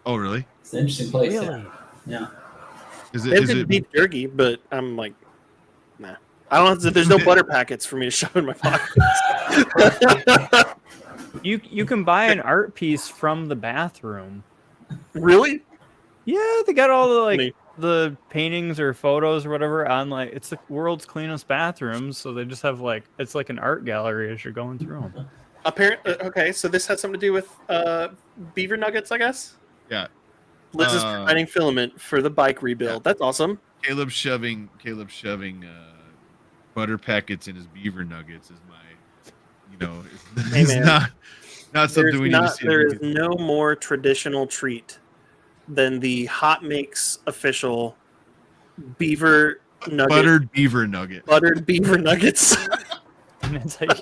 Oh, really? It's an interesting place. Really? Yeah. Is They have good beef jerky, but I'm like, nah. I don't. There's no butter packets for me to shove in my pockets. You can buy an art piece from the bathroom. Really? Yeah, they got all the the paintings or photos or whatever on it's the world's cleanest bathrooms, so they just have it's like an art gallery as you're going through them. Apparently, okay. So this had something to do with beaver nuggets, I guess. Yeah. Liz is providing filament for the bike rebuild. Yeah. That's awesome. Caleb shoving butter packets in his beaver nuggets is Hey, it's not something we need to see. There is no more traditional treat than the Hot Mix official beaver nugget. Buttered beaver nugget. Buttered beaver nuggets. And it's like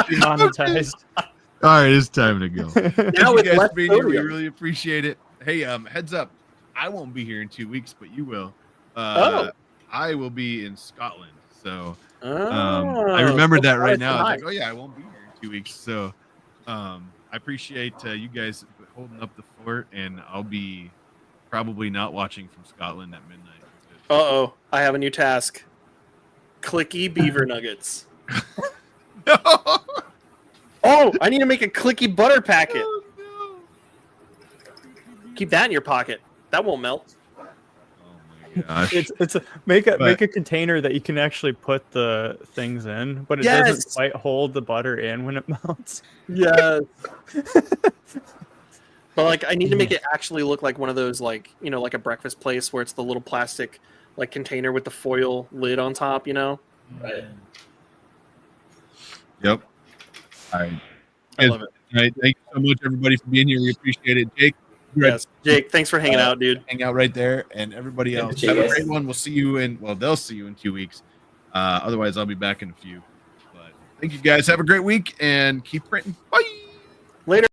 demonetized. All right, it's time to go. Now Thank with you guys less for being here. We sodium. really appreciate it. Hey, heads up. I won't be here in 2 weeks, but you will. I will be in Scotland. So I remembered that right now. I was like, oh yeah, I won't be here in 2 weeks. So I appreciate you guys holding up the fort, and I'll be probably not watching from Scotland at midnight. Uh-oh. I have a new task. Clicky beaver nuggets. No. Oh, I need to make a clicky butter packet. Oh, no. Keep that in your pocket. That won't melt. Oh my gosh. Make a container that you can actually put the things in, but it doesn't quite hold the butter in when it melts. Yes. But I need to make it actually look like one of those like a breakfast place where it's the little plastic container with the foil lid on top, Right. Yep. All right. I love it. All right. Thank you so much, everybody, for being here. We appreciate it. Jake. Yes. Jake, thanks for hanging out, dude. Hang out right there. And everybody else, have a great one. We'll see you they'll see you in 2 weeks. Otherwise, I'll be back in a few. But thank you guys. Have a great week and keep printing. Bye. Later.